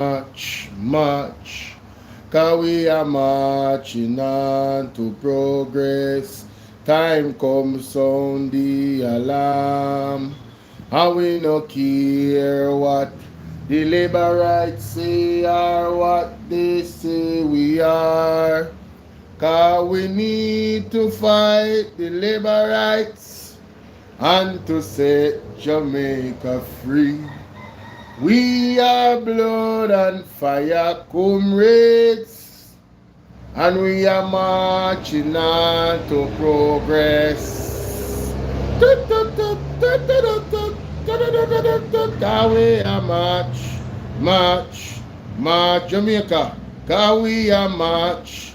March, 'cause we are marching on to progress. Time comes sound the alarm, and we no care what the labor rights say or what they say we are. 'Cause we need to fight the labor rights and to set Jamaica free. We are blood and fire comrades, and we are marching on to progress. Cause we are march, Jamaica. Cause we are march.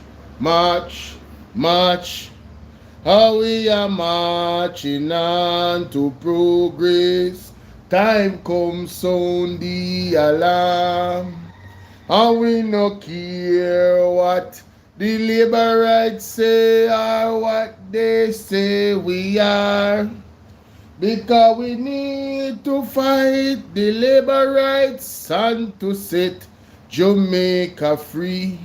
How we are marching on to progress. Time comes sound the alarm. And we no care what the labor rights say or what they say we are. Because we need to fight the labor rights and to set Jamaica free.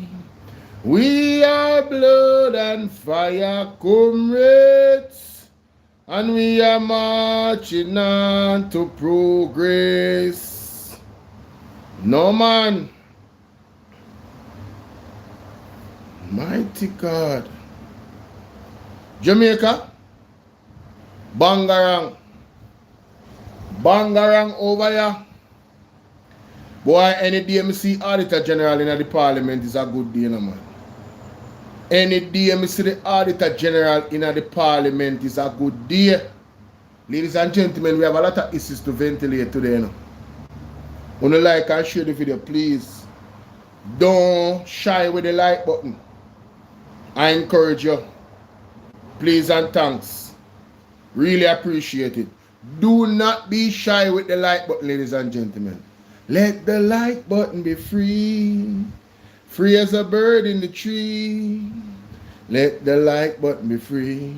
We are blood and fire comrades, and we are marching on to progress. No man, mighty God. Jamaica, Bangarang over here. Boy, any DMC Auditor General in the Parliament is a good day, no man. Any day I see the Auditor General in the Parliament is a good day. Ladies and gentlemen, we have a lot of issues to ventilate today. You know. When you like and share the video, please don't shy with the like button. I encourage you. Please and thanks. Really appreciate it. Do not be shy with the like button, ladies and gentlemen. Let the like button be free. Free as a bird in the tree. Let the like button be free.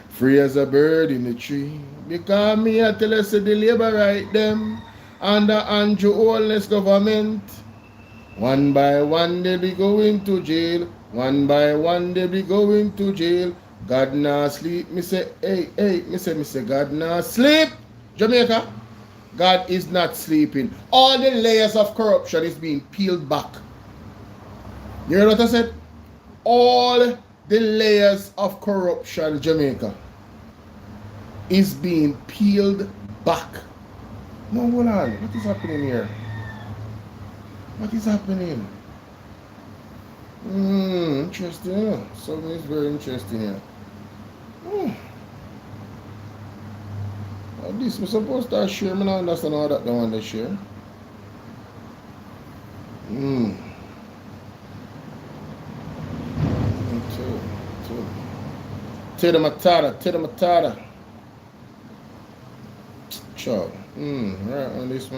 Free as a bird in the tree. Because me I tell us the labor right them under Andrew Holness government. One by one they be going to jail. One by one they be going to jail. God nah sleep. Me say, hey, me say, God nah sleep. Jamaica, God is not sleeping. All the layers of corruption is being peeled back. You hear what I said? All the layers of corruption, Jamaica, is being peeled back. No, hold on. What is happening here? What is happening? Interesting. Something is very interesting here. This was supposed to share. I don't understand how that don't want to share. Tada matata. Chop. Right on this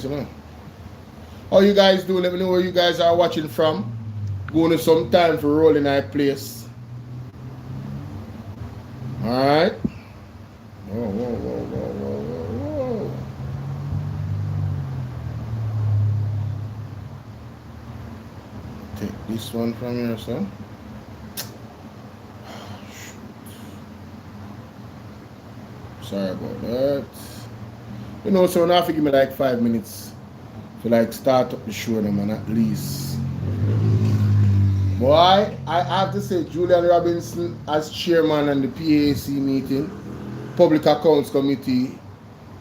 one. How you guys do? Let me know where you guys are watching from. Going to some time for rolling that place. Alright. Whoa. Take this one from here, son. Sorry about that. You know, so now give me like 5 minutes to like start up the show, man, at least. Boy, I have to say, Julian Robinson as chairman on the PAC meeting, Public Accounts Committee,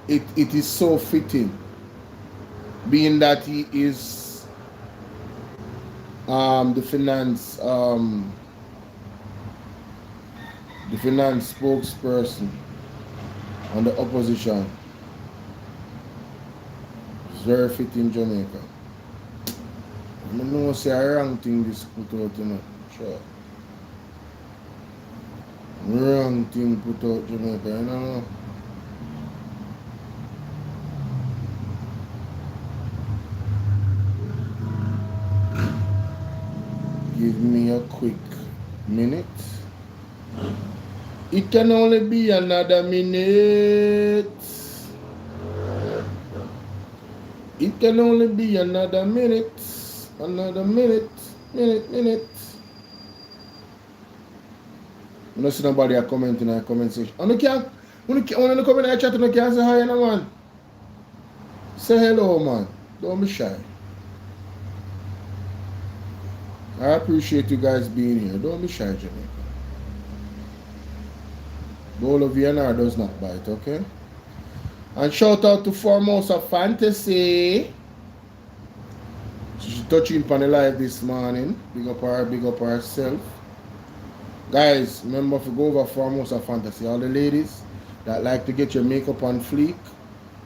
it is so fitting, being that he is the finance spokesperson on the opposition. It's very fitting, Jamaica. I don't know say a wrong thing this put out, you know. Sure. Wrong thing put out, Jamaica, you know. Give me a quick minute. It can only be another minute. It can only be another minute. Another minute. Minute. I don't see nobody a comment in the comment section. When you come in the chat, you can't say hi, man. Say hello, man. Don't be shy. I appreciate you guys being here. Don't be shy, Jamaica. Bolo VNR does not bite, okay? And shout out to Formosa Fantasy. She's touching on the live this morning. Big up herself. Guys, remember to go over Formosa Fantasy. All the ladies that like to get your makeup on fleek,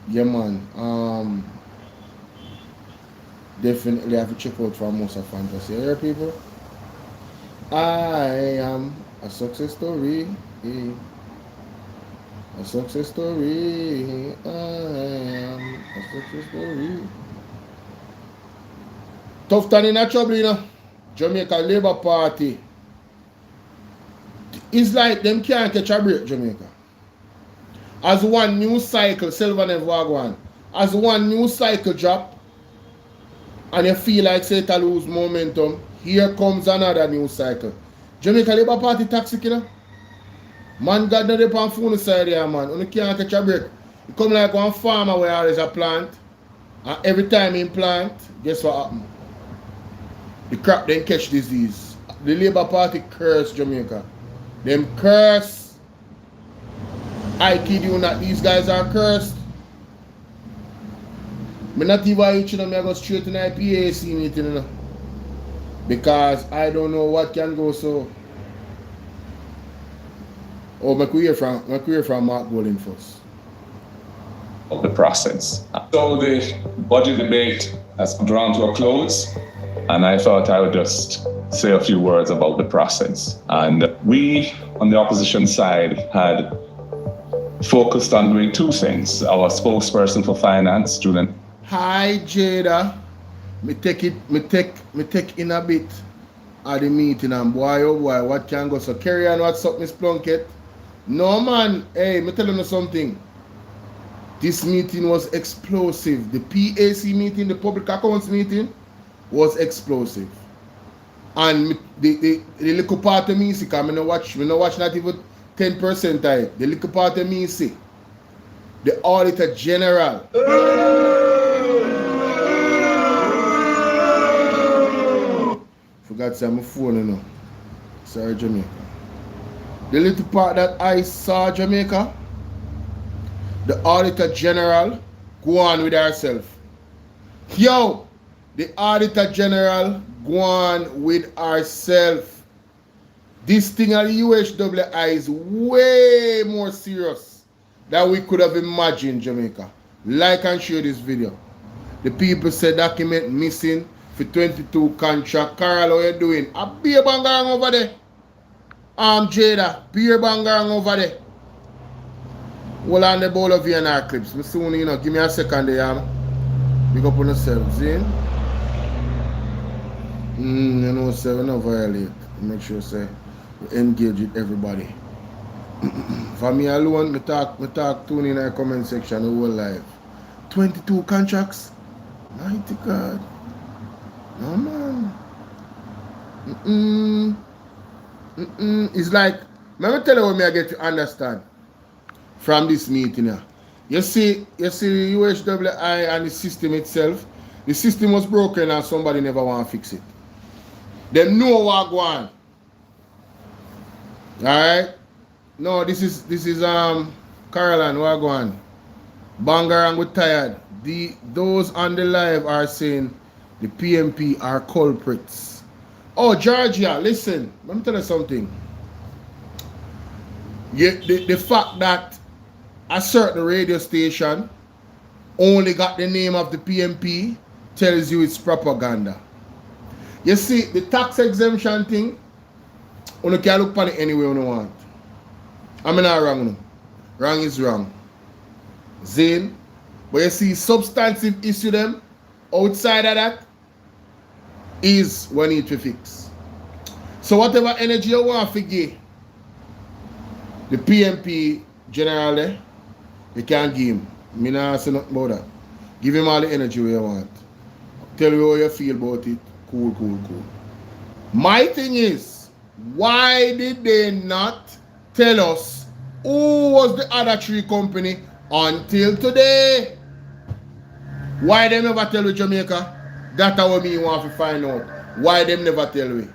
yeah, man. Definitely have to check out Formosa Fantasy. You hear, people? I am a success story. A success story. I am a success story. Tough time in a trouble, you know. Jamaica Labour Party. It's like them can't catch a break, Jamaica. As one new cycle, Silver never one. As one new cycle drop, and you feel like say to lose momentum, here comes another new cycle. Jamaica Labour Party toxic, you know. Man God no dey on phone side here, man. You can't catch a break. You come like one farmer where always a plant, and every time he plant, guess what happen? The crop then catch disease. The Labour Party curse Jamaica. Them curse. I kid you not, these guys are cursed. Me not even each them, I go straight to the PAC meeting, you know. Because I don't know what can go so. Oh, my career from Mark Golden first. Of the process. So the budget debate has drawn to a close, and I thought I would just say a few words about the process. And we, on the opposition side, had focused on doing two things. Our spokesperson for finance, Julian. Hi, Jada. Me take in a bit at the meeting, and boy, oh boy, what can go? So carry on, what's up, Miss Plunkett? No, man. Hey, me telling you something. This meeting was explosive. The PAC meeting, the public accounts meeting, was explosive. And the little part of me see, because I don't watch not even 10% of it. The little part of me see. The Auditor General. Forgot to say my phone, you know. Sorry, Jamaica. The little part that I saw, Jamaica, the Auditor General go on with herself. Yo, the Auditor General go on with herself. This thing at the UHWI is way more serious than we could have imagined, Jamaica. Like and share this video. The people say document missing for 22 contract. Carol, how you doing? A beer Bangarang over there. Jada, beer Bangarang over there. Hold on the Bolo VNR clips. Me soon, you know, give me a second there, big up on yourselves, see? You know, say we not violate. Make sure say we engage with everybody. For me alone, me talk tune in the comment section the whole live. 22 contracts? Mighty God. No man. It's like, let me tell you what I get to understand from this meeting here. You see the UHWI and the system itself. The system was broken and somebody never want to fix it. They know what go on. Alright? No, this is Caroline, what go on? Bangarang we tired. Those on the live are saying the PMP are culprits. Oh, Georgia, listen, let me tell you something. The fact that a certain radio station only got the name of the PMP tells you it's propaganda. You see, the tax exemption thing, you can look upon it any way you want. I'm not wrong. No. Wrong is wrong. Zane. But you see, substantive issue them outside of that is what need to fix. So whatever energy you want to give the PMP generally, you can't give him. Me not say nothing about that. Give him all the energy you want. Tell me how you feel about it. Cool. My thing is, why did they not tell us who was the other 3 company until today? Why they never tell we Jamaica? That's what me want to find out. Why them never tell we?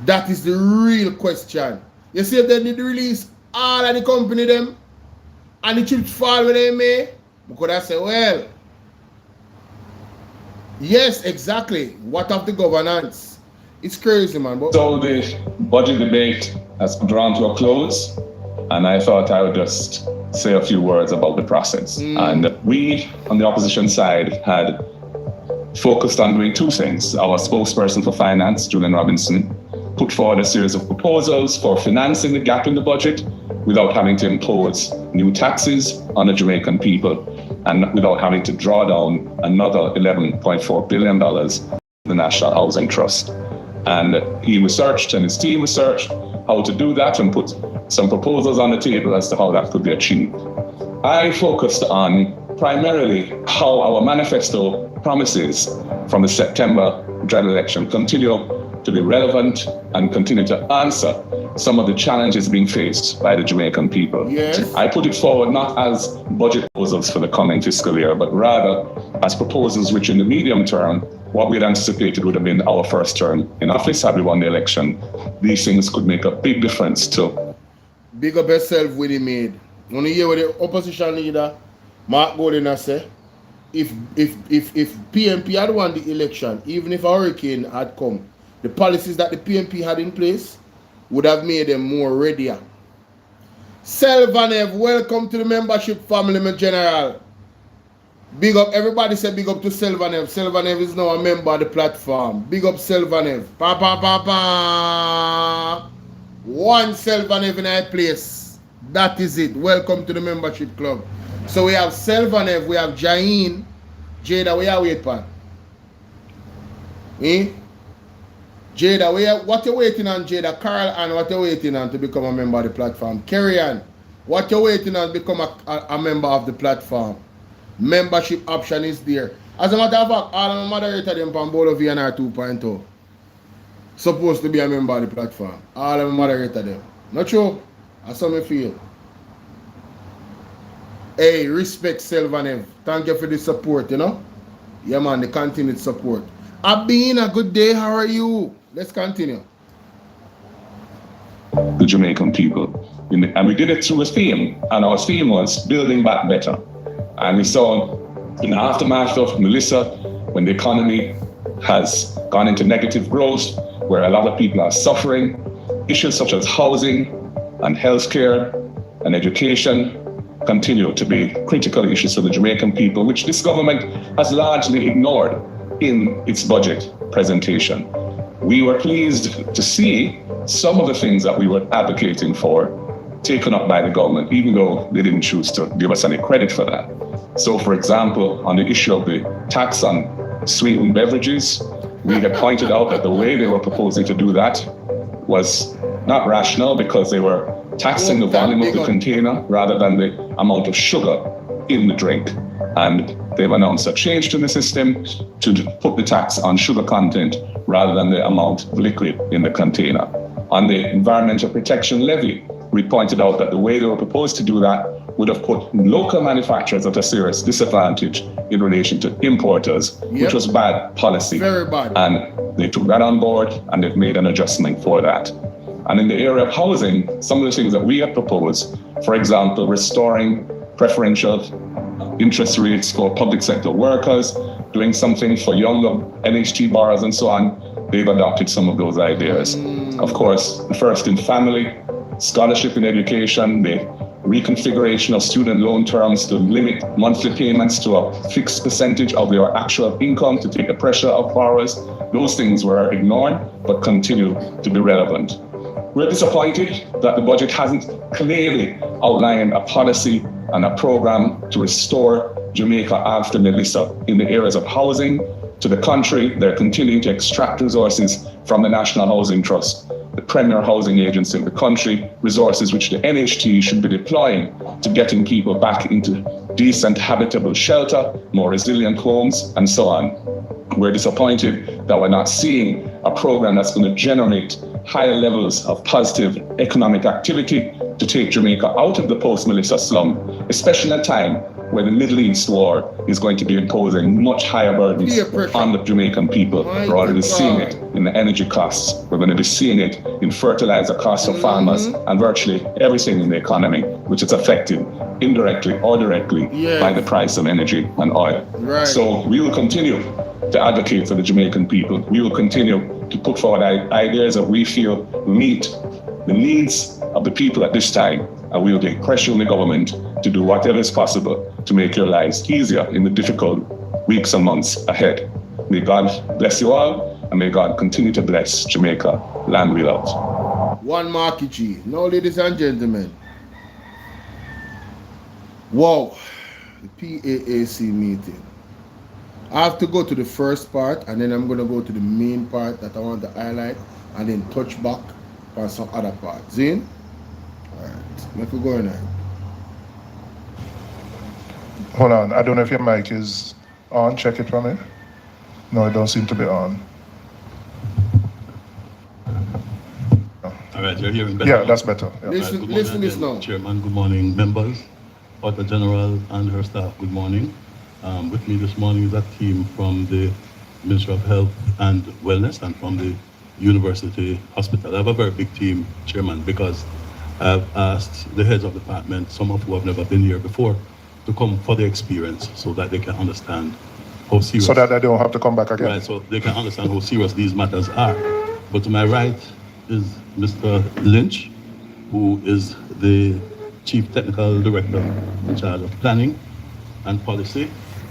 That is the real question. You see, if they did release all of the company them and the chips fall where they may, we could have said, well, yes, exactly. What of the governance? It's crazy, man. But so the budget debate has drawn to a close, and I thought I would just say a few words about the process. And we, on the opposition side, had focused on doing 2 things. Our spokesperson for finance, Julian Robinson, put forward a series of proposals for financing the gap in the budget without having to impose new taxes on the Jamaican people and without having to draw down another $11.4 billion the National Housing Trust. And he researched and his team researched how to do that and put some proposals on the table as to how that could be achieved. I focused on primarily how our manifesto promises from the September general election continue to be relevant and continue to answer some of the challenges being faced by the Jamaican people. Yes. I put it forward not as budget proposals for the coming fiscal year, but rather as proposals which in the medium term, what we had anticipated would have been our first term in office had we won the election. These things could make a big difference to. Big up yourself with the made. When you hear what the opposition leader, Mark Golden, say, if PMP had won the election, even if a hurricane had come, the policies that the PMP had in place would have made them more readier. Selvanev, welcome to the membership family, my general. Big up, everybody say big up to Selvanev. Selvanev is now a member of the platform. Big up Selvanev. One Selvanev in our place. That is it. Welcome to the membership club. So we have Selvanev, we have Jain, Jada, we are waiting for. Jada, what you waiting on, Jada? Carl, and what you waiting on to become a member of the platform? Carry on. What you waiting on to become a member of the platform? Membership option is there. As a matter of fact, all of my moderators them from Bolo VNR 2.0 supposed to be a member of the platform. All of my moderators them. Not true? That's how I feel. Hey, respect Selvanev. Thank you for the support, you know? Yeah, man, the continued support. Abin, a good day. How are you? Let's continue. The Jamaican people. And we did it through a theme. And our theme was building back better. And we saw in the aftermath of Melissa, when the economy has gone into negative growth, where a lot of people are suffering, issues such as housing and healthcare and education continue to be critical issues for the Jamaican people, which this government has largely ignored in its budget presentation. We were pleased to see some of the things that we were advocating for taken up by the government, even though they didn't choose to give us any credit for that. So, for example, on the issue of the tax on sweetened beverages, we had pointed out that the way they were proposing to do that was not rational because they were taxing the volume of the container rather than the amount of sugar in the drink. And they've announced a change to the system to put the tax on sugar content rather than the amount of liquid in the container. On the environmental protection levy, we pointed out that the way they were proposed to do that would have put local manufacturers at a serious disadvantage in relation to importers, which was bad policy. Very bad. And they took that on board and they've made an adjustment for that. And in the area of housing, some of the things that we have proposed, for example, restoring preferential interest rates for public sector workers, doing something for younger NHT borrowers and so on, they've adopted some of those ideas. Of course, the first in family, scholarship in education, the reconfiguration of student loan terms to limit monthly payments to a fixed percentage of their actual income to take the pressure off borrowers. Those things were ignored, but continue to be relevant. We're disappointed that the budget hasn't clearly outlined a policy and a program to restore Jamaica after Melissa in the areas of housing. To the contrary, they're continuing to extract resources from the National Housing Trust. premier housing agency in the country, resources which the NHT should be deploying to getting people back into decent, habitable shelter, more resilient homes, and so on. We're disappointed that we're not seeing a program that's going to generate higher levels of positive economic activity to take Jamaica out of the post-militia slum, especially in a time where the Middle East war is going to be imposing much higher burdens on the Jamaican people. We're already seeing it in the energy costs. We're going to be seeing it in fertilizer costs for farmers and virtually everything in the economy, which is affected indirectly or directly by the price of energy and oil. So we will continue to advocate for the Jamaican people. We will continue to put forward ideas that we feel meet the needs of the people at this time, and we will take pressure on the government to do whatever is possible to make your lives easier in the difficult weeks and months ahead. May God bless you all, and may God continue to bless Jamaica, land we love. One Marky G. Now, ladies and gentlemen. Wow, the PAAC meeting. I have to go to the first part, and then I'm going to go to the main part that I want to highlight, and then touch back on some other parts. Zin? Alright, let's go in there. Hold on, I don't know if your mic is on. Check it for me. No, it don't seem to be on. All right, you're hearing better. Yeah, that's better. Yeah. Listen this now. Chairman, good morning, members, Auditor General and her staff, good morning. With me this morning is a team from the Ministry of Health and Wellness and from the University Hospital. I have a very big team, Chairman, because I've asked the heads of department, some of who have never been here before, to come for the experience so that they can understand how serious. So that they don't have to come back again. Right, so they can understand how serious these matters are. But to my right is Mr. Lynch, who is the Chief Technical Director in charge of planning and policy.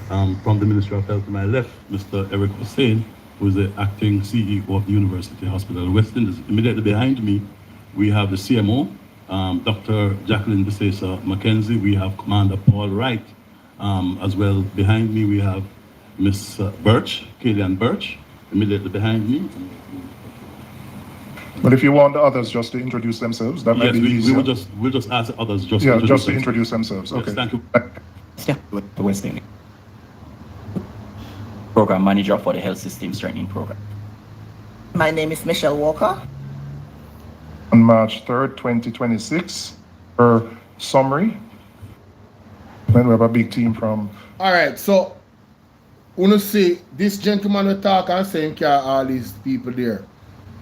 From the Ministry of Health to my left, Mr. Eric Hussein, who is the acting CEO of the University Hospital West Indies. Immediately behind me, we have the CMO, Dr. Jacqueline Bisesa Mackenzie. We have Commander Paul Wright. As well, behind me, we have Miss Birch, Kalian Birch, immediately behind me. But if you want the others just to introduce themselves, that might be easier. We'll just ask the others just to introduce themselves. Okay. Yes, thank you. With the West Indies. Program Manager for the Health System Strengthening Program. My name is Michelle Walker. On March 3rd, 2026, her summary. Then we have a big team from... All right, so, when you see this gentleman will talk and say him all these people there.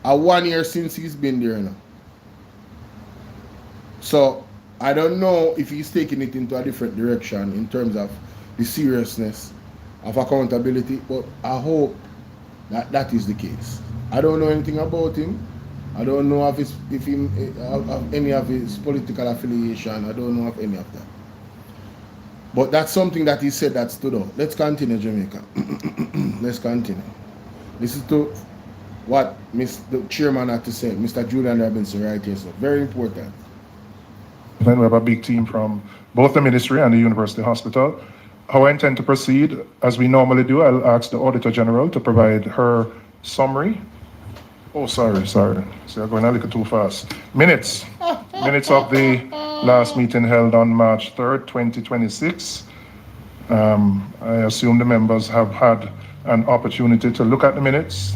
1 year since he's been there now. So, I don't know if he's taking it into a different direction in terms of the seriousness of accountability, but I hope that that is the case. I don't know anything about him. I don't know of any of his political affiliation. I don't know of any of that. But that's something that he said that stood out. Let's continue, Jamaica. Let's continue. Listen to what the chairman had to say, Mr. Julian Robinson, right here. So very important. Then we have a big team from both the ministry and the University Hospital. How I intend to proceed, as we normally do, I'll ask the Auditor General to provide her summary. Oh, sorry. So I'm going a little too fast. Minutes of the last meeting held on March 3rd, 2026. I assume the members have had an opportunity to look at the minutes,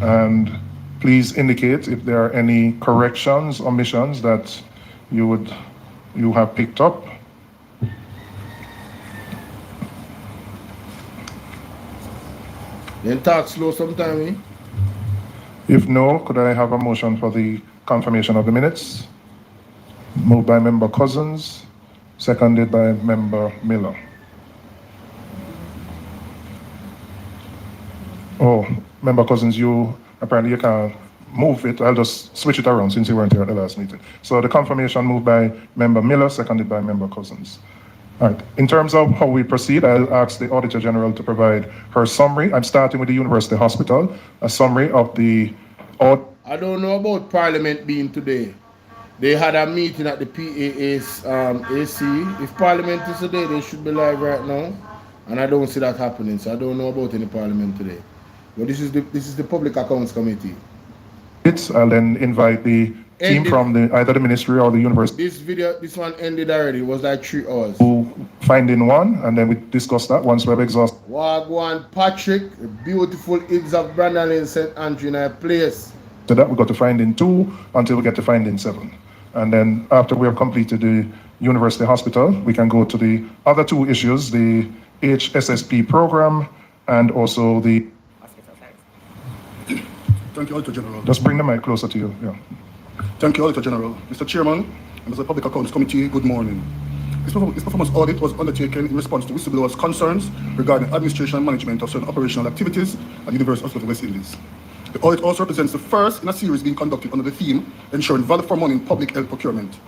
and please indicate if there are any corrections, omissions that you have picked up. Then talk slow sometime, eh? If no, could I have a motion for the confirmation of the minutes? Moved by Member Cousins, seconded by Member Miller. Oh, Member Cousins, apparently you can't move it. I'll just switch it around since you weren't here at the last meeting. So the confirmation moved by Member Miller, seconded by Member Cousins. All right. In terms of how we proceed, I'll ask the Auditor General to provide her summary. I'm starting with the University Hospital, a summary of the... I don't know about Parliament being today. They had a meeting at the PAA's AC. If Parliament is today, they should be live right now. And I don't see that happening, so I don't know about any Parliament today. But this is the Public Accounts Committee. I'll then invite the team Ended. from either the ministry or the university This one ended already. It was like 3 hours. to finding one, and then we discuss that once we've exhausted. Wagwan Patrick, the beautiful Ids of Brandon in St. Andrew in a place. So that we got to finding 2 until we get to finding 7. And then after we have completed the university hospital, we can go to the other 2 issues, the HSSP program and also the... Thank you, Auditor General. Just bring the mic closer to you. Yeah. Thank you, Auditor General. Mr. Chairman, members of the Public Accounts Committee, good morning. This performance audit was undertaken in response to whistleblowers' concerns regarding administration and management of certain operational activities at the University of the West Indies. The audit also represents the first in a series being conducted under the theme, ensuring value for money in public health procurement.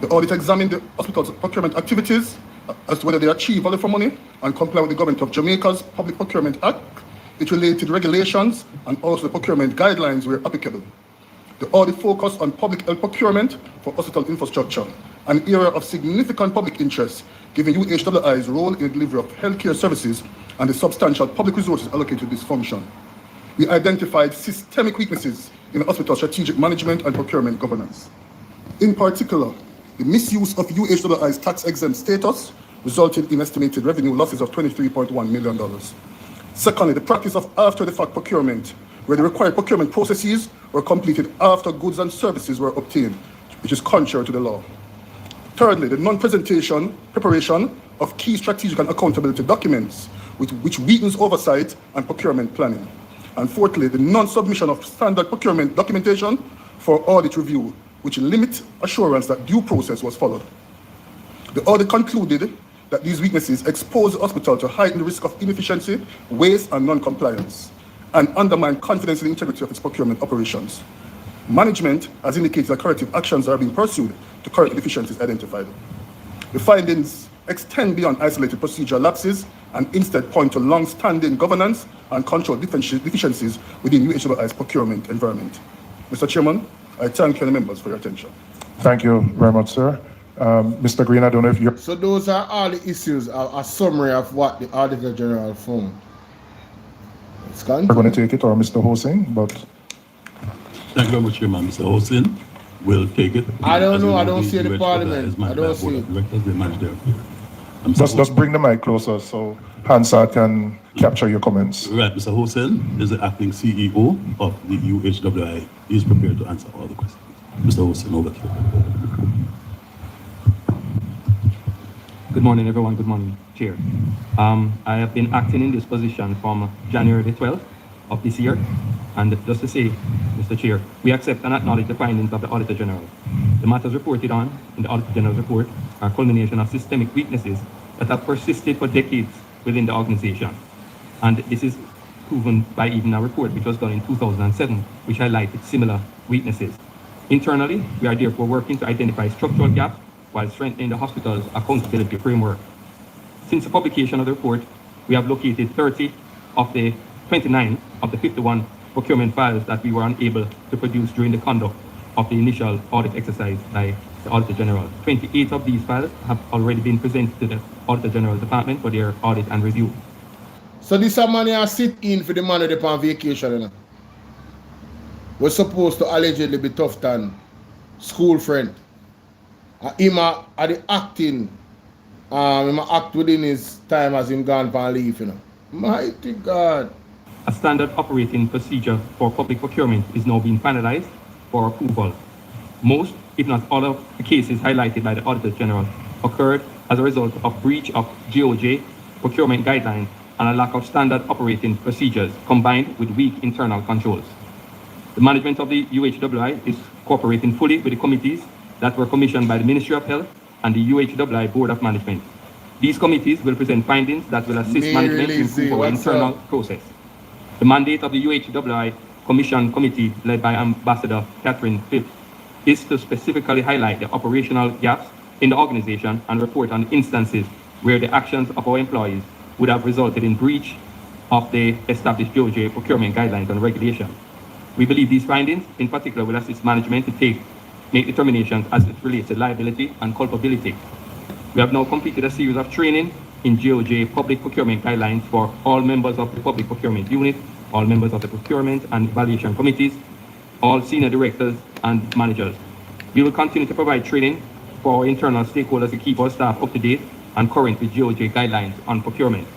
The audit examined the hospital's procurement activities as to whether they achieve value for money and comply with the Government of Jamaica's Public Procurement Act, its related regulations, and also the procurement guidelines where applicable. The audit focused on public health procurement for hospital infrastructure, an area of significant public interest, given UHWI's role in the delivery of healthcare services and the substantial public resources allocated to this function. We identified systemic weaknesses in the hospital's strategic management and procurement governance. In particular, the misuse of UHWI's tax-exempt status resulted in estimated revenue losses of $23.1 million. Secondly, the practice of after-the-fact procurement, where the required procurement processes were completed after goods and services were obtained, which is contrary to the law. Thirdly, the preparation of key strategic and accountability documents, which weakens oversight and procurement planning. And fourthly, the non-submission of standard procurement documentation for audit review, which limits assurance that due process was followed. The audit concluded that these weaknesses expose the hospital to heightened risk of inefficiency, waste, and non-compliance, and undermine confidence in the integrity of its procurement operations. Management has indicated that corrective actions are being pursued to correct deficiencies identified. The findings extend beyond isolated procedural lapses and instead point to long-standing governance and control deficiencies within UHWI's procurement environment. Mr. Chairman, I thank you and the members for your attention. Thank you very much, sir. Mr. Green, I don't know if you're... So those are all the issues, a summary of what the Auditor General found. We're going to take it, or Mr. Hossain, but... Thank you very much, Chairman. Mr. Hossain will take it. I don't know, I don't see the parliament. I don't see it. They manage their affairs. Just bring the mic closer so Hansard can capture your comments. Right, Mr. Hossain is the acting CEO of the UHWI. He is prepared to answer all the questions. Mr. Hossain, over to you. Good morning, everyone. Good morning, Chair. I have been acting in this position from January the 12th of this year. And just to say, Mr. Chair, we accept and acknowledge the findings of the Auditor General. The matters reported on in the Auditor General's report are a culmination of systemic weaknesses that have persisted for decades within the organization. And this is proven by even a report which was done in 2007, which highlighted similar weaknesses. Internally, we are therefore working to identify structural gaps while strengthening the hospital's accountability framework. Since the publication of the report, we have located 30 of the 29 of the 51 procurement files that we were unable to produce during the conduct of the initial audit exercise by the Auditor General. 28 of these files have already been presented to the Auditor General Department for their audit and review. So this money I sit in for the man who's on vacation, you know. We're supposed to allegedly be tough than school friend. Him are the acting, him act within his time as him gone for leave, you know. Mighty God. A standard operating procedure for public procurement is now being finalized for approval. Most, if not all of the cases highlighted by the Auditor General occurred as a result of breach of GOJ procurement guidelines and a lack of standard operating procedures combined with weak internal controls. The management of the UHWI is cooperating fully with the committees that were commissioned by the Ministry of Health and the UHWI Board of Management. These committees will present findings that will assist management to improve our internal process. The mandate of the UHWI Commission Committee, led by Ambassador Catherine Phipps, is to specifically highlight the operational gaps in the organization and report on instances where the actions of our employees would have resulted in breach of the established GOJ procurement guidelines and regulations. We believe these findings, in particular, will assist management to make determinations as it relates to liability and culpability. We have now completed a series of training in GOJ public procurement guidelines for all members of the public procurement unit, all members of the procurement and evaluation committees, all senior directors and managers. We will continue to provide training for our internal stakeholders to keep our staff up to date and current with GOJ guidelines on procurement.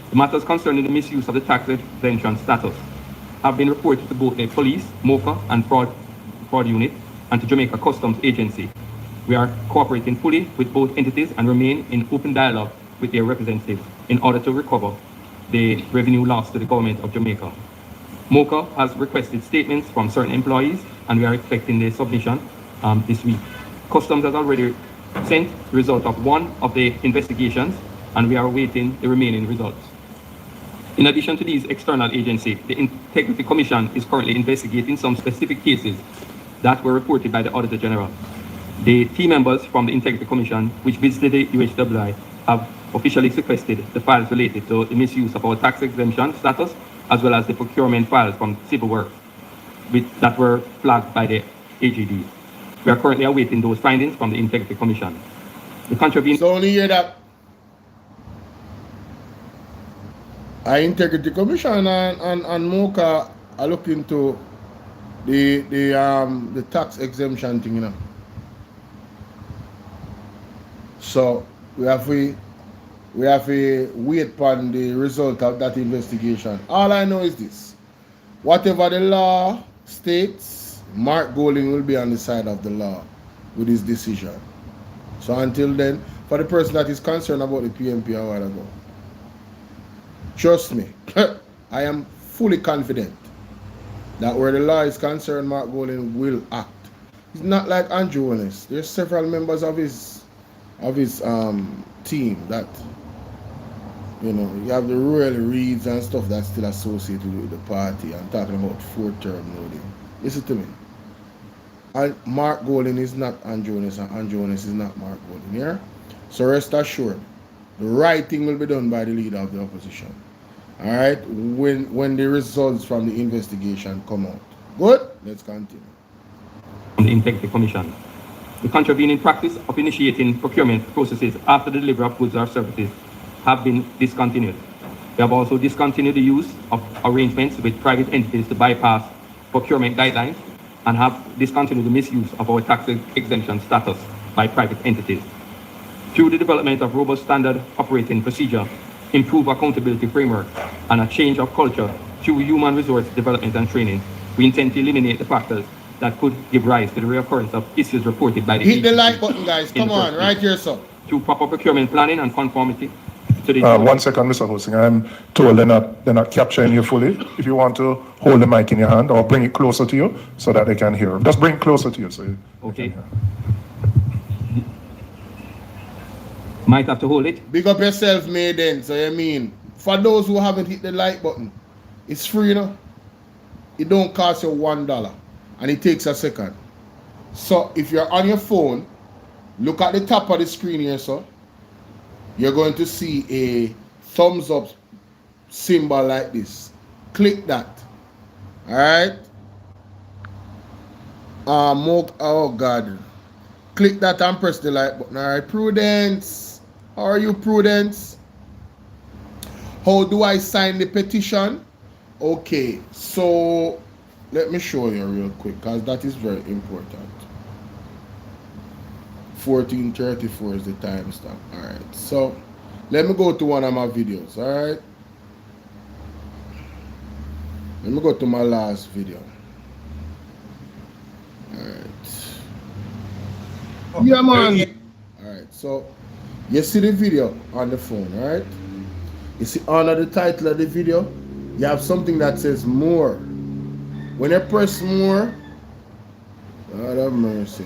The matters concerning the misuse of the tax exemption status have been reported to both the police, MOCA, and fraud unit, and to Jamaica Customs Agency. We are cooperating fully with both entities and remain in open dialogue with their representatives in order to recover the revenue lost to the government of Jamaica. MOCA has requested statements from certain employees, and we are expecting their submission this week. Customs has already sent the result of one of the investigations, and we are awaiting the remaining results. In addition to these external agencies, the Integrity Commission is currently investigating some specific cases that were reported by the Auditor General. The team members from the Integrity Commission, which visited the UHWI, have officially sequestered the files related to the misuse of our tax exemption status, as well as the procurement files from civil works that were flagged by the AGD. We are currently awaiting those findings from the Integrity Commission. The contravening. So only hear that Integrity Commission and MOCA are looking to the tax exemption thing, you know. So we have to wait upon the result of that investigation. All I know is this: whatever the law states, Mark Golding will be on the side of the law with his decision. So until then, for the person that is concerned about the PMP a while ago, trust me, I am fully confident that where the law is concerned, Mark Golding will act. It's not like Andrew Willis. There's several members of his team that, you know, you have the Royal Reeds and stuff that's still associated with the party. I'm talking about 4th term loading. Listen to me. Mark Golding is not Andrew Willis, and Andrew Willis is not Mark Golding. Yeah? So rest assured, the right thing will be done by the leader of the opposition. All right, when the results from the investigation come out. Good. Let's continue. The Integrity Commission. The contravening practice of initiating procurement processes after the delivery of goods or services have been discontinued. We have also discontinued the use of arrangements with private entities to bypass procurement guidelines and have discontinued the misuse of our tax exemption status by private entities. Through the development of robust standard operating procedure, improved accountability framework, and a change of culture through human resource development and training, we intend to eliminate the factors that could give rise to the reoccurrence of issues reported by the Hit the agency like button, guys. Come on, right here, sir. Through proper procurement planning and conformity to the 1 second, Mr. Hosting. I'm told they're not capturing you fully. If you want to hold the mic in your hand or bring it closer to you so that they can hear. Just bring it closer to you so you okay. Might have to hold it. Big up yourself, maiden. So you mean, for those who haven't hit the like button, it's free, you know. It don't cost you $1, and it takes a second. So if you're on your phone, look at the top of the screen here, sir. You're going to see a thumbs up symbol like this. Click that. All right. Oh God. Click that and press the like button. All right, Prudence. How are you, Prudence? How do I sign the petition? Okay, so let me show you real quick, because that is very important. 14:34 is the timestamp. All right, so let me go to one of my videos. All right, let me go to my last video. All right. Yeah, man. All right, so you see the video on the phone, all right? You see under the title of the video, you have something that says more. When you press more, God have mercy.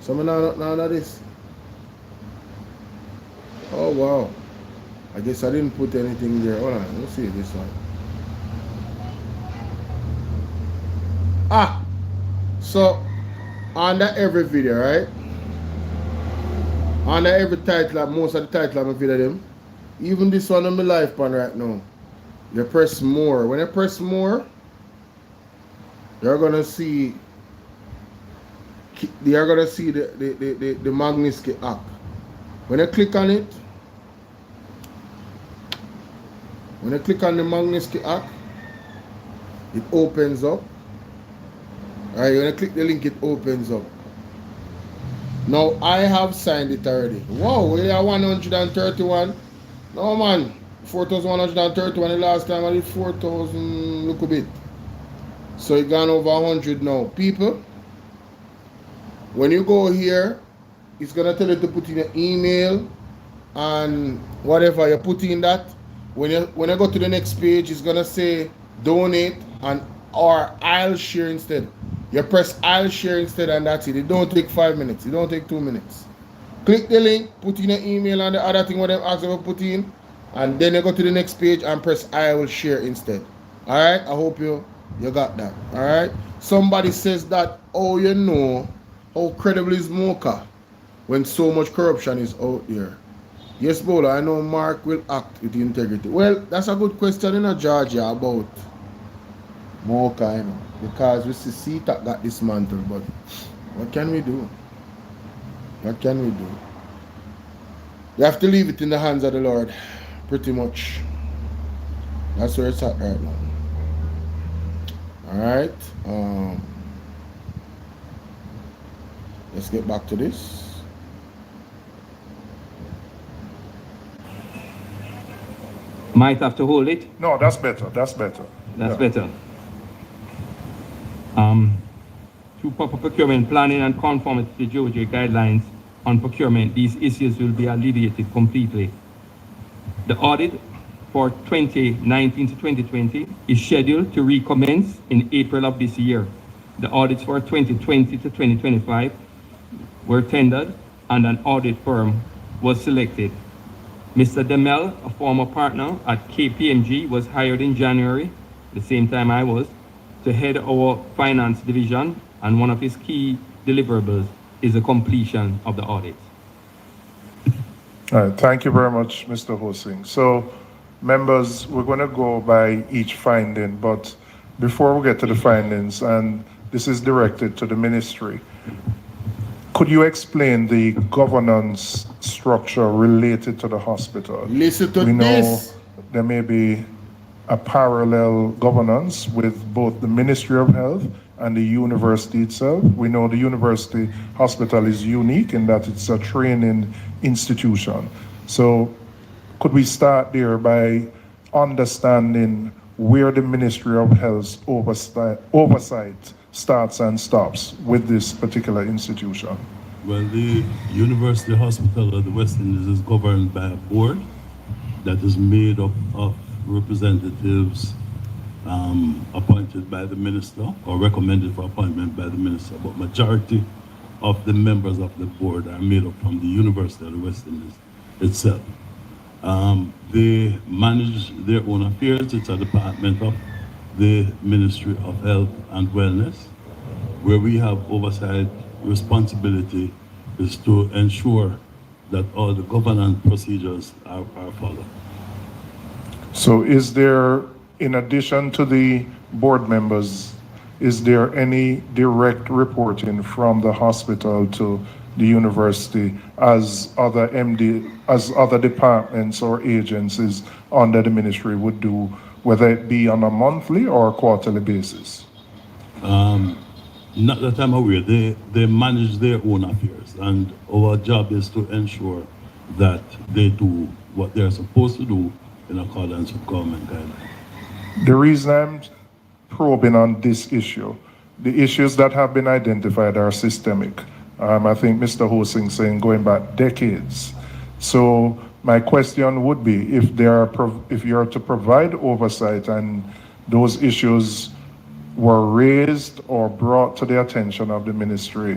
Some none of this. Oh wow. I guess I didn't put anything there. Hold on, let's see this one. Ah, so under every video, right? Under every title, most of the title of my video, them, even this one on my life pan right now, you press more. When you press more, you're gonna see the Magnitsky app. When you click on it, when you click on the Magnitsky app, it opens up Alright, when you click the link, it opens up. Now, I have signed it already. Wow, we are 131. No, man. 4,131. The last time I did 4,000, look a bit. So it gone over 100 now. People, when you go here, it's going to tell you to put in your email and whatever you put in that. When you go to the next page, it's going to say donate and or I'll share instead. You press I'll share instead and that's it. It don't take 5 minutes. It don't take 2 minutes. Click the link, put in your email and the other thing what they ask you to put in, and then you go to the next page and press I will share instead. Alright? I hope you got that. Alright? Somebody says that, oh, you know, how credible is MOCA when so much corruption is out there? Yes, Bolo, I know Mark will act with integrity. Well, that's a good question in Georgia about MOCA, you know, because we see CTAC got dismantled, but what can we do? What can we do? We have to leave it in the hands of the Lord, pretty much. That's where it's at right now. Alright. Let's get back to this. Might have to hold it. No, that's better. That's better. That's Yeah. better. Through proper procurement planning and conformity to GOJ guidelines on procurement, these issues will be alleviated completely. The audit for 2019 to 2020 is scheduled to recommence in April of this year. The audits for 2020 to 2025 were tendered and an audit firm was selected. Mr. Demel, a former partner at KPMG, was hired in January, the same time I was, to head our finance division, and one of his key deliverables is the completion of the audit. All right, thank you very much, Mr. Hosing. So, members, we're going to go by each finding, but before we get to the findings, and this is directed to the ministry, could you explain the governance structure related to the hospital? Listen to We know this. there may be a parallel governance with both the Ministry of Health and the university itself. We know the university hospital is unique in that it's a training institution. So could we start there by understanding where the Ministry of Health's oversight starts and stops with this particular institution? Well, the University Hospital of the West Indies is governed by a board that is made up of representatives appointed by the minister or recommended for appointment by the minister, but majority of the members of the board are made up from the University of the West Indies itself. They manage their own affairs. It's a department of the Ministry of Health and Wellness. Where we have oversight responsibility is to ensure that all the governance procedures are followed. So is there, in addition to the board members, is there any direct reporting from the hospital to the university as other departments or agencies under the ministry would do, whether it be on a monthly or quarterly basis? Not that I'm aware. They manage their own affairs, and our job is to ensure that they do what they're supposed to do in accordance with government guidelines. The reason I'm probing on this issue, the issues that have been identified are systemic. I think Mr. Hosing saying going back decades. So my question would be, if you're to provide oversight and those issues were raised or brought to the attention of the ministry,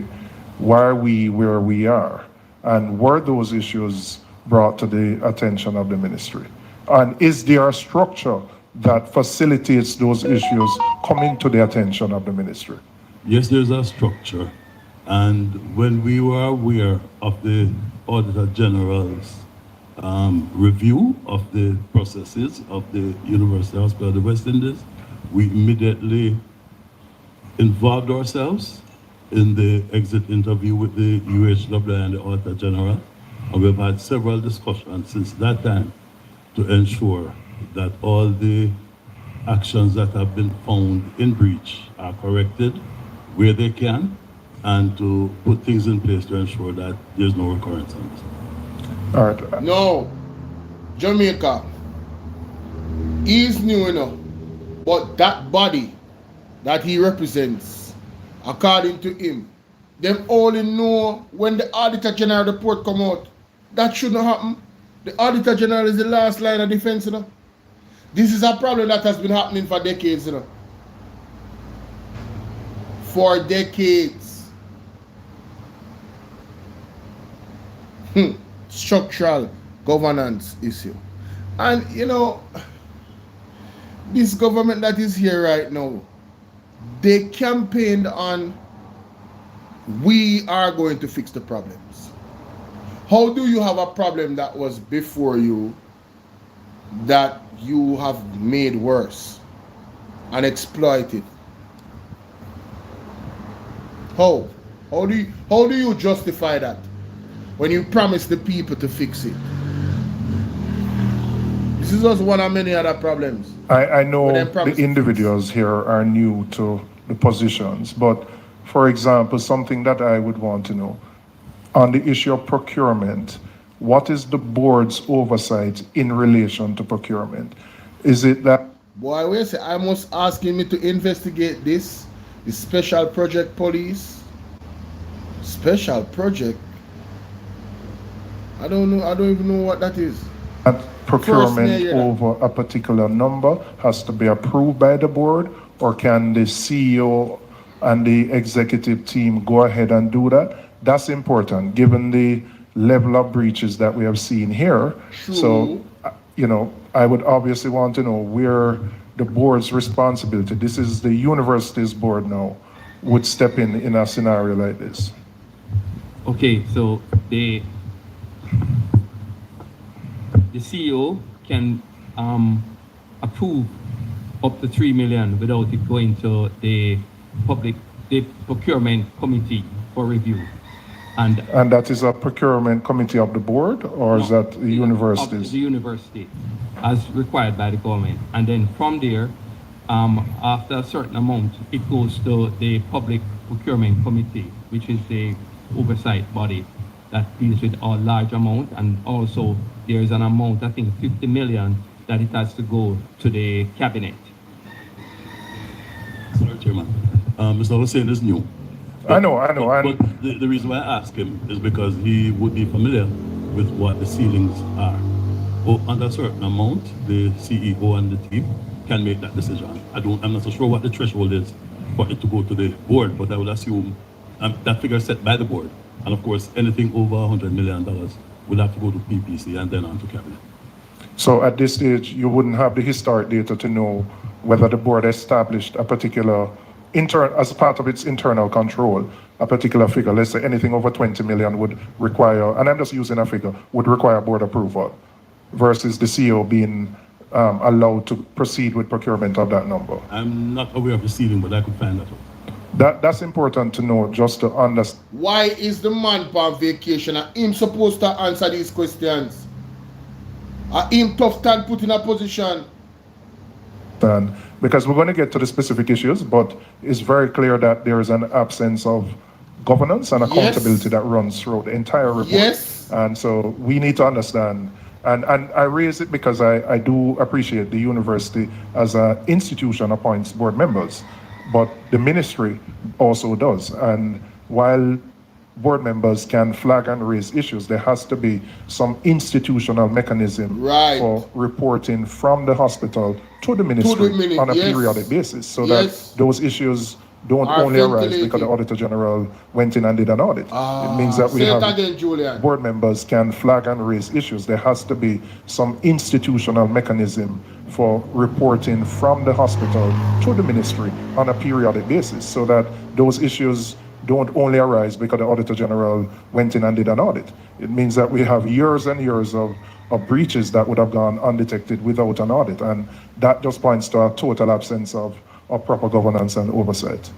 why are we where we are? And were those issues brought to the attention of the ministry? And is there a structure that facilitates those issues coming to the attention of the ministry? Yes, there's a structure. And when we were aware of the Auditor General's review of the processes of the University Hospital of the West Indies, we immediately involved ourselves in the exit interview with the UHW and the Auditor General. And we've had several discussions since that time to ensure that all the actions that have been found in breach are corrected, where they can and to put things in place to ensure that there's no recurrence on this. All right. No, Jamaica is new enough, but that body that he represents, according to him, them only know when the Auditor General report come out. That should not happen. The Auditor General is the last line of defense, you know. This is a problem that has been happening for decades, you know. For decades. Structural governance issue. And, you know, this government that is here right now, they campaigned on, we are going to fix the problems. How do you have a problem that was before you that you have made worse and exploited? How? How do you justify that when you promise the people to fix it? This is just one of many other problems. I know the individuals here are new to the positions, but for example, something that I would want to know, on the issue of procurement, what is the board's oversight in relation to procurement? Is it that... Boy, wait a second, I must asking me to investigate this, the special project police. Special project? I don't know, I don't even know what that is. That procurement over a particular number has to be approved by the board, or can the CEO and the executive team go ahead and do that? That's important, given the level of breaches that we have seen here. True. So, you know, I would obviously want to know where the board's responsibility, this is the university's board now, would step in a scenario like this. Okay, so the CEO can approve up to 3 million without it going to the procurement committee for review. And that is a procurement committee of the board, or is that the universities? The university, as required by the government. And then from there, after a certain amount, it goes to the public procurement committee, which is the oversight body that deals with a large amount. And also there is an amount, I think 50 million, that it has to go to the cabinet. Sorry, Chairman. Mr. Hussein is new. I know. But the reason why I ask him is because he would be familiar with what the ceilings are. Under a certain amount, the CEO and the team can make that decision. I'm not so sure what the threshold is for it to go to the board, but I would assume that figure is set by the board. And of course, anything over $100 million will have to go to PPC and then on to cabinet. So at this stage, you wouldn't have the historic data to know whether the board established a particular as part of its internal control, a particular figure, let's say anything over 20 million would require, and I'm just using a figure, would require board approval, versus the CEO being allowed to proceed with procurement of that number. I'm not aware of the ceiling, but I could find that out. That's important to know, just to understand. Why is the man on vacation and him supposed to answer these questions? Are him tough time put in a position? Because we're going to get to the specific issues, but it's very clear that there is an absence of governance and accountability that runs through the entire report. Yes. And so we need to understand, and I raise it because I do appreciate the university as an institution appoints board members, but the ministry also does. And while board members can flag and raise issues, there has to be some institutional mechanism for reporting from the hospital to the ministry on a periodic basis, so that those issues don't only arise because the Auditor General went in and did an audit. It means that we have board members can flag and raise issues. There has to be some institutional mechanism for reporting from the hospital to the ministry on a periodic basis, so that those issues don't only arise because the Auditor General went in and did an audit. It means that we have years and years of breaches that would have gone undetected without an audit, and that just points to a total absence of proper governance and oversight.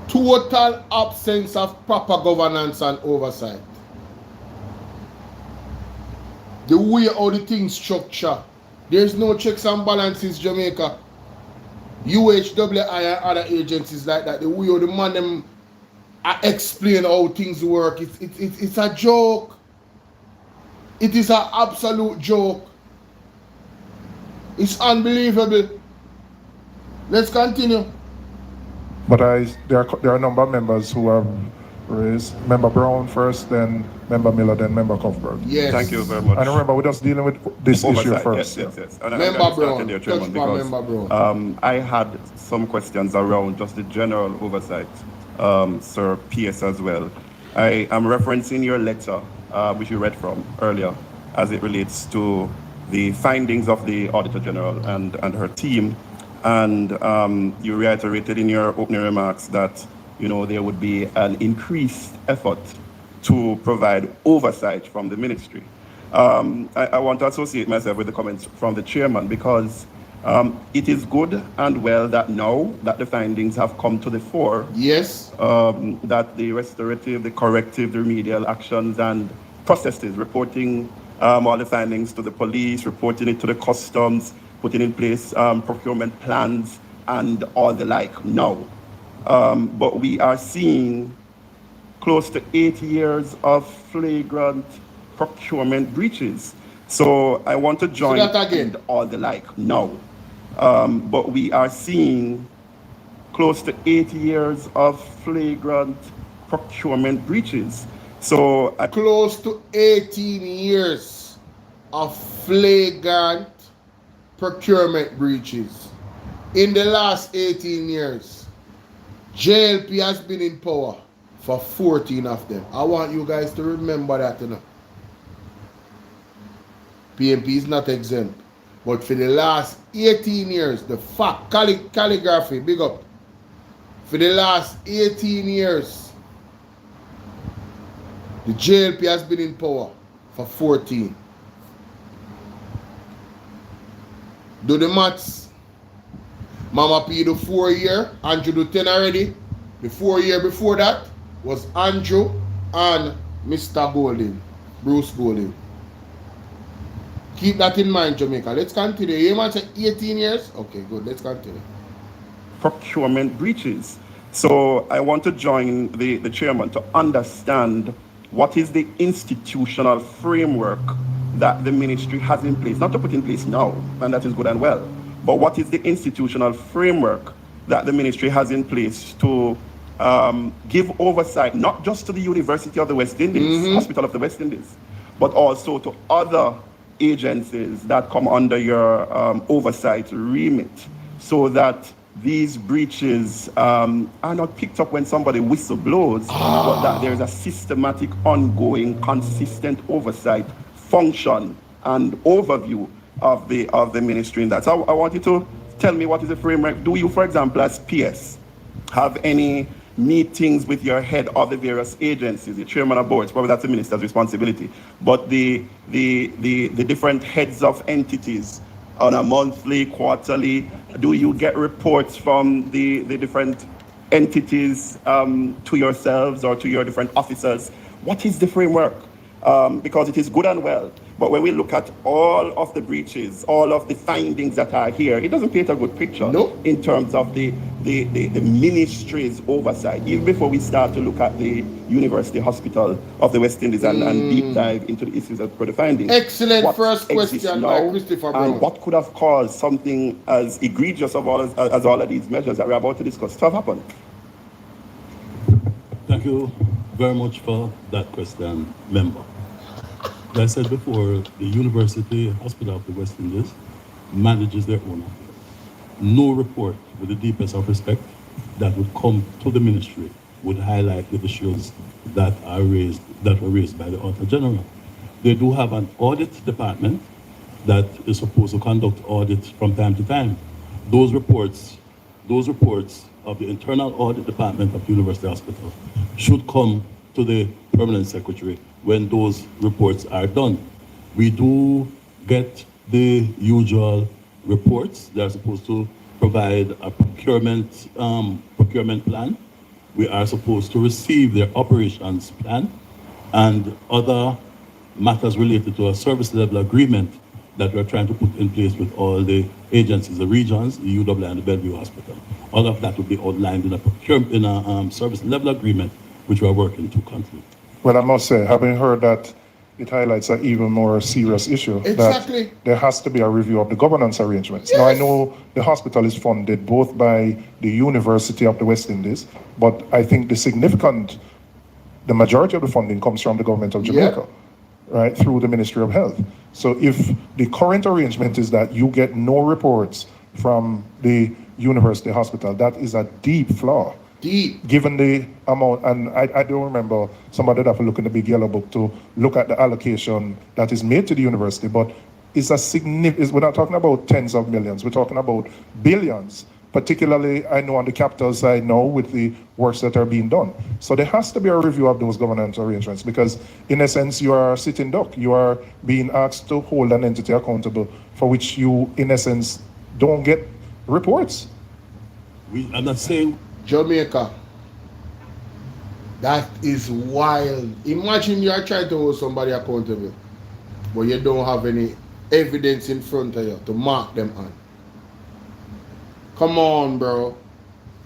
Total absence of proper governance and oversight. The way how the things structure, there's no checks and balances, Jamaica. UHWI and other agencies like that, the way how the man them explain how things work, it's a joke. It is an absolute joke. It's unbelievable. Let's continue. But there are a number of members who have raised. Member Brown first, then Member Miller, then Member Cuthbert. Yes. Thank you very much. And remember, we're just dealing with this issue Oversight, first. Yes. And Member I'm Brown, starting there, Chairman, touch by because Member Brown. I had some questions around just the general oversight, Sir PS as well. I am referencing your letter, which you read from earlier, as it relates to the findings of the Auditor General and her team. And you reiterated in your opening remarks that, you know, there would be an increased effort to provide oversight from the ministry. I want to associate myself with the comments from the chairman, because it is good and well that now that the findings have come to the fore, Yes. that the restorative, the corrective, the remedial actions and processes, reporting all the findings to the police, reporting it to the customs, putting in place procurement plans and all the like now. But we are seeing close to 8 years of flagrant procurement breaches. So I want to join that again. all the like now. But we are seeing close to 8 years of flagrant procurement breaches. So Close to 18 years of flagrant procurement breaches. In the last 18 years, JLP has been in power for 14 of them. I want you guys to remember that, you know. PMP is not exempt. But for the last 18 years, the fact, calligraphy, big up. For the last 18 years, the JLP has been in power for 14. Do the maths. Mama P do 4 year, Andrew do 10 already. The 4 year before that was Andrew and Mr. Golden, Bruce Golden. Keep that in mind, Jamaica. Let's continue. You might say 18 years? Okay, good. Let's continue. procurement breaches. So I want to join the chairman to understand what is the institutional framework that the ministry has in place, not to put in place now, and that is good and well, but what is the institutional framework that the ministry has in place to give oversight, not just to the University of the West Indies, Hospital of the West Indies, but also to other agencies that come under your oversight remit, so that these breaches are not picked up when somebody whistleblowers, but that there's a systematic, ongoing, consistent oversight function and overview of the ministry in that. So I want you to tell me what is the framework. Do you, for example, as PS, have any meetings with your head of the various agencies, the chairman of boards, probably that's the minister's responsibility, but the different heads of entities on a monthly, quarterly? Do you get reports from the different entities to yourselves or to your different officers? What is the framework? Because it is good and well, but when we look at all of the breaches, all of the findings that are here, it doesn't paint a good picture in terms of the ministry's oversight, even before we start to look at the University Hospital of the West Indies and deep dive into the issues for the findings. Excellent What first exists question now, by Christopher Brown. and what could have caused something as egregious as all of these measures that we're about to discuss to have happened? Thank you very much for that question, member. As I said before, the University Hospital of the West Indies manages their own affairs. No report, with the deepest of respect, that would come to the ministry would highlight the issues that were raised by the Auditor General. They do have an audit department that is supposed to conduct audits from time to time. Those reports of the internal audit department of University Hospital should come to the permanent secretary when those reports are done. We do get the usual reports. They are supposed to provide a procurement plan. We are supposed to receive their operations plan and other matters related to a service level agreement that we're trying to put in place with all the agencies, the regions, the UW and the Bellevue Hospital. All of that will be outlined in a procurement, in a service level agreement, which we're working to conclude. Well, I must say, having heard that, it highlights an even more serious issue. Exactly. That there has to be a review of the governance arrangements. Yes. Now, I know the hospital is funded both by the University of the West Indies, but I think the majority of the funding comes from the government of Jamaica, right, through the Ministry of Health. So if the current arrangement is that you get no reports from the university hospital, that is a deep flaw. Deep. Given the amount, and I don't remember, somebody would have to look in the big yellow book to look at the allocation that is made to the university, but it's a significant, we're not talking about tens of millions, we're talking about billions, particularly I know on the capital side now with the works that are being done. So there has to be a review of those governance arrangements because in a sense you are sitting duck, you are being asked to hold an entity accountable for which you in essence don't get reports. I'm not saying Jamaica. That is wild. Imagine you are trying to hold somebody accountable, but you don't have any evidence in front of you to mark them on. Come on, bro.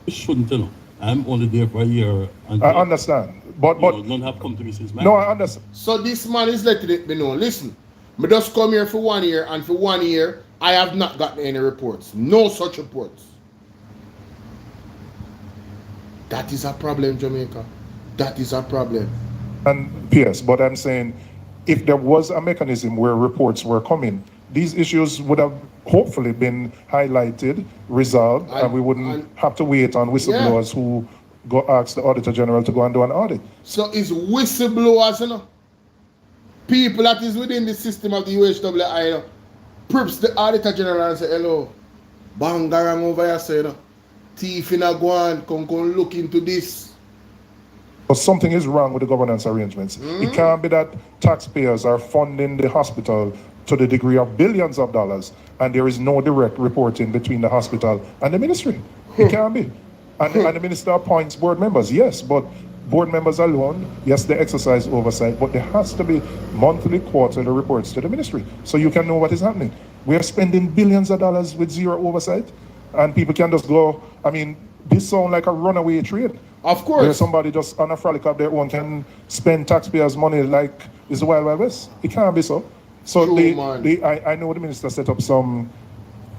you shouldn't, you know. I'm only there for a year. And I understand, but none have come to me since my no, I understand. So this man is letting it be known. Listen, me just come here for 1 year, and for 1 year, I have not gotten any reports. No such reports. That is a problem, Jamaica. That is a problem. And yes, but I'm saying if there was a mechanism where reports were coming, these issues would have hopefully been highlighted, resolved, and we wouldn't have to wait on whistleblowers who go ask the Auditor General to go and do an audit. So it's whistleblowers, you know. People that is within the system of the UHWI, you know, perhaps the Auditor General and say, hello, Bangarang over here, say, you know, thief in a guan, come look into this. But something is wrong with the governance arrangements. It can't be that taxpayers are funding the hospital to the degree of billions of dollars, and there is no direct reporting between the hospital and the ministry. It can't be. And the minister appoints board members, yes, but board members alone, yes, they exercise oversight, but there has to be monthly, quarterly reports to the ministry so you can know what is happening. We are spending billions of dollars with zero oversight, and people can just go, I mean, this sounds like a runaway trade. Of course. Where somebody just on a frolic of their own can spend taxpayers' money like it's the Wild Wild West. It can't be so. So I know the minister set up some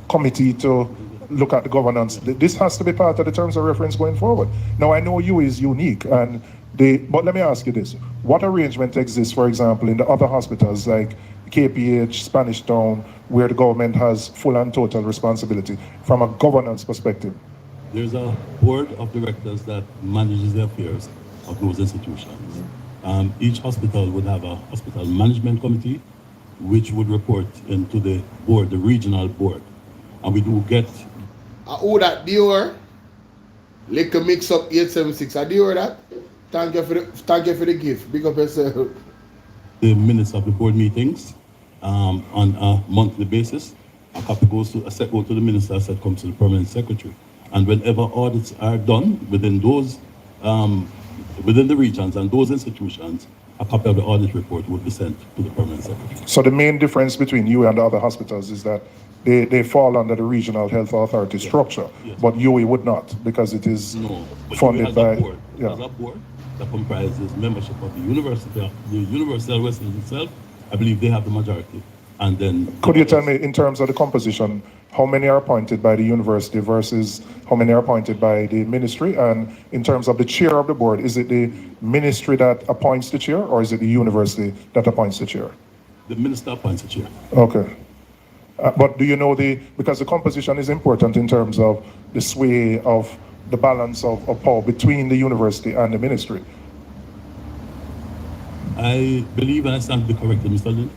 committee to look at the governance. This has to be part of the terms of reference going forward. Now, I know you is unique, but let me ask you this. What arrangement exists, for example, in the other hospitals like KPH, Spanish Town, where the government has full and total responsibility from a governance perspective? There's a board of directors that manages the affairs of those institutions. Each hospital would have a hospital management committee, which would report into the board, the regional board. And we do get... Oh, that Dior, little mix up 876. I do that. Thank you for the gift. Big up yourself. The minutes of the board meetings on a monthly basis. A copy goes to the minister, a set comes to the permanent secretary. And whenever audits are done within those, within the regions and those institutions, a copy of the audit report would be sent to the permanent secretary. So the main difference between you and the other hospitals is that they fall under the regional health authority structure, but UWI would not because it is funded by... It has a board that comprises membership of the University of West Indies itself. I believe they have the majority. And then... Could you tell me, in terms of the composition, how many are appointed by the university versus how many are appointed by the ministry? And in terms of the chair of the board, is it the ministry that appoints the chair or is it the university that appoints the chair? The minister appoints the chair. Okay. But do you know because the composition is important in terms of the sway of the balance of power between the university and the ministry? I believe I stand to be corrected, Mr. Lynch.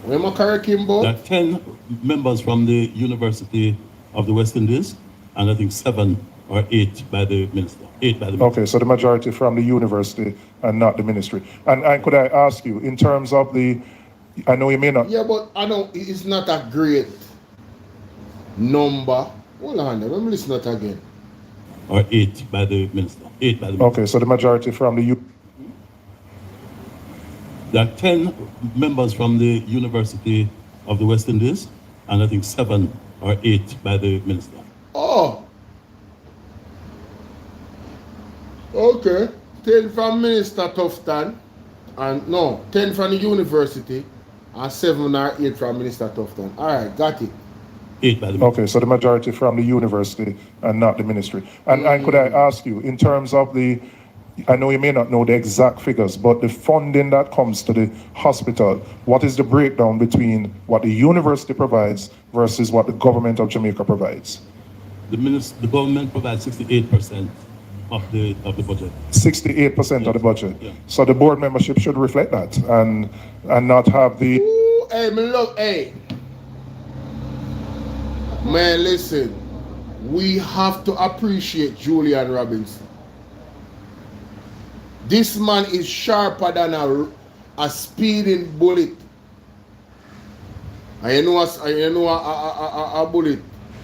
Am I correct, Kimbo? There are 10 members from the University of the West Indies, and I think 7 or 8 by the minister. 8 by the minister. Okay, so the majority from the university and not the ministry. And could I ask you, in terms of I know you may not... Yeah, but I know it's not a great number. Hold on, let me listen to that again. Or 8 by the minister. 8 by the minister. Okay, so the majority from the There are 10 members from the University of the West Indies, and I think 7 or 8 by the minister. Oh. Okay. 10 from Minister Tufton, and no, 10 from the university, and 7 or 8 from Minister Tufton. All right, got it. 8 by the minister. Okay, so the majority from the university and not the ministry. And could I ask you, in terms of the, I know you may not know the exact figures, but the funding that comes to the hospital, what is the breakdown between what the university provides versus what the government of Jamaica provides? The government provides 68% of the budget. 68% of the budget. Yeah. So the board membership should reflect that and not have the... Ooh, hey, me look, hey. Man, listen. We have to appreciate Julian Robinson. This man is sharper than a speeding bullet. And you know a bullet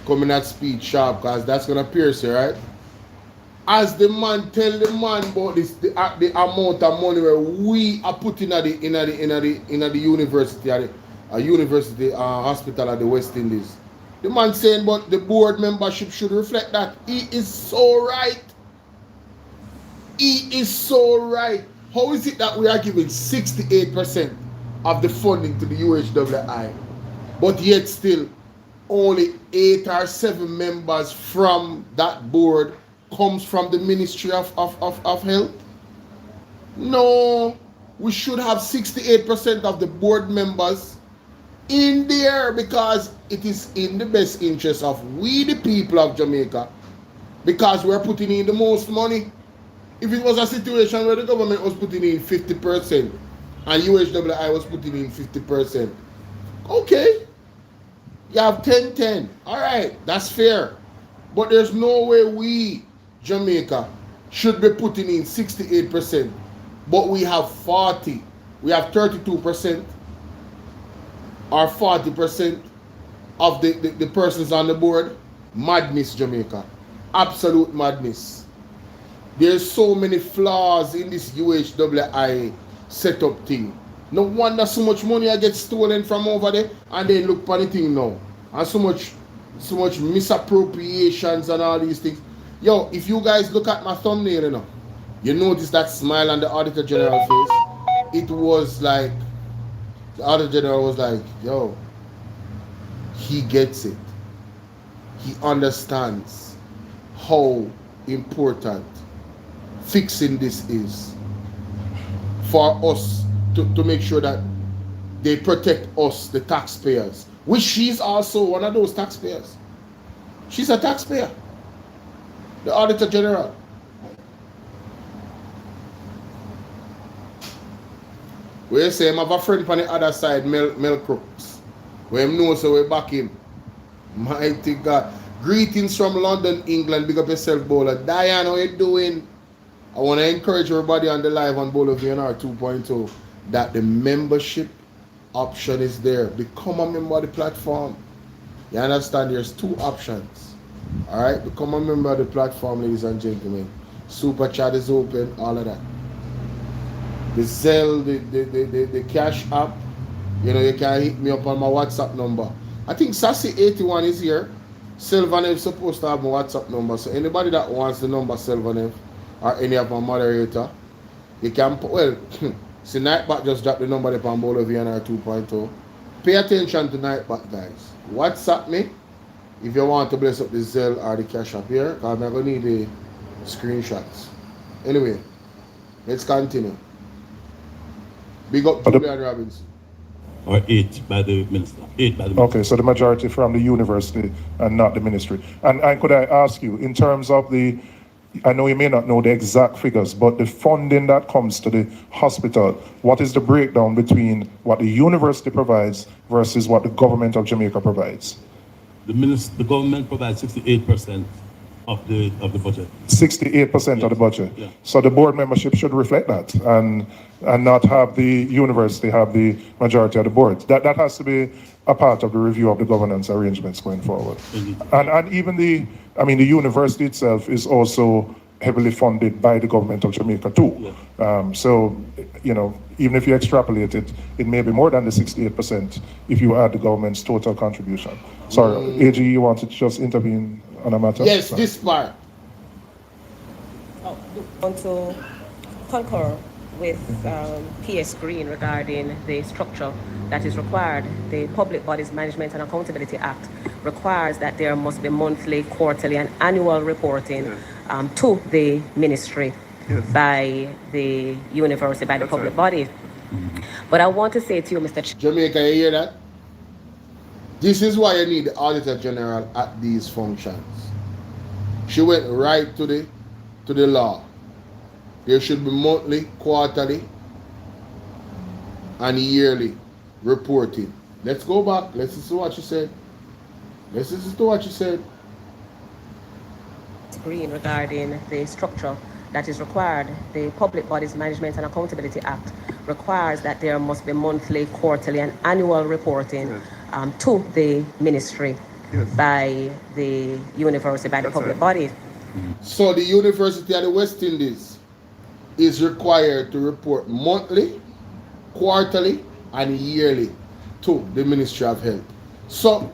coming at speed sharp, because that's gonna pierce you, right? As the man tell the man about this, the amount of money where we are putting at the university, university hospital at the West Indies. The man saying, but the board membership should reflect that. He is so right. He is so right. How is it that we are giving 68% of the funding to the UHWI, but yet still only 8 or 7 members from that board comes from the Ministry of Health? No, we should have 68% of the board members in there, because it is in the best interest of we the people of Jamaica, because we're putting in the most money. If it was a situation where the government was putting in 50% and UHWI was putting in 50%, okay, you have 10-10. All right, that's fair. But there's no way we, Jamaica, should be putting in 68%, but we have 40, we have 32% or 40% of the persons on the board. Madness, Jamaica. Absolute madness. There's so many flaws in this UHWI setup thing. No wonder so much money I get stolen from over there, and then look for the thing now. And so much misappropriations and all these things. Yo, if you guys look at my thumbnail, you notice that smile on the Auditor General face. It was like, the Auditor General was like, yo, he gets it. He understands how important fixing this is for us to make sure that they protect us, the taxpayers, which she's also one of those taxpayers. She's a taxpayer, the Auditor General. We say I have a friend on the other side, Mel Crooks. We know so we back him. Mighty God. Greetings from London, England. Big up yourself, Bolo. Diane, how you doing? I want to encourage everybody on the live on Bolo VNR 2.0 that the membership option is there. Become a member of the platform. You understand? There's 2 options. All right? Become a member of the platform, ladies and gentlemen. Super chat is open, all of that. The Zelle, the Cash App, you can hit me up on my WhatsApp number. I think Sassy81 is here. Sylvanev is supposed to have my WhatsApp number. So anybody that wants the number, Sylvanev, or any of my moderator, you can put, well, see, Nightbot just dropped the number on Bolo VNR 2.0. Pay attention to Nightbot, guys. WhatsApp me if you want to bless up the Zelle or the Cash App here, because I'm going to need the screenshots. Anyway, let's continue. Big up Julian Robinson. Or 8 by the minister. 8 by the minister. Okay, so the majority from the university and not the ministry. And could I ask you, in terms of the, I know you may not know the exact figures, but the funding that comes to the hospital, what is the breakdown between what the university provides versus what the government of Jamaica provides? The government provides 68% of the budget. 68% of the budget. Yeah. So the board membership should reflect that and not have the university have the majority of the board. That has to be a part of the review of the governance arrangements going forward. Indeed. And even the university itself is also heavily funded by the government of Jamaica too. So, you know, even if you extrapolate it, it may be more than the 68% if you add the government's total contribution. Sorry, AG, you wanted to just intervene on a matter? Yes, Sorry. this part. I want to concur with PS Green regarding the structure that is required. The Public Bodies Management and Accountability Act requires that there must be monthly, quarterly, and annual reporting to the ministry by the university, by the public body. But I want to say to you, Mr. Jamaica, you hear that? This is why you need the Auditor General at these functions. She went right to the law. There should be monthly, quarterly, and yearly reporting. Let's go back. Let's listen to what she said. Let's listen to what she said. Green regarding the structure that is required. The Public Bodies Management and Accountability Act requires that there must be monthly, quarterly, and annual reporting to the ministry by the university, by the public body. So the University of the West Indies is required to report monthly, quarterly, and yearly to the Ministry of Health. So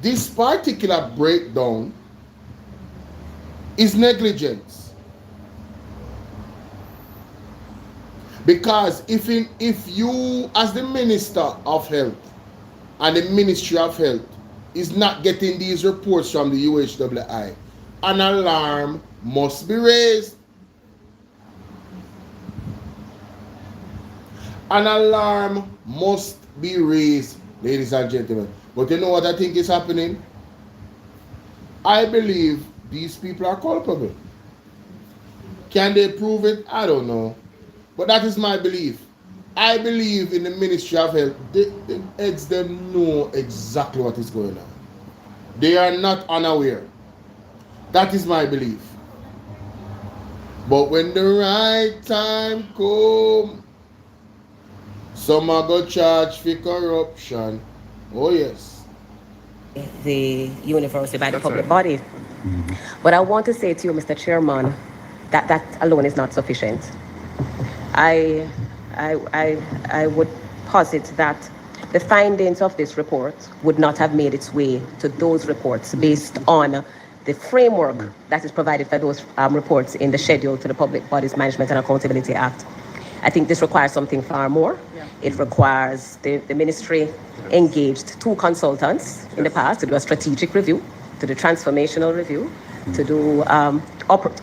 this particular breakdown is negligence. Because if you as the Minister of Health and the Ministry of Health is not getting these reports from the UHWI, an alarm must be raised. An alarm must be raised, ladies and gentlemen. But you know what I think is happening? I believe these people are culpable. Can they prove it? I don't know. But that is my belief. I believe in the Ministry of Health. The heads them know exactly what is going on. They are not unaware. That is my belief. But when the right time comes, some are going to charge for corruption. Oh yes. The university, by the public body. But I want to say to you, Mr. Chairman, that that alone is not sufficient. I would posit that the findings of this report would not have made its way to those reports based on the framework that is provided for those reports in the schedule to the Public Bodies Management and Accountability Act. I think this requires something far more. It requires the ministry engaged two consultants in the past to do a strategic review, to do transformational review, to do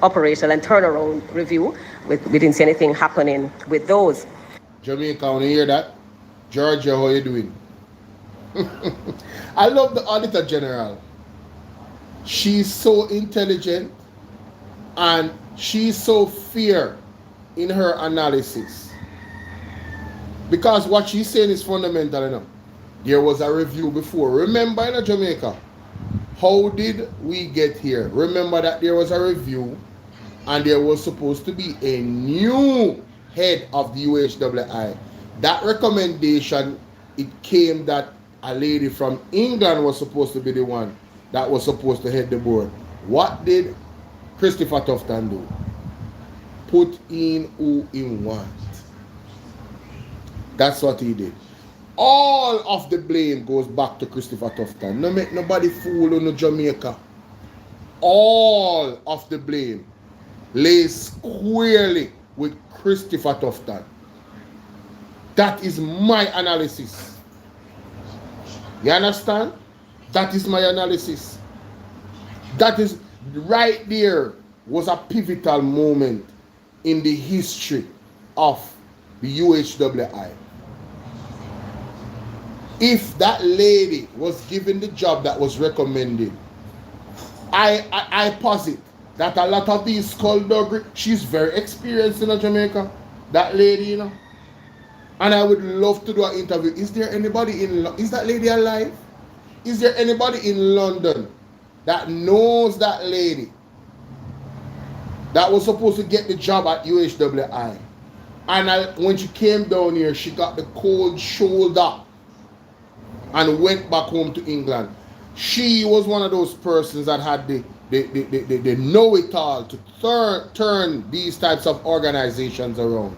operational and turnaround review. We didn't see anything happening with those. Jamaica, when you hear that? Georgia, how you doing? I love the Auditor General. She's so intelligent and she's so fair in her analysis. Because what she's saying is fundamental enough. There was a review before. Remember in Jamaica, how did we get here? Remember that there was a review and there was supposed to be a new head of the UHWI. That recommendation, it came that a lady from England was supposed to be the one that was supposed to head the board. What did Christopher Tufton do? Put in who he wants. That's what he did. All of the blame goes back to Christopher Tufton. No make nobody fool on Jamaica. All of the blame lays squarely with Christopher Tufton. That is my analysis. You understand? That is my analysis. That is right there was a pivotal moment in the history of the UHWI. If that lady was given the job that was recommended, I posit that a lot of these skullduggery, she's very experienced in Jamaica, that lady, you know. And I would love to do an interview. Is there anybody is that lady alive? Is there anybody in London that knows that lady that was supposed to get the job at UHWI? And when she came down here, she got the cold shoulder and went back home to England. She was one of those persons that had the they know it all to turn these types of organizations around.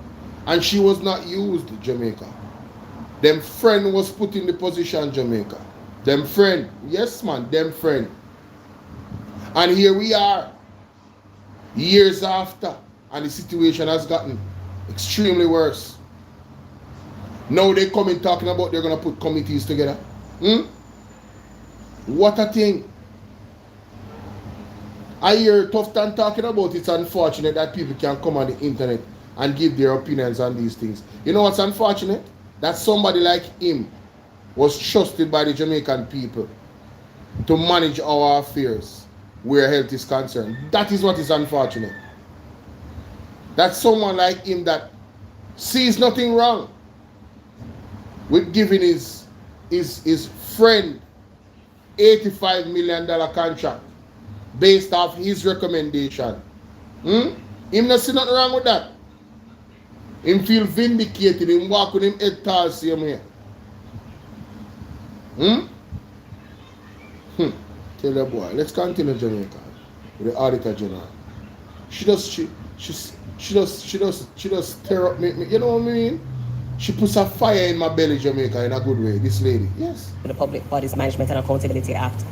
And she was not used, Jamaica. Them friend was put in the position, Jamaica. Them friend, yes man, them friend. And here we are, years after, and the situation has gotten extremely worse. Now they come in talking about they're going to put committees together. What a thing. I hear Tufton talking about it's unfortunate that people can come on the internet and give their opinions on these things. You know what's unfortunate? That somebody like him was trusted by the Jamaican people to manage our affairs where health is concerned. That is what is unfortunate. That someone like him that sees nothing wrong with giving his friend $85 million contract based off his recommendation. Him not see nothing wrong with that. Him feel vindicated, him walk with him head tall same here. Tell the boy, let's continue Jamaica with the Auditor General. She does stir up me, you know what I mean? She puts a fire in my belly, Jamaica, in a good way, this lady. Yes. The Public Bodies Management and Accountability Act.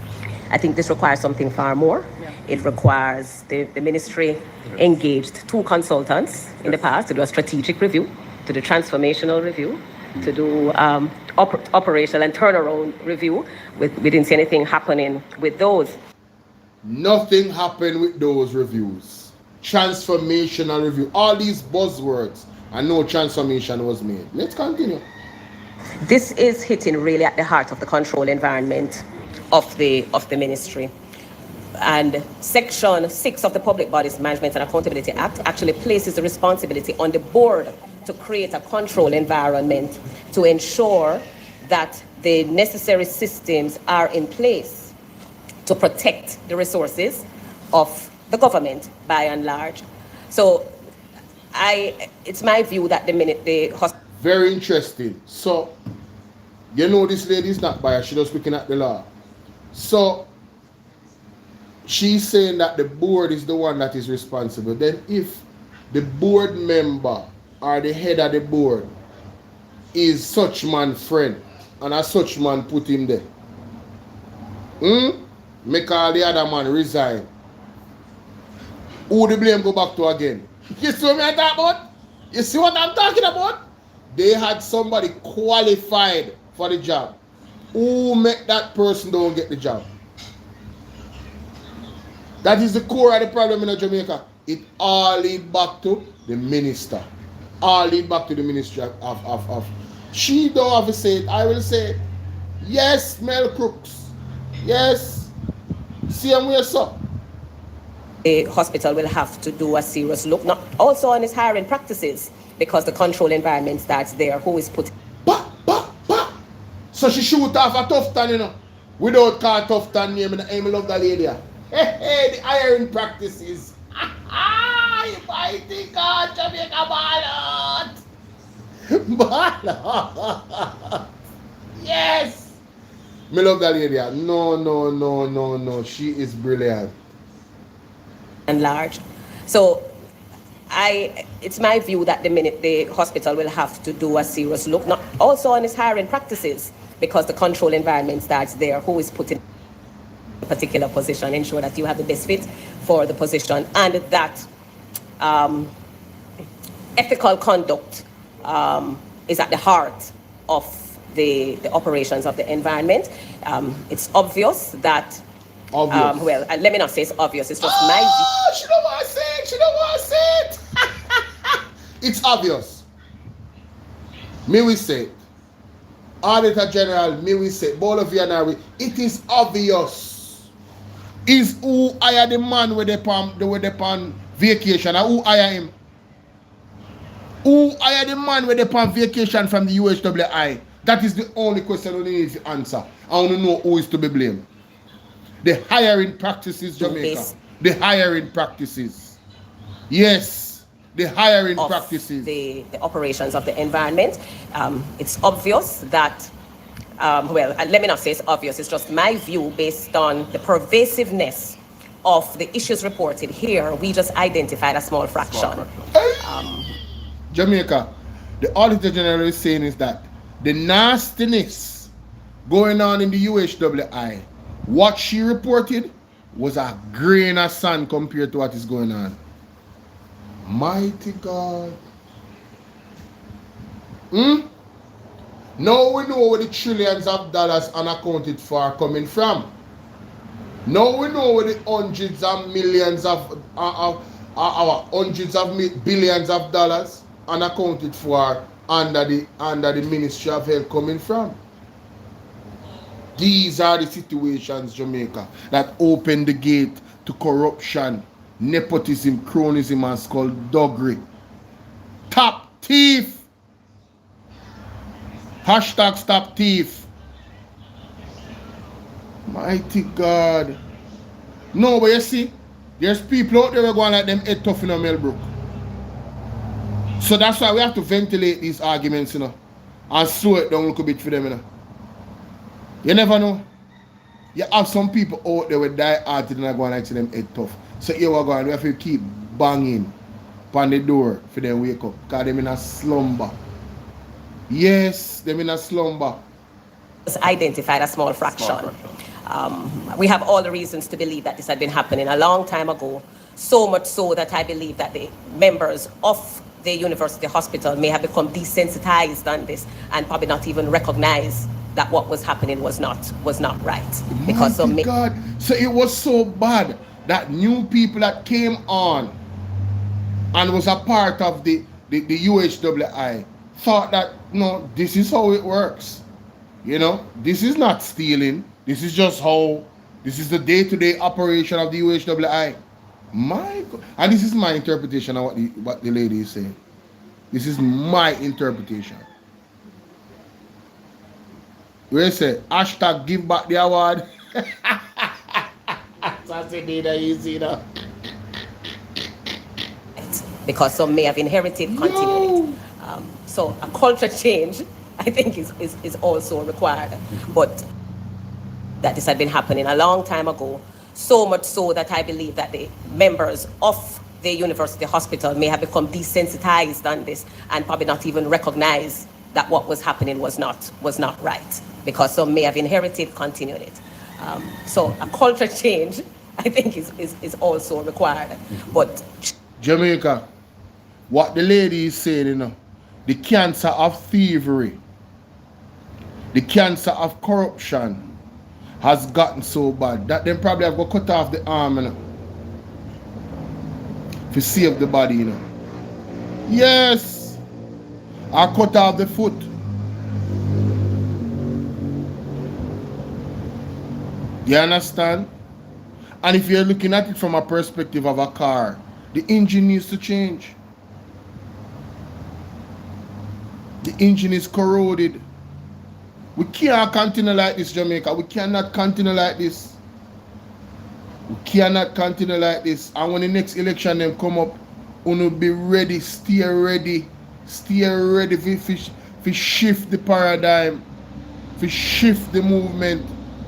I think this requires something far more. It requires the ministry engaged 2 consultants in the past to do a strategic review, to do transformational review, to do operational and turnaround review. We didn't see anything happening with those. Nothing happened with those reviews. Transformational review, all these buzzwords, and no transformation was made. Let's continue. This is hitting really at the heart of the control environment of the ministry. And Section 6 of the Public Bodies Management and Accountability Act actually places the responsibility on the board to create a control environment to ensure that the necessary systems are in place to protect the resources of the government by and large. So it's my view that the minute the hospital... Very interesting. So, you know this lady is not biased, she's just looking at the law. So, she's saying that the board is the one that is responsible. Then if the board member or the head of the board is such man friend and a such man put him there, make all the other man resign, who the blame go back to again? You see what I'm talking about? You see what I'm talking about? They had somebody qualified for the job. Who make that person don't get the job? That is the core of the problem in Jamaica. It all lead back to the minister. All lead back to the ministry of. She don't have to say it. I will say it. Yes, Mel Crooks. Yes. Same way, sir. The hospital will have to do a serious look, not also on its hiring practices, because the control environment starts there. Who is put? So she shoot off a Tufton, you know, without call Tufton name, and I love that lady. Hey, the hiring practices. If I think God, Jamaica ballot. Yes. Me love that lady. No. She is brilliant. And large. So it's my view that the minute the hospital will have to do a serious look, not also on its hiring practices, because the control environment starts there. Who is put in a particular position, ensure that you have the best fit for the position, and that ethical conduct is at the heart of the operations of the environment. It's obvious that let me not say it's obvious, it's just my view. She don't want to say it. It's obvious. Me we say it. Auditor General, me we say, Bolo, it is obvious. Is who hire the man with the pan vacation, or who hire him? Who hire the man with the pan vacation from the UHWI? That is the only question we need to answer. I want to know who is to be blamed. The hiring practices, Jamaica. The hiring practices. Yes, the hiring practices. The operations of the environment. It's obvious that, let me not say it's obvious, it's just my view based on the pervasiveness of the issues reported here, we just identified a small fraction. Jamaica, the Auditor General is saying is that the nastiness going on in the UHWI, what she reported was a grain of sand compared to what is going on. Mighty God. Now we know where the trillions of dollars unaccounted for are coming from. Now we know where the hundreds of millions of billions of dollars unaccounted for under the Ministry of Health coming from. These are the situations, Jamaica, that open the gate to corruption, nepotism, cronyism, and skullduggery. Top thief. Hashtag stop thief. Mighty God. No, but you see, there's people out there who are going like them head tough in a Melbrook. So that's why we have to ventilate these arguments, you know, and slow it down a little bit for them, you know. You never know. You have some people out there with die-hearted and are going like to them head tough. So here we're going, we have to keep banging on the door for them wake up, because them in a slumber. Yes, them in a slumber. Identified a small fraction. We have all the reasons to believe that this had been happening a long time ago, so much so that I believe that the members of the university hospital may have become desensitized on this and probably not even recognize that what was happening was not right. Because Mighty God. So it was so bad that new people that came on and was a part of the UHWI thought that, no, this is how it works. You know, this is not stealing. This is just how, this is the day-to-day operation of the UHWI. My God. And this is my interpretation of what the lady is saying. This is my interpretation. We say, hashtag give back the award. That's easy, though. Because some may have inherited continuity. So a culture change, I think, is also required. But that this had been happening a long time ago, so much so that I believe that the members of the university hospital may have become desensitized on this and probably not even recognize that what was happening was not right, because some may have inherited continuity. So a culture change, I think, is also required. But Jamaica, what the lady is saying, you know, the cancer of thievery, the cancer of corruption has gotten so bad that they probably have to cut off the arm, you know, to save the body, you know. Yes, or cut off the foot. You understand? And if you're looking at it from a perspective of a car, the engine needs to change. The engine is corroded. We can't continue like this, Jamaica. We cannot continue like this. We cannot continue like this. And when the next election them come up, we will be ready, stay ready to shift the paradigm, to shift the movement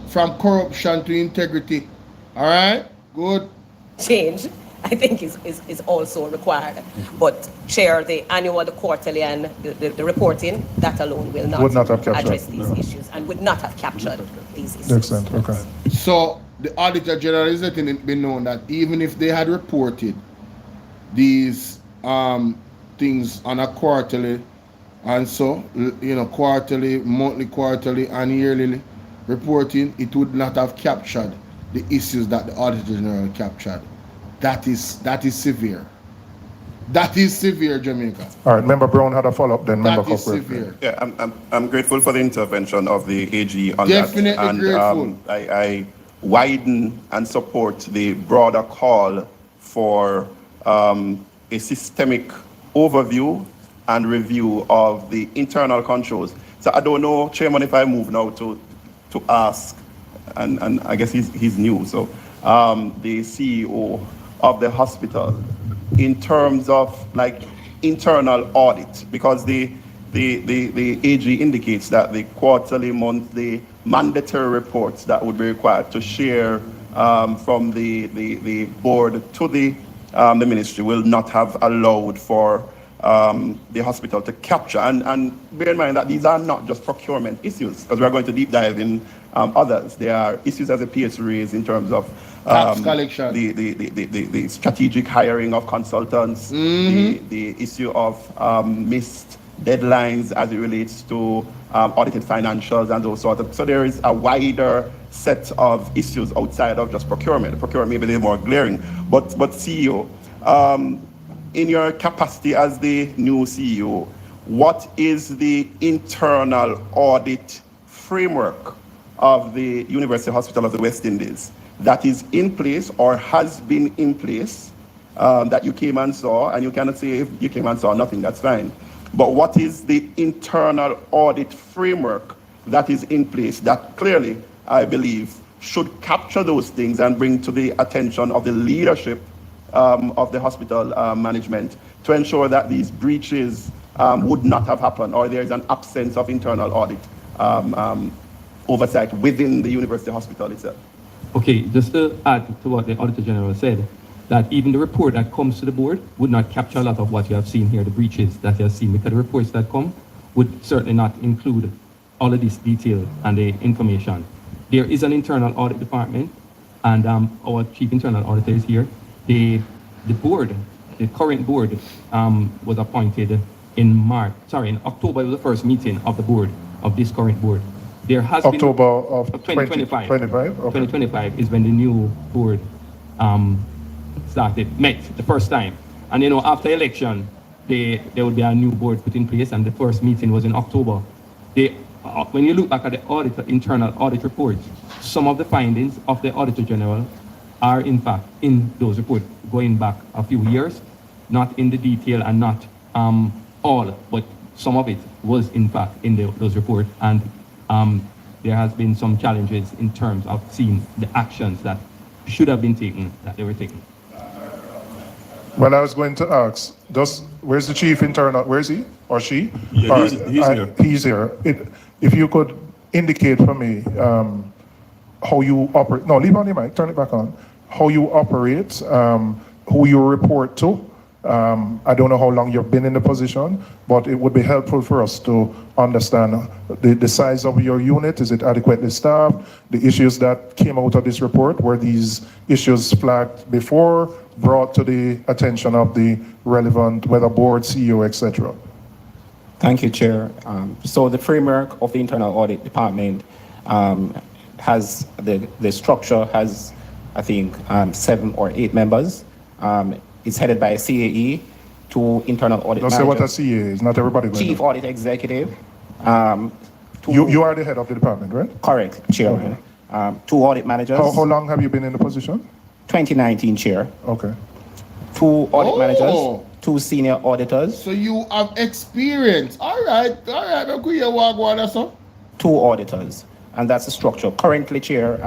from corruption to integrity. All right? Good. change, I think, is also required. But Chair, the annual, the quarterly, and the reporting, that alone will not, would not have captured, address these issues and would not have captured these issues. Excellent, okay. So the Auditor General is letting it be known that even if they had reported these things on a quarterly, and so, you know, quarterly, monthly, quarterly, and yearly reporting, it would not have captured the issues that the Auditor General captured. That is severe. That is severe, Jamaica. All right, Member Brown had a follow-up then. That is severe. Yeah, I'm grateful for the intervention of the AG on Definitely that. And grateful. I widen and support the broader call for a systemic overview and review of the internal controls. So I don't know, Chairman, if I move now to ask, and I guess he's new, so the CEO of the hospital, in terms of like internal audit, because the AG indicates that the quarterly, monthly, mandatory reports that would be required to share from the board to the ministry will not have allowed for the hospital to capture. And bear in mind that these are not just procurement issues, because we're going to deep dive in others. There are issues as a PS raised in terms of Tax collection. the strategic hiring of consultants, the issue of missed deadlines as it relates to audited financials and those sort of. So there is a wider set of issues outside of just procurement. Procurement may be a little more glaring, but CEO, in your capacity as the new CEO, what is the internal audit framework of the University Hospital of the West Indies that is in place or has been in place that you came and saw? And you cannot say if you came and saw nothing, that's fine. But what is the internal audit framework that is in place that clearly, I believe, should capture those things and bring to the attention of the leadership of the hospital management to ensure that these breaches would not have happened, or there is an absence of internal audit oversight within the university hospital itself? Okay, just to add to what the Auditor General said, that even the report that comes to the board would not capture a lot of what you have seen here, the breaches that you have seen, because the reports that come would certainly not include all of this detail and the information. There is an internal audit department, and our chief internal auditor is here. The board, the current board, was appointed in October was the first meeting of the board, of this current board. There has October of 2025. 2025? Okay. 2025 is when the new board met the first time. And after election, there will be a new board put in place, and the first meeting was in October. When you look back at the internal audit reports, some of the findings of the Auditor General are in fact in those reports going back a few years, not in the detail and not all, but some of it was in fact in those reports. And there has been some challenges in terms of seeing the actions that should have been taken, that they were taken. Well, I was going to ask, where's the chief internal, where is he or she? Yeah, he's here. He's here. If you could indicate for me how you operate, no, leave on your mic, turn it back on, how you operate, who you report to. I don't know how long you've been in the position, but it would be helpful for us to understand the size of your unit. Is it adequately staffed? The issues that came out of this report, were these issues flagged before, brought to the attention of the relevant, whether board, CEO, etc.? Thank you, Chair. So the framework of the Internal Audit Department has, the structure has, I think, 7 or 8 members. It's headed by a CAE, 2 internal audit Don't managers. say what a CAE is, not everybody knows. Chief Audit Executive. You are the head of the department, right? Correct, Chairman. 2 audit managers. How long have you been in the position? 2019, Chair. Okay. 2 audit managers, 2 senior auditors. So you have experience. All right. Okay, you walk water, so. 2 auditors, and that's the structure. Currently, Chair,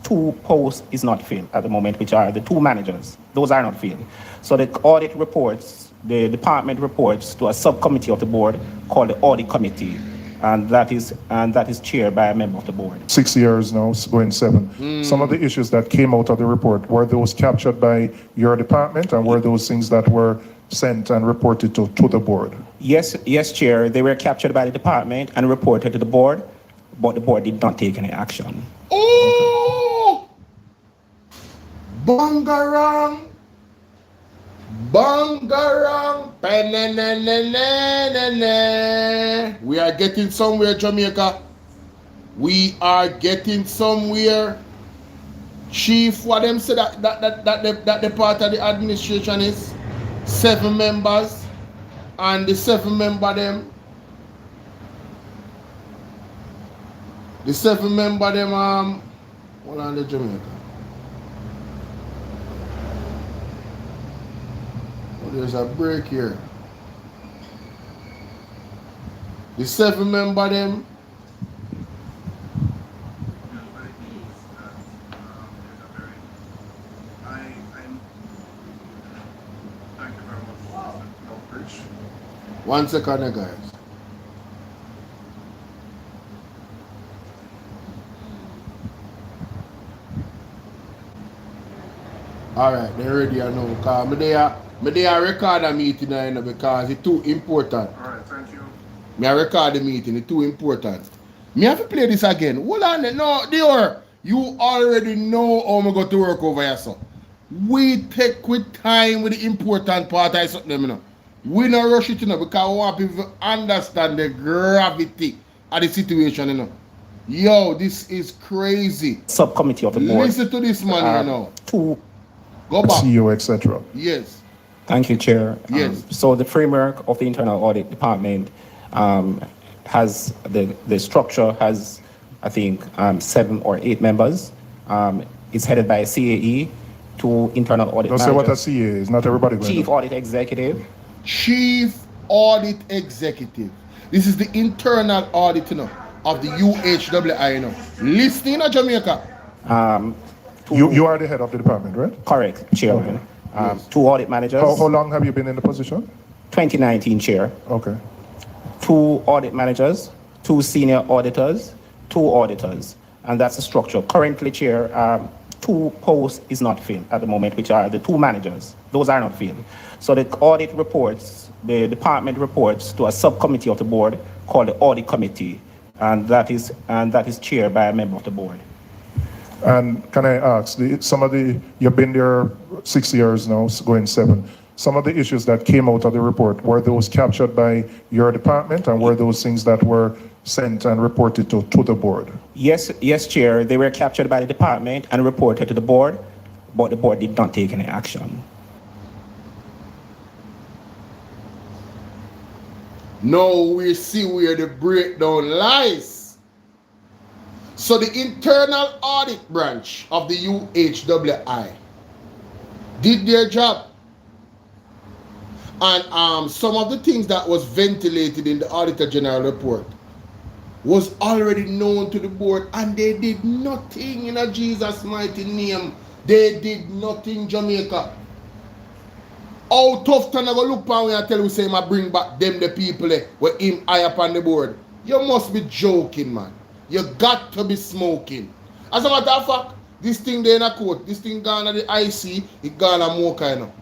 2 posts is not filled at the moment, which are the 2 managers. Those are not filled. So the audit reports, the department reports to a subcommittee of the board called the Audit Committee, and that is chaired by a member of the board. 6 years now, going 7. Some of the issues that came out of the report, were those captured by your department, and were those things that were sent and reported to the board? Yes, Chair. They were captured by the department and reported to the board, but the board did not take any action. Oh! Bangarang! We are getting somewhere, Jamaica. We are getting somewhere. Chief, what them say that the part of the administration is 7 members, and the 7 member them. The 7 member them hold on, the Jamaica. Oh, there's a break here. The 7 member them. One second, guys. Alright, they ready I know. Because me there record a meeting you know, because it's too important. Alright, thank you. Me I record the meeting, it's too important. Me have to play this again. Hold on, no, Dior. You already know how I go to work over here, so. We take with time with the important part of something, you know. We not rush it, you know, because we want people to understand the gravity of the situation, you know. Yo, this is crazy. Subcommittee of the board. Listen to this man, you know. Two. Go back. CEO, etc. Yes. Thank you, Chair. Yes. So the framework of the Internal Audit Department has the structure has, I think, 7 or 8 members. It's headed by a CAE, 2 internal audit Don't managers. say what a CA is. Not everybody going Chief to. Audit Executive. Chief Audit Executive. This is the internal audit, you know, of the UHWI, you know. Listening in Jamaica. You are the head of the department, right? Correct, Chairman. Yes. 2 audit managers. How long have you been in the position? 2019, Chair. Okay. 2 audit managers, 2 senior auditors, 2 auditors. And that's the structure. Currently, Chair, 2 posts is not filled at the moment, which are the 2 managers. Those are not filled. So the audit reports, the department reports to a subcommittee of the board called the Audit Committee, and that is chaired by a member of the board. And can I ask, you've been there 6 years now, going 7. Some of the issues that came out of the report, were those captured by your department, and were those things that were sent and reported to the board? Yes, Chair, they were captured by the department and reported to the board, but the board did not take any action. Now we see where the breakdown lies. So the internal audit branch of the UHWI did their job. And some of the things that was ventilated in the Auditor General report was already known to the board, and they did nothing in a Jesus' mighty name. They did nothing, Jamaica. How tough time I go look for when I tell you say I bring back them the people where him high up on the board. You must be joking, man. You got to be smoking. As a matter of fact, this thing there in a court, this thing gone at the IC, it gone at Mocha, you know.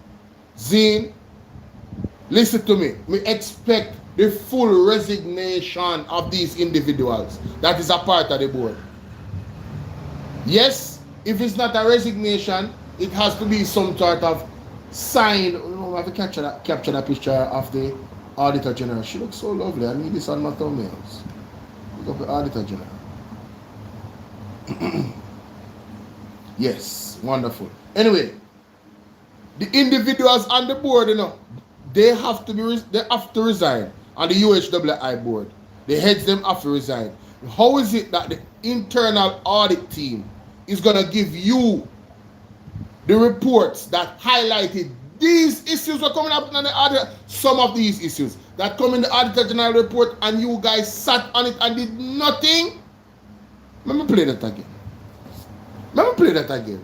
Zine, listen to me. Me expect the full resignation of these individuals that is a part of the board. Yes, if it's not a resignation, it has to be some sort of sign. I have to capture that picture of the Auditor General. She looks so lovely. I need this on my thumbnails. Look up the Auditor General. Yes, wonderful. Anyway, the individuals on the board, you know, they have to resign on the UHWI board. The heads them have to resign. How is it that the internal audit team is gonna give you the reports that highlighted these issues are coming up in the other, some of these issues that come in the Auditor General report, and you guys sat on it and did nothing? Let me play that again.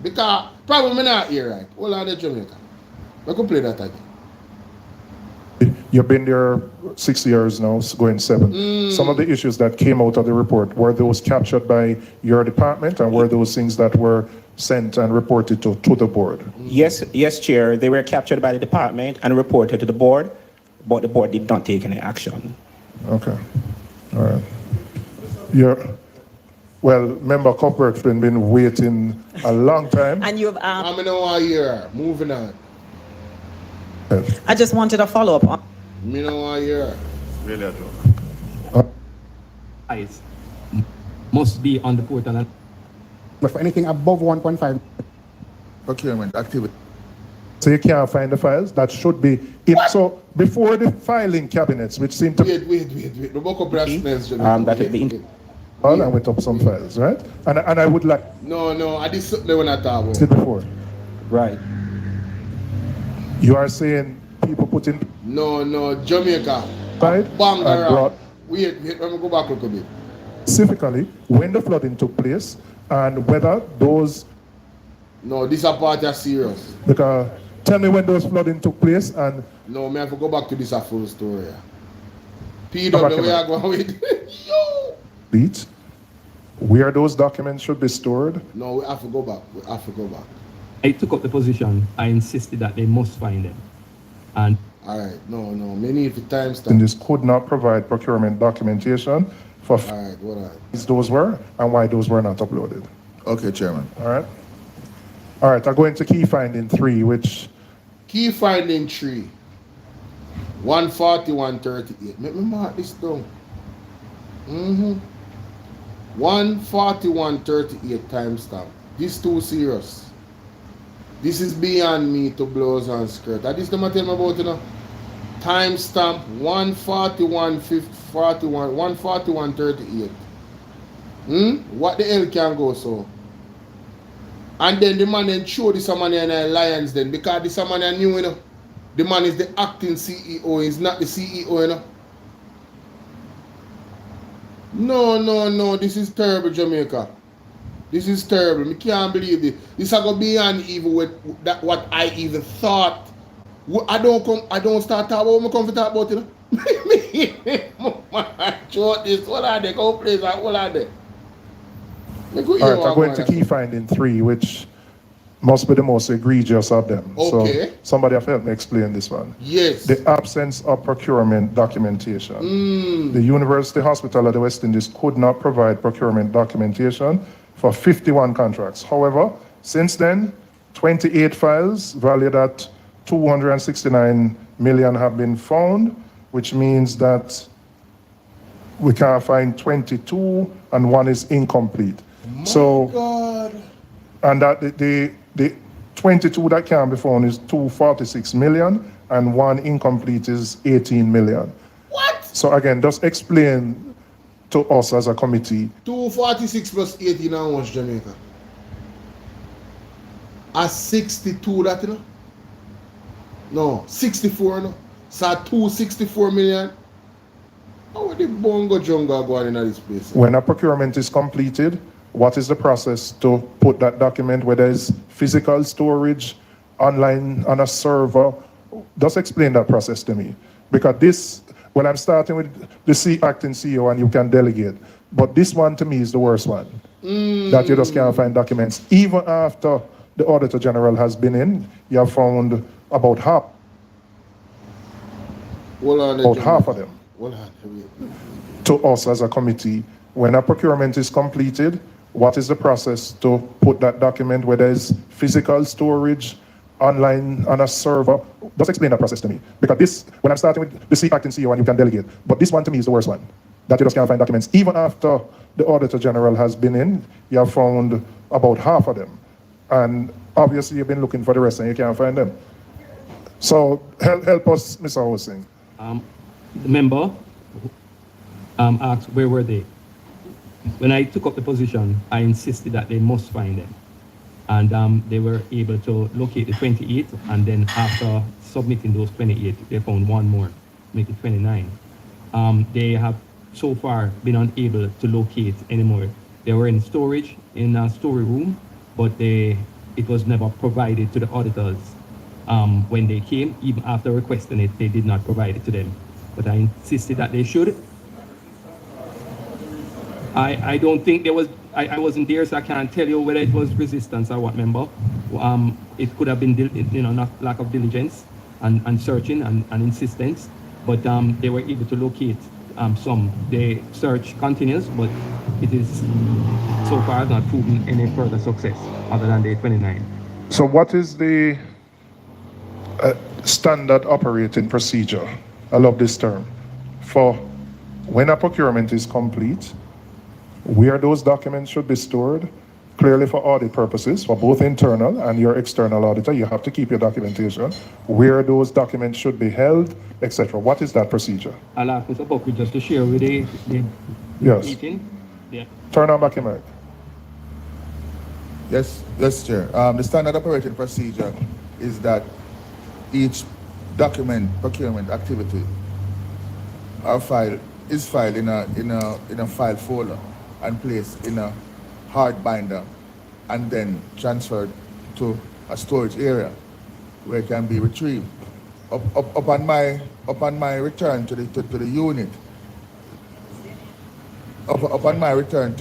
Because probably me not here right. Hold on, Jamaica. Let me play that again. You've been there 6 years now, going 7. Some of the issues that came out of the report, were those captured by your department, and were those things that were sent and reported to the board? Yes, Chair, they were captured by the department and reported to the board, but the board did not take any action. Okay. All right. Well, Member Cuthbert's been waiting a long time. And you've I'm in a year. Moving on. Yes. I just wanted a follow-up on Me know a year. Really, I do. Eyes must be on the portal. And But for anything above 1.5 Procurement activity. So you can't find the files? That should be in. So before the filing cabinets, which seem to Wait. The book of brass nails, That is the and went up some files, right? And I would like No, I did something when I talk about. it before. Right. You are saying people put in No, Jamaica. Right. Bangarang. brought Wait, let me go back a little bit. specifically when the flooding took place and whether those, No, this a part of serious. because tell me when those flooding took place and No, me have to go back to this a full story. Go back PW, a where I going with? Yo! beat where those documents should be stored. No, we have to go back. I took up the position, I insisted that they must find them. And All right, no, me need for And timestamp. this could not provide procurement documentation for All right, what on? those were and why those were not uploaded. Okay, Chairman. All right. All right, I go into key finding 3, which Key finding 3. 141.38. Let me mark this down. 141.38 timestamp. This too serious. This is beyond me to blows and skirt. That is the matter about, you know. Timestamp 141.38. What the hell can go so? And then the man then show this man in alliance then, because this man I knew, you know. The man is the acting CEO, he's not the CEO, you know. No, this is terrible, Jamaica. This is terrible. I can't believe this. This is going beyond even with that what I even thought. I don't start talking about what I come to talk about, you know. Show this. What are they? Go place. What are they? all right, I go into key finding 3, which must be the most egregious of them. Okay. So somebody have helped me explain this one. Yes. The absence of procurement documentation. The University Hospital of the West Indies could not provide procurement documentation for 51 contracts. However, since then, 28 files valued at 269 million have been found, which means that we can find 22 and one is incomplete. God. And that the 22 that can be found is 246 million and one incomplete is 18 million. What? So again, just explain to us as a committee. 246 plus 18 how much, Jamaica? A 62 that, you know? No, 64, no? So 264 million? How would the bongo jungle go on in this place? When a procurement is completed, what is the process to put that document, whether it's physical storage, online on a server? Just explain that process to me. Because this, when I'm starting with the acting CEO and you can delegate, but this one to me is the worst one. That you just can't find documents. Even after the Auditor General has been in, you have found about half of them. To us as a committee, when a procurement is completed, what is the process to put that document, whether it's physical storage, online on a server? Just explain that process to me. Because this, when I'm starting with the acting CEO and you can delegate, but this one to me is the worst one. That you just can't find documents. Even after the Auditor General has been in, you have found about half of them. And obviously you've been looking for the rest and you can't find them. So help us, Mr. Hosing. the member asked where were they. When I took up the position, I insisted that they must find them. And they were able to locate the 28, and then after submitting those 28, they found one more, make it 29. They have so far been unable to locate anymore. They were in storage in a story room, but it was never provided to the auditors. When they came, even after requesting it, they did not provide it to them. But I insisted that they should. I don't think there was, I wasn't there, so I can't tell you whether it was resistance or what, member. It could have been, not lack of diligence and searching and insistence, but they were able to locate some. The search continues, but it is so far not proven any further success other than the 29. So what is the standard operating procedure? I love this term. For when a procurement is complete, where those documents should be stored, clearly for audit purposes, for both internal and your external auditor, you have to keep your documentation, where those documents should be held, etc. What is that procedure? I'll ask Mr. Buckley just to share with the Yes. meeting. Yeah. Turn on back your mic. Yes, Chair. The standard operating procedure is that each document procurement activity is filed in a file folder and placed in a hard binder and then transferred to a storage area where it can be retrieved. Upon my return to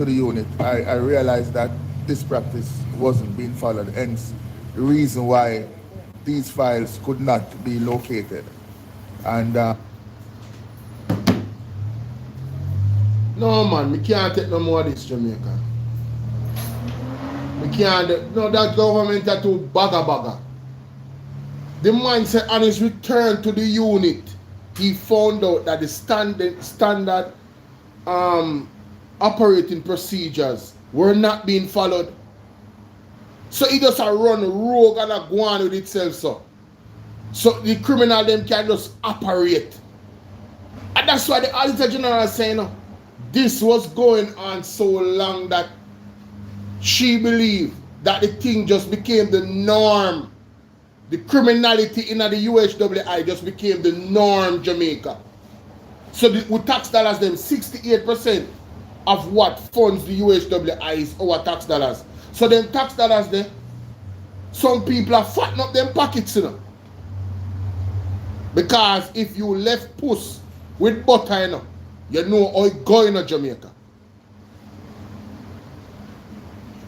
the unit, I realized that this practice wasn't being followed. Hence, the reason why these files could not be located. And no man, we can't take no more of this, Jamaica. We can't, no, that government are too bagger. The man said on his return to the unit, he found out that the standard operating procedures were not being followed. So he just a run rogue and a go on with itself. So the criminal them can just operate. And that's why the Auditor General is saying this was going on so long that she believed that the thing just became the norm. The criminality in the UHWI just became the norm, Jamaica. So with tax dollars, them 68% of what funds the UHWI is our tax dollars. So them tax dollars there, some people are fattening up them pockets, you know. Because if you left puss with butter, you know how it going in Jamaica.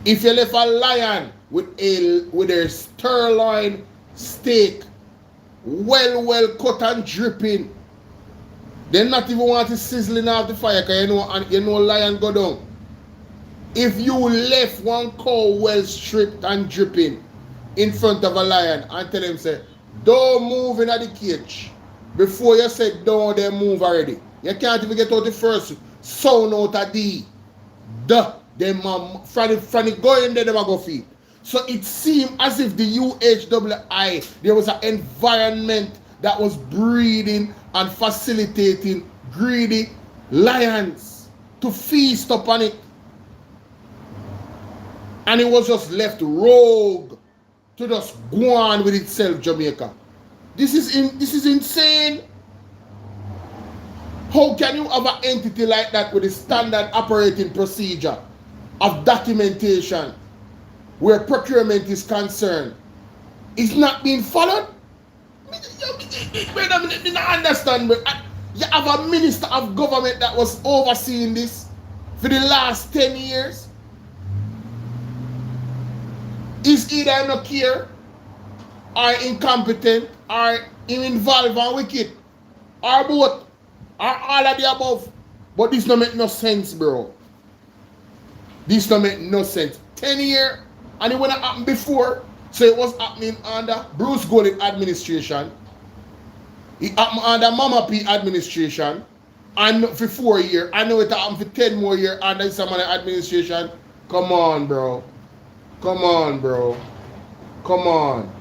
If you left a lion with a sirloin steak, well cut and dripping, they not even want to sizzling off the fire because you know lion go down. If you left one cow well stripped and dripping in front of a lion and tell them say, don't move in the cage, before you say don't, they move already. You can't even get out the first sound out of the them from the going there, they go feed. So it seemed as if the UHWI, there was an environment that was breeding and facilitating greedy lions to feast upon it. And it was just left rogue to just go on with itself, Jamaica. This is insane. How can you have an entity like that with a standard operating procedure of documentation where procurement is concerned? It's not being followed? Wait a minute, I don't understand. But you have a minister of government that was overseeing this for the last 10 years. Is either not care, or incompetent, or involved and wicked, or both, or all of the above. But this don't make no sense, bro. This don't make no sense. 10 years, and it wouldn't happen before. So it was happening under Bruce Golding administration. It happened under Mama P administration. And for 4 years. I know it happened for 10 more years under some other administration. Come on, bro. Come on, bro. Come on.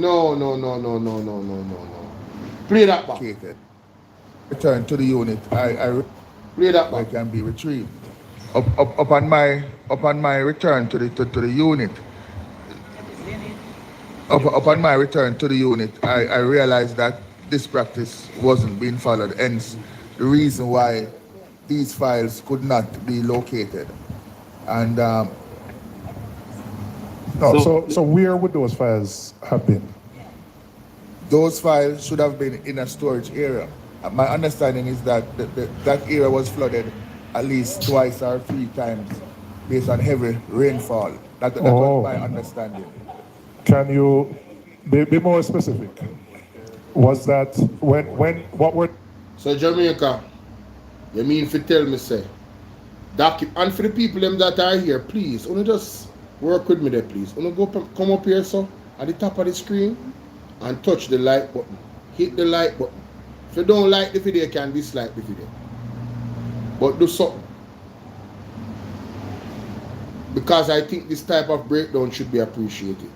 No. Play that back. Return to the unit. I play that back. Can be retrieved. Upon my return to the unit. Upon my return to the unit, I realized that this practice wasn't being followed. Hence, the reason why these files could not be located. And so where would those files have been? Those files should have been in a storage area. My understanding is that that area was flooded at least twice or 3 times based on heavy rainfall. That was my understanding. Can you be more specific? Was that what were... So Jamaica, you mean to tell me, say, and for the people them that are here, please, only just work with me there, please. Only come up here, so, at the top of the screen, and touch the like button. Hit the like button. If you don't like the video, you can dislike the video. But do something. Because I think this type of breakdown should be appreciated.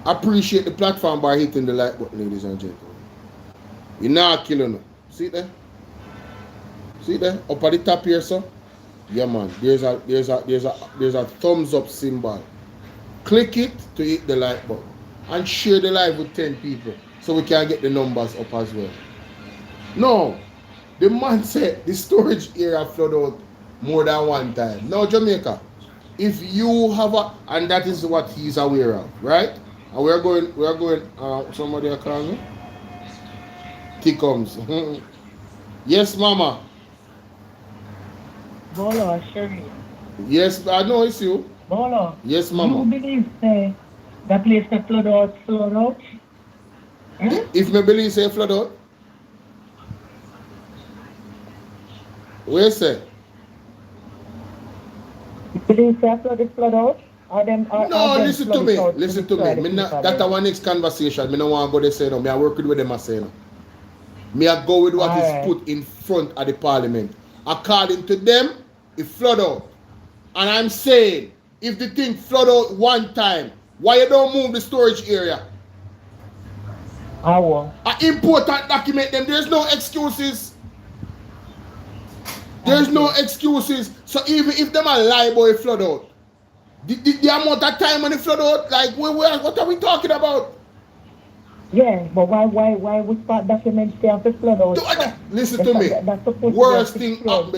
Appreciate the platform by hitting the like button, ladies and gentlemen. You're not killing them. See there? See there? Up at the top here, sir. Yeah, man. There's a thumbs up symbol. Click it to hit the like button and share the live with 10 people so we can get the numbers up as well. No, the man said the storage area flooded out more than 1 time. Now, Jamaica, if you have and that is what he's aware of, right? And we're going, somebody call me? He comes. Yes, Mama. Bolo, Sherry. Yes, I know it's you. Bolo. Yes, Mama. You believe, say, That place that flood out. Eh? If me believe say flood out, what you say? You believe that flood out? Or them, or No, them listen to flood me. it out Listen to destroy me. the Me not, people that's there? our next conversation. Me no want to go there say no. Me I work with them I say no. Me I go with what is Alright. put in front of the parliament. According to them, it flood out. And I'm saying, if the thing flood out one time, why you don't move the storage area? How? An important document them. There's no excuses. There's no excuses. So even if them are lie about it flood out, the amount of time when it flood out, like what are we talking about? Yeah, but why we start documents there after flood out? Listen to me. That's supposed to be Worst a thing secure up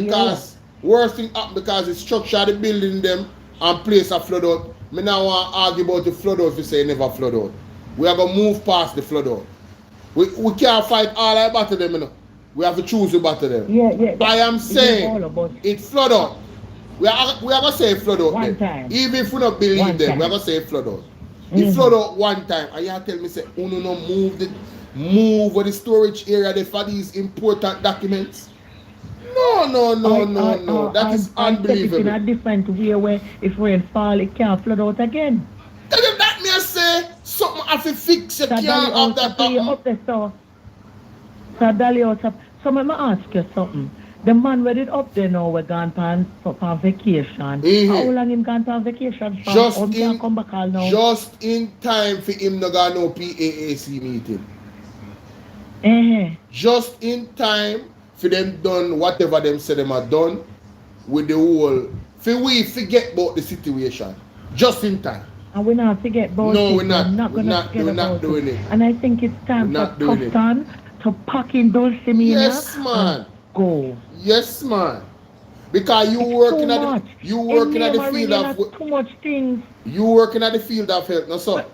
because the structure of the building them and place a flood out. Me now want to argue about the flood out if you say never flood out. We are gonna move past the flood out. We can't fight all our battle them, you know. We have to choose to battle them. Yeah. I am saying it flood out. We are gonna say it flood out. One then. time. Even if we don't believe One them, time. we are gonna say it flood out. It flood out one time. And you tell me say, oh no, move the storage area there for these important documents. No. That is unbelievable. In a different way where if rain fall, it can't flood out again. That me I say something have to fix. You can't have that happen. So Dali out. So let me ask you something. The man where it up there now, we're gone on vacation. How long him gone on vacation for? Come back all now? Just in time for him to go no PAAC meeting. Just in time for them done whatever them say them are done with the whole. For we forget about the situation. Just in time. And we're not forget about it. No, we're not. We're not doing it. And I think it's time for Tufton to pack in those Yes, man. Go. Yes, man. Because you working at the field of too much things. You working at the field of health, no sir.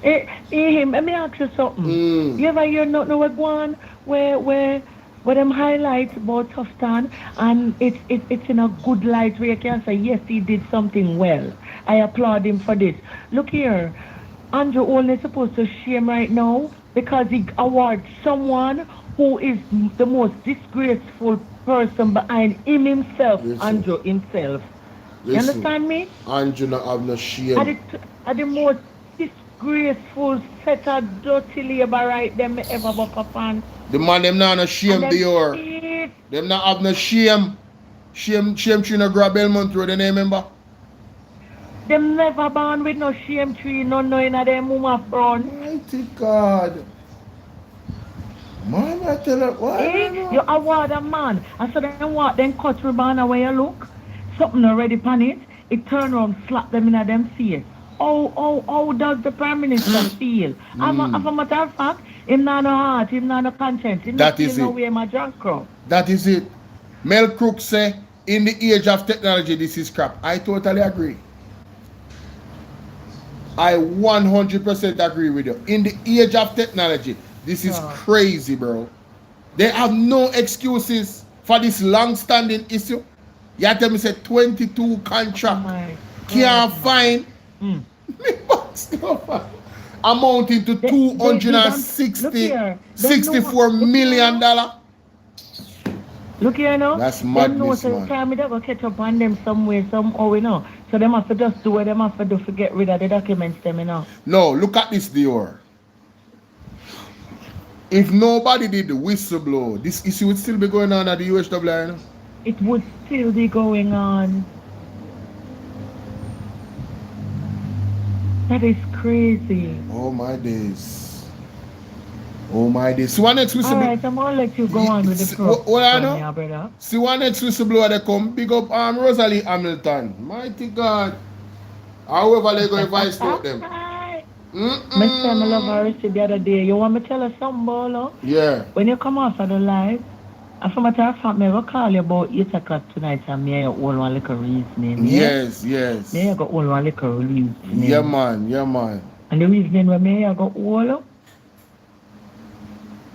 Let me ask you something. You ever hear nothing we're going where them highlights about Tufton and it's in a good light where you can say yes he did something well. I applaud him for this. Look here, Andrew only supposed to shame right now because he awards someone who is the most disgraceful person behind him himself, Andrew himself. You understand me? Andrew not have no shame. Are the most disgraceful set of dirty labor right them ever buck up on. The man them not no shame Dior. Them not have no shame. Shame tree no grab Belmont Road, you remember? Them never born with no shame tree, no in a them mama front. Mighty God. Man, I tell her, why? You award a man. I said, then what? Then cut ribbon away you look. Something already pan it. It turn around, slap them in a them face. How does the Prime Minister feel? As a matter of fact, him not no heart, him not no conscience. Him That feel is no it. way my drunk crowd. That is it. Mel Crook say, in the age of technology, this is crap. I totally agree. I 100% agree with you. In the age of technology, this is crazy, bro. They have no excuses for this long-standing issue. You tell me say 22 contract can't find amounting to $264 million. Look here now. That's Them know madness, so man. time they go catch up on them somewhere, somehow, you know. So them have to just do what them have to do to get rid of the documents, them, you know. No, look at this, Dior. If nobody did the whistleblower, this issue would still be going on at the UHWI, you know? It would still be going on. That is crazy. Oh my days. Oh my days. See what next whistleblower? Alright, I'm gonna let you go on with the program. What I know? Yeah, brother. See what next whistleblower they come? Big up Rosalie Hamilton. Mighty God. However they go advise to them. My son, I love her the other day. You want me to tell her something, Bolo? Yeah. When you come off of the live, as a matter of fact, I will call you about 8 o'clock tonight and me have all one little reasoning. Yes. Me have got all one little reasoning. Yeah, man. And the reasoning where me have got all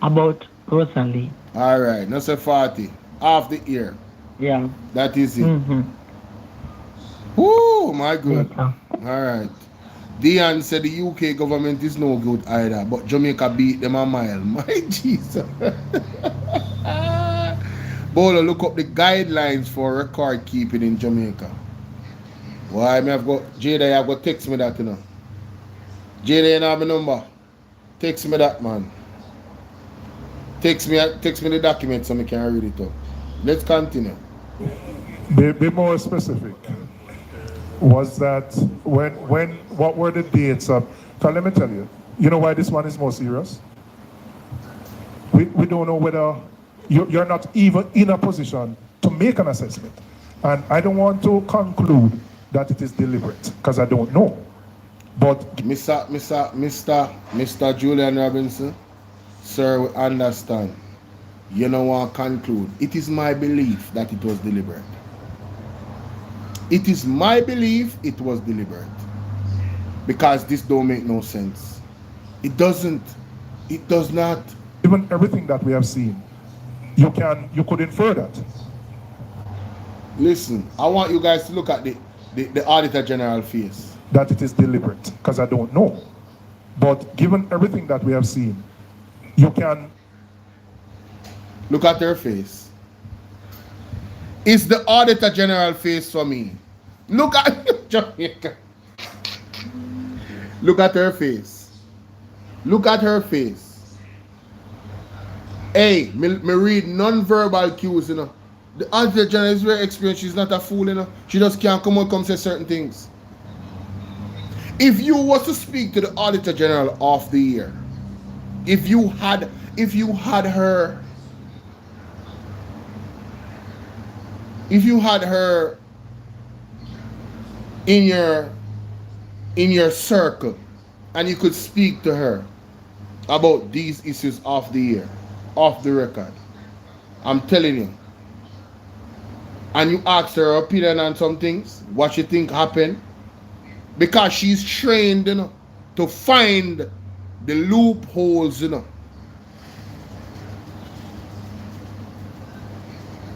about Rosalie. Alright, not say 40. Half the year. Yeah. That is it. Oh my God. Alright. Dion said the UK government is no good either, but Jamaica beat them a mile. My Jesus. Bolo, look up the guidelines for record keeping in Jamaica. Why, me have got Jada, you have got text me that, you know. Jada, you know my number. Text me that, man. Text me the document so I can read it up. Let's continue. Be more specific. Was that what were the dates of? So let me tell you. You know why this one is more serious? We don't know whether you're not even in a position to make an assessment. And I don't want to conclude that it is deliberate, because I don't know. But Mr. Julian Robinson, sir, we understand. You know what I conclude. It is my belief that it was deliberate. It is my belief it was deliberate. Because this don't make no sense. It doesn't. It does not. Even everything that we have seen, you could infer that. Listen, I want you guys to look at the Auditor General face. That it is deliberate, because I don't know. But given everything that we have seen, you can look at her face. It's the Auditor General face for me. Look at Jamaica. Look at her face. Look at her face. Hey, me read non-verbal cues, you know. The Auditor General is very experienced. She's not a fool, you know. She just can't come say certain things. If you was to speak to the Auditor General of the year, if you had her in your circle and you could speak to her about these issues of the year, off the record, I'm telling you, and you ask her opinion on some things, what she think happened, because she's trained, you know, to find the loopholes, you know.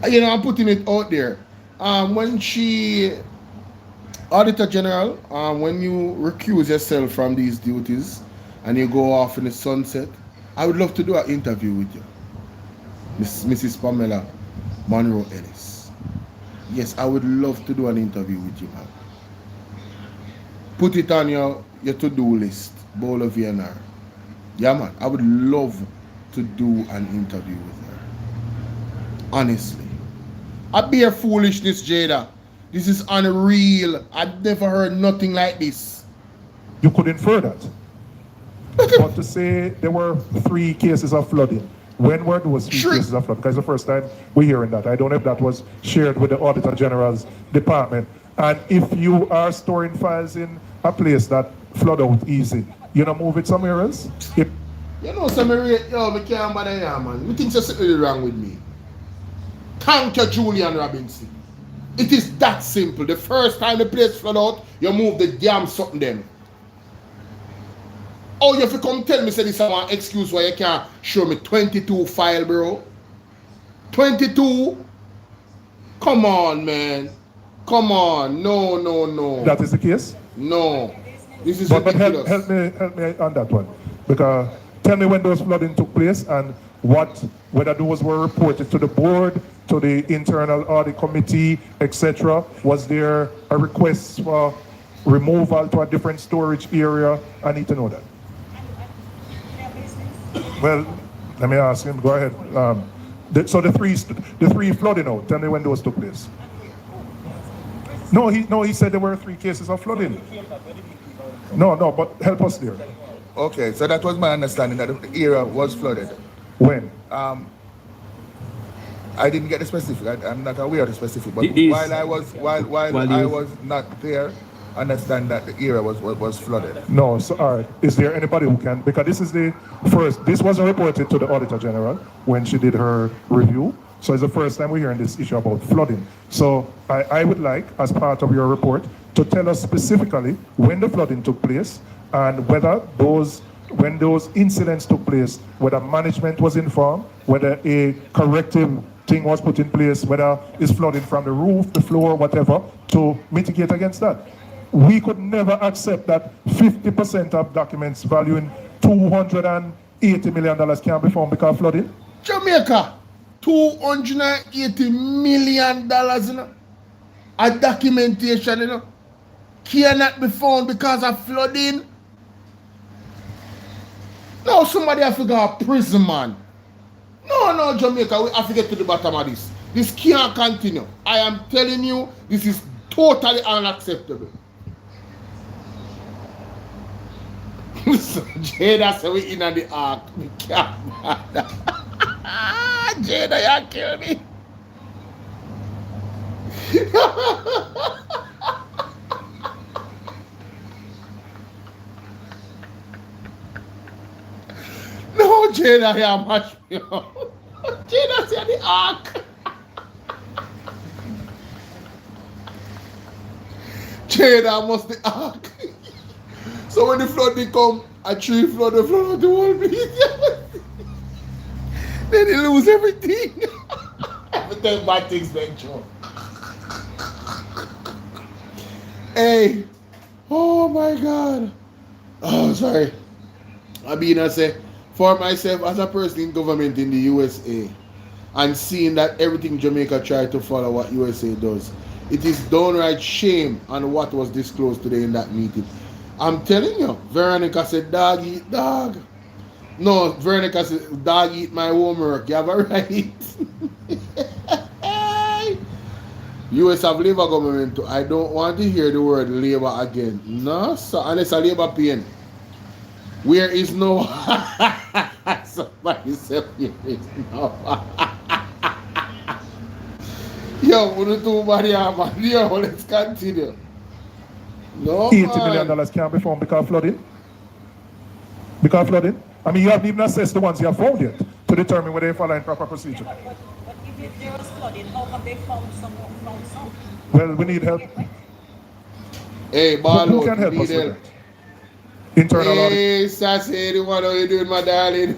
You know, I'm putting it out there. When Auditor General, when you recuse yourself from these duties and you go off in the sunset, I would love to do an interview with you, Mrs. Pamela Monroe Ellis. Yes, I would love to do an interview with you, man. Put it on your to-do list, Bolo VNR. Yeah, man, I would love to do an interview with her. Honestly. I bear foolishness, Jada. This is unreal. I've never heard nothing like this. You could infer that. But to say there were 3 cases of flooding, when were those 3 cases of flooding? Because it's the first time we're hearing that. I don't know if that was shared with the Auditor General's department. And if you are storing files in a place that flood out easy, you know, move it somewhere else? You know, I can't bother you, man. You think there's something wrong with me? Thank you, Julian Robinson. It is that simple. The first time the place flood out, you move the damn something then. Oh, you have to come tell me, say this is one excuse why you can't show me 22 file, bro. 22? Come on, man. Come on. No. That is the case? No. This is but ridiculous. help me on that one. Because tell me when those flooding took place and whether those were reported to the board, to the internal audit committee, etc. Was there a request for removal to a different storage area? I need to know that. Well, let me ask him. Go ahead. So the three flooding out. Tell me when those took place. No, he said there were 3 cases of flooding. No, but help us there. Okay, so that was my understanding that the area was flooded. When? I didn't get the specific. I'm not aware of the specific. But These- while I was not there, I understand that the area was flooded. No, so all right. Is there anybody who can? Because this is the first. This wasn't reported to the Auditor General when she did her review. So it's the first time we're hearing this issue about flooding. So I would like, as part of your report, to tell us specifically when the flooding took place and whether when those incidents took place, whether management was informed, whether a corrective thing was put in place, whether it's flooding from the roof, the floor, whatever, to mitigate against that. we could never accept that 50% of documents valuing $280 million can be found because of flooding. Jamaica, $280 million, you know, a documentation, you know, cannot be found because of flooding. Now somebody have to go to prison, man. No, Jamaica, we have to get to the bottom of this. This can't continue. I am telling you, this is totally unacceptable. So Jada said we in the ark. We can't. Jada, you kill me. No, Jada, you match me up. Jada said the ark. Jada must the ark. So when the flood they come, a tree flood, the flood of the whole place. Then they lose everything. Everything bad things venture. Hey, oh my God. Oh, sorry. I say, for myself as a person in government in the USA and seeing that everything Jamaica tried to follow what USA does, it is downright shame on what was disclosed today in that meeting. I'm telling you, Veronica said, dog eat dog. No, Veronica said, dog eat my homework. You have a right. US have Labour government too. I don't want to hear the word Labour again. No, sir, unless a Labour pain. Where is no somebody said where is no Yo, we do man. Yo, let's continue. No, $80 million can't be found because of flooding. Because of flooding. I mean, you haven't even assessed the ones you have found yet to determine whether they follow in proper procedure. But if there was flooding, how come they found some? Well, we need help. Hey, Bolo, who can help us with that? Internal audit. Hey, Sassy, what are you doing, my darling?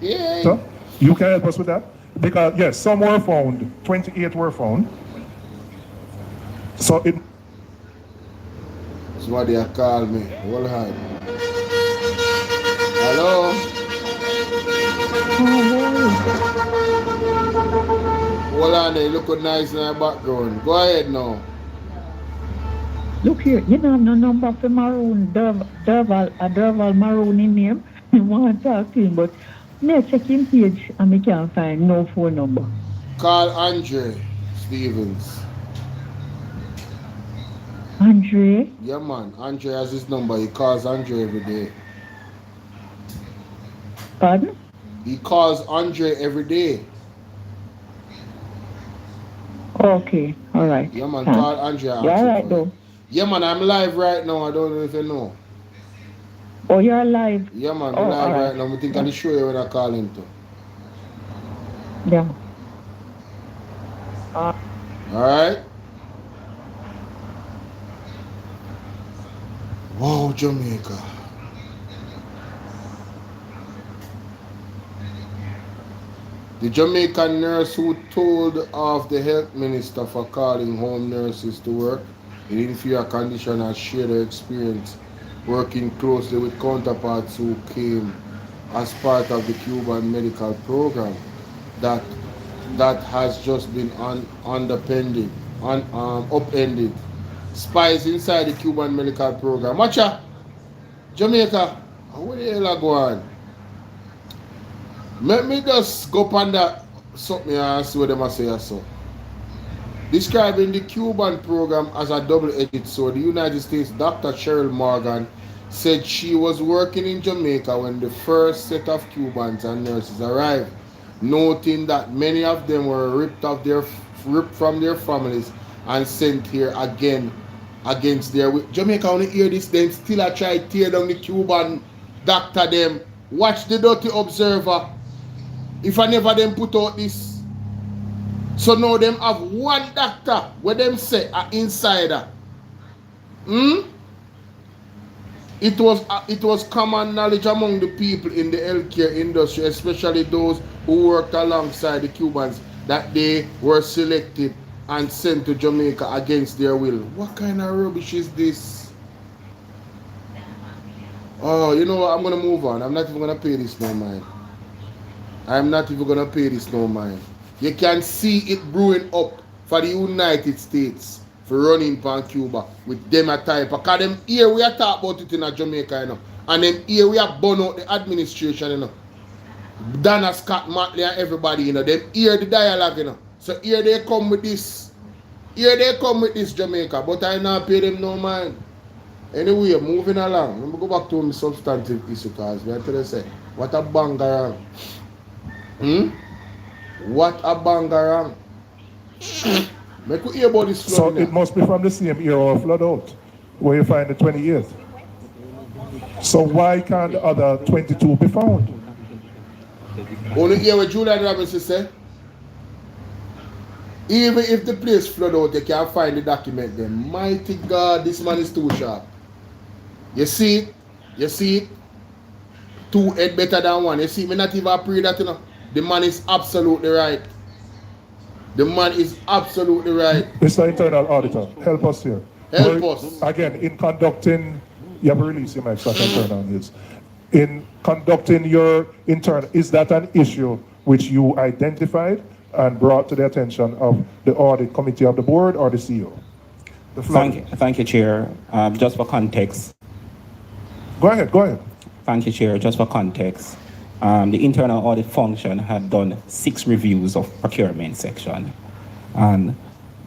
Yeah. So, you can help us with that? Because, yes, some were found. 28 were found. So, it... That's what they call me. Hold on. Hello? Hold on, they look nice in the background. Go ahead now. Look here, you don't have no number for Maroon, Derval Maroon in name. You want to talk to him, but me check him page and me can't find no phone number. Call Andre Stevens. Andre? Yeah, man. Andre has his number. He calls Andre every day. Pardon? He calls Andre every day. Okay, all right. Yeah, man. Call Andre. Yeah, all right, though. Yeah, man. I'm live right now. I don't know if you know. Oh, you're live? Yeah, man. I'm live right now. I think I can show you when I call him to. Yeah. All right. Wow, Jamaica. The Jamaican nurse who told off the health minister for calling home nurses to work in inferior condition has shared her experience working closely with counterparts who came as part of the Cuban medical program that has just been upended. Spies inside the Cuban medical program. Watcha, Jamaica, where the hell I go on? Let me just go up on that something and see what them say so. Describing the Cuban program as a double-edged sword, the United States Dr. Cheryl Morgan said she was working in Jamaica when the first set of Cubans and nurses arrived, noting that many of them were ripped from their families and sent here again against their will. Jamaica only hear this, then still I try to tear down the Cuban doctor them. Watch the dirty observer. If I never them put out this. So now them have one doctor where them say an insider. It was common knowledge among the people in the healthcare industry, especially those who worked alongside the Cubans, that they were selected and sent to Jamaica against their will. What kind of rubbish is this? Oh, you know what? I'm going to move on. I'm not even going to pay this no mind. I'm not even going to pay this no mind. You can see it brewing up for the United States for running pan Cuba with them a type. Because them here we are talk about it in Jamaica, you know. And then here we are burn out the administration, you know. Dana Scott, Matley and everybody, you know. Them hear the dialogue, you know. So here they come with this. Here they come with this Jamaica. But I not pay them no mind. Anyway, moving along. Let me go back to my substantive issue because we are trying to say, what a bangarang. What a bangarang. Make we hear about this flood. So it must be from the same era of flood out, where you find the 28th. So why can't the other 22 be found? Only hear what Julian Robinson said. Even if the place flood out, they can't find the document then. Mighty God, this man is too sharp. You see it? You see it? Two head better than one. You see me not even pray that, you know. The man is absolutely right. The man is absolutely right. Mr. Internal Auditor, help us here. Help us. Again, in conducting, you have released your mic so I can turn on this. In conducting your internal, is that an issue which you identified and brought to the attention of the audit committee of the board or the CEO? Thank you, Chair. Just for context. Go ahead. Thank you, Chair. Just for context. The internal audit function had done 6 reviews of procurement section, and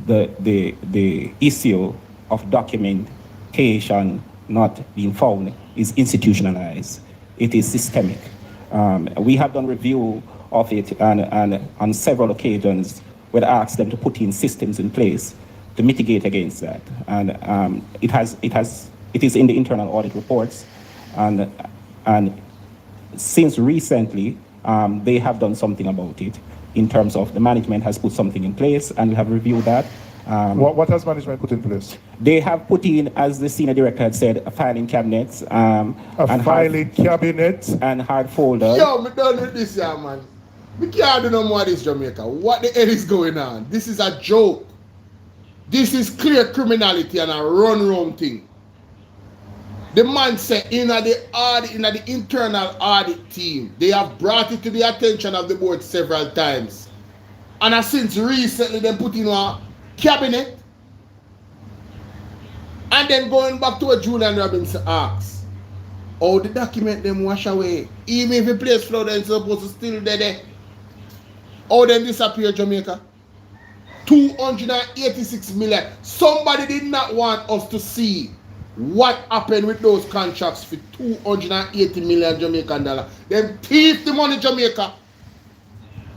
the issue of documentation not being found is institutionalized. It is systemic. We have done review of it, and on several occasions we'd asked them to put in systems in place to mitigate against that, and it is in the internal audit reports, and since recently, they have done something about it in terms of the management has put something in place, and we have reviewed that. What has management put in place? They have put in, as the senior director had said, a filing cabinet. Filing cabinet? And hard folders. Yo, me done with this, yeah, man. We can't do no more of this, Jamaica. What the hell is going on? This is a joke. This is clear criminality and a run-round thing. The man said in the internal audit team, they have brought it to the attention of the board several times. And since recently they put in a cabinet. And then going back to what Julian Robinson asked, how the document them wash away? Even if the place flood and supposed to still there. How them disappear, Jamaica? 286 million. Somebody did not want us to see what happened with those contracts for 280 million Jamaican dollars. Them thief the money, Jamaica.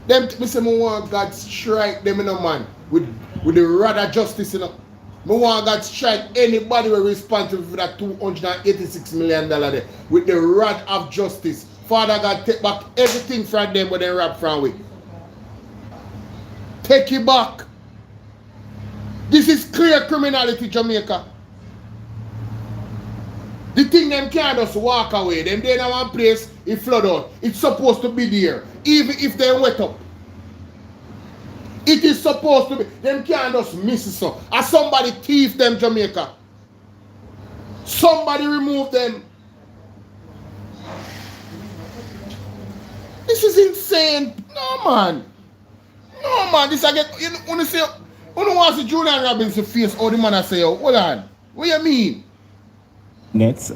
Them, me say, me want God strike them, you know, man, with the rod of justice, you know. Me want God strike anybody who is responsible for that 286 million dollars there with the rod of justice. Father God, take back everything from them when they rob from we. Take it back. This is clear criminality, Jamaica. The thing them can't just walk away. Them they in one place, it flood out. It's supposed to be there. Even if they wet up. It is supposed to be. Them can't just miss it so. As somebody thief them, Jamaica. Somebody remove them. This is insane. No man. No man. This again. You want to say, who don't want to see Julian Robinson face how the man I say, hold on. What you mean? Nets,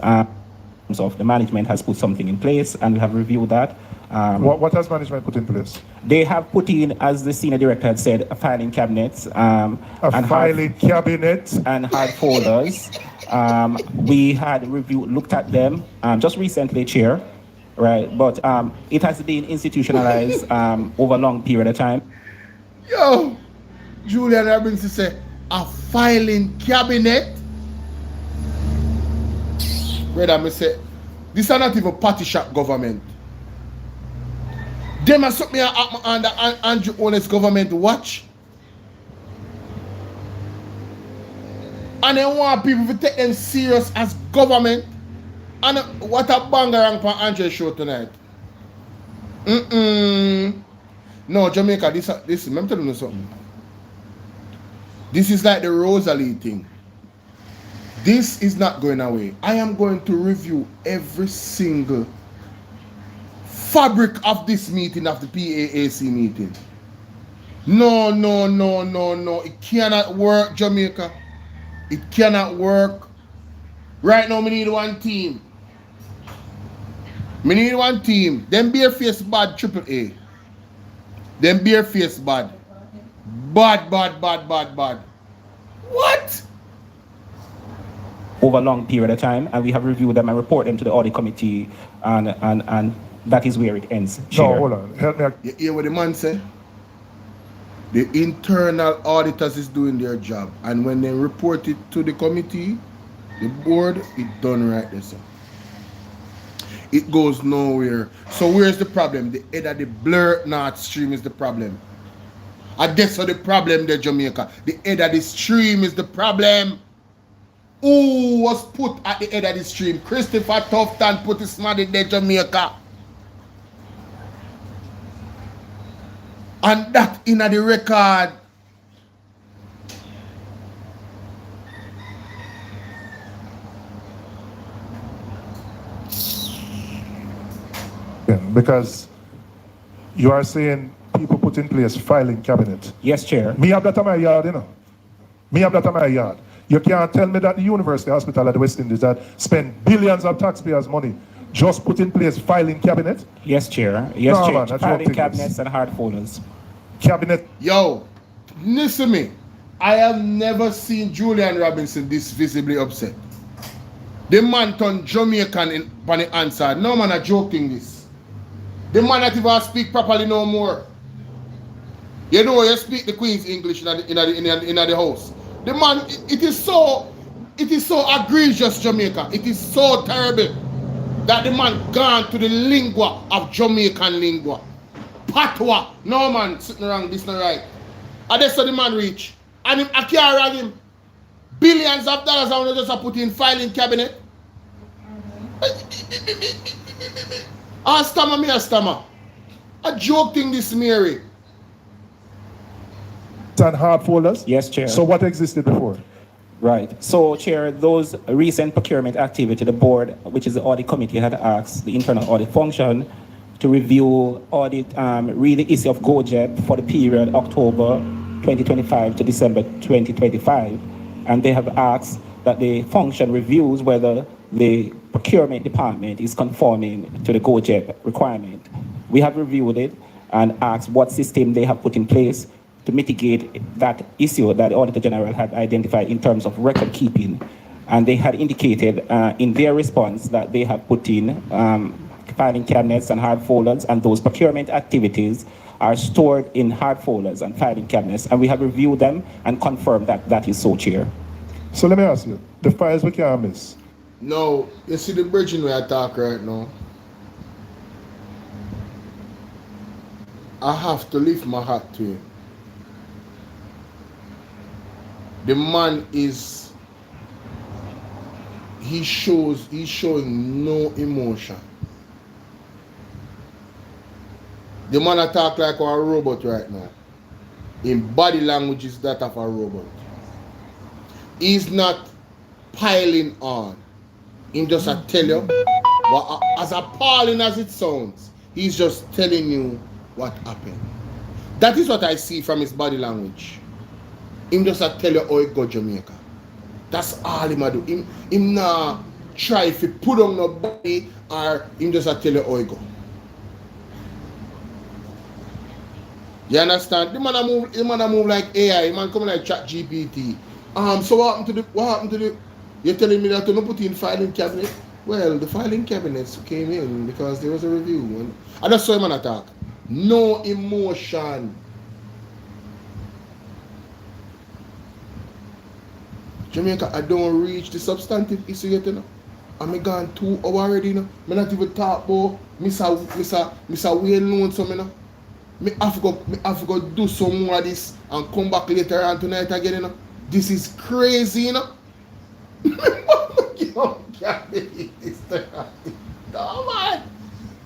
so the management has put something in place, and we have reviewed that. What has management put in place? They have put in, as the senior director had said, a filing cabinet. Filing cabinet? And hard folders. We had looked at them just recently, Chair, right? But it has been institutionalized over a long period of time. Yo, Julian Robinson said, a filing cabinet? Brother, me say, this is not even party shop government. Them are something under Andrew Honest government watch. And they want people to take them serious as government. And what a bangarang for Andrew show tonight. No, Jamaica, this let me tell you something. This is like the Rosalie thing. This is not going away. I am going to review every single fabric of this meeting, of the PAAC meeting. No. It cannot work, Jamaica. It cannot work. Right now, we need one team. We need one team. Them bareface bad, AAA. Them bareface bad. Bad. What? Over a long period of time, and we have reviewed them and report them to the audit committee, and that is where it ends. Chair. No, hold on. Help me. You hear what the man say? The internal auditors is doing their job, and when they report it to the committee, the board, it done right there, sir. It goes nowhere. So where's the problem? The head of the blur North Stream is the problem. And that's the problem there, Jamaica. The head of the stream is the problem. Who was put at the head of the stream? Christopher Tufton put his money there, Jamaica. And that in the record. Yeah, because you are saying people put in place filing cabinet. Yes, Chair. Me have that on my yard, you know. Me have that on my yard. You can't tell me that the University Hospital at the West Indies that spend billions of taxpayers' money just put in place filing cabinet? Yes, Chair. Yes, No, Chair. man, that's Filing what cabinets and hard folders. Cabinet. Yo, listen to me. I have never seen Julian Robinson this visibly upset. The man turned Jamaican on the answer. No man, a joking this. The man not even speak properly no more. You know, you speak the Queen's English in the house. The man, it is so egregious, Jamaica. It is so terrible that the man gone to the lingua of Jamaican lingua. Patois. No man sitting around this not right. And that's how the man reach. And him, I can't rag him. Billions of dollars I want to just put in filing cabinet. I stammer. A joke thing this Mary. And hard folders? Yes, Chair. So what existed before? Right. So, Chair, those recent procurement activity, the board, which is the audit committee, had asked the internal audit function to review audit, read the issue of GoJet for the period October 2025 to December 2025. And they have asked that the function reviews whether the procurement department is conforming to the GoJet requirement. We have reviewed it and asked what system they have put in place to mitigate that issue that the Auditor General had identified in terms of record keeping. And they had indicated in their response that they have put in filing cabinets and hard folders, and those procurement activities are stored in hard folders and filing cabinets. And we have reviewed them and confirmed that that is so, Chair. So let me ask you, the files we can't miss. No, you see the bridging where I talk right now. I have to lift my hat to him. The man is, he's showing no emotion. The man attack like a robot right now. In body language is that of a robot. He's not piling on. He just tell you, well, as appalling as it sounds, he's just telling you what happened. That is what I see from his body language. Him just tell you how it go Jamaica. That's all him do. Him not try if he put on nobody, or him just tell you how it go. You understand? The man a move like AI. The man come like ChatGPT. So what happened to the? You're telling me that to not put in filing cabinet? Well, the filing cabinets came in because there was a review, and I just saw him an attack. No emotion. Jamaica, I don't reach the substantive issue yet, you know. I'm gone 2 hours already, you know. I'm not even talk about Mr. Wayne Loan, so you know. I have to go do some more of this and come back later on tonight again, you know. This is crazy, you know. You can't believe this. No, man.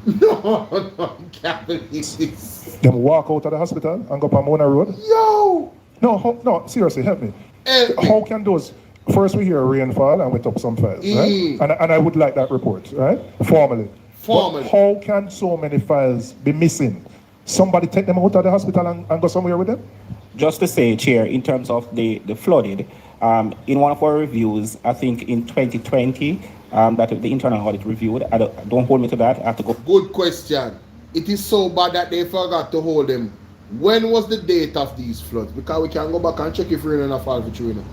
No, can't believe this. Them walk out of the hospital and go up on Mona Road? Yo! No, seriously, help me. Help me. How can those, first we hear rainfall and we top some files, right? And I would like that report, right? Formally. Formally. But how can so many files be missing? Somebody take them out of the hospital and go somewhere with them? Just to say, Chair, in terms of the flooded, in one of our reviews, I think in 2020, that the internal audit reviewed, don't hold me to that, I have to go. Good question. It is so bad that they forgot to hold them. When was the date of these floods? Because we can go back and check if rain in a fall for true, you know.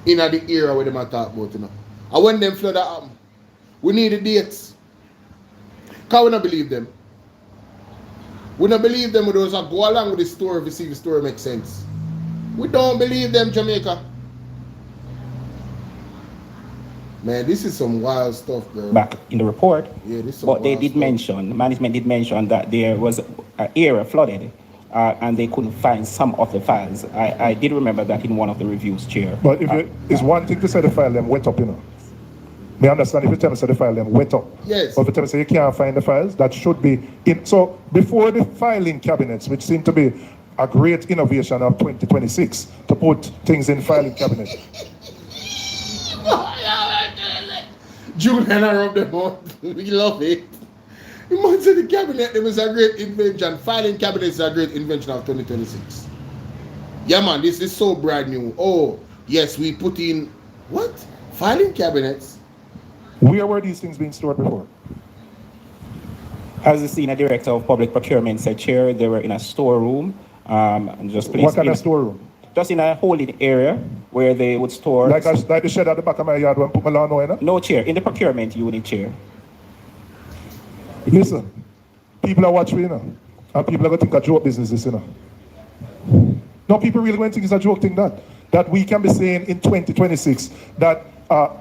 In the era where they might talk about, you know. And when them flood happen, we need the dates. Because we don't believe them. We don't believe them. We just go along with the story if we see the story makes sense. We don't believe them, Jamaica. Man, this is some wild stuff, bro. Back in the report, Yeah, this is some but they wild did stuff. mention, management did mention that there was an area flooded and they couldn't find some of the files. I did remember that in one of the reviews, Chair. But if it's one thing to say the file them wet up, you know. Me understand if you tell me say the file them wet up. Yes. But if you tell me say you can't find the files, that should be in. So before the filing cabinets, which seem to be a great innovation of 2026, to put things in filing cabinets. Julian, I rub them out. We love it. You might say the cabinet them is a great invention. Filing cabinets is a great invention of 2026. Yeah, man, this is so brand new. Oh, yes, we put in what? Filing cabinets. Where were these things being stored before? As the senior director of public procurement said, Chair, they were in a storeroom. And just What kind of storeroom? Just in a holding area where they would store. Like the shed at the back of my yard when I put my lawn away, No, Chair, in the procurement unit, Chair. Listen, people are watching, you know, and people are going to think a joke business is, you know. No, people really going to think it's a joke thing that we can be saying in 2026 that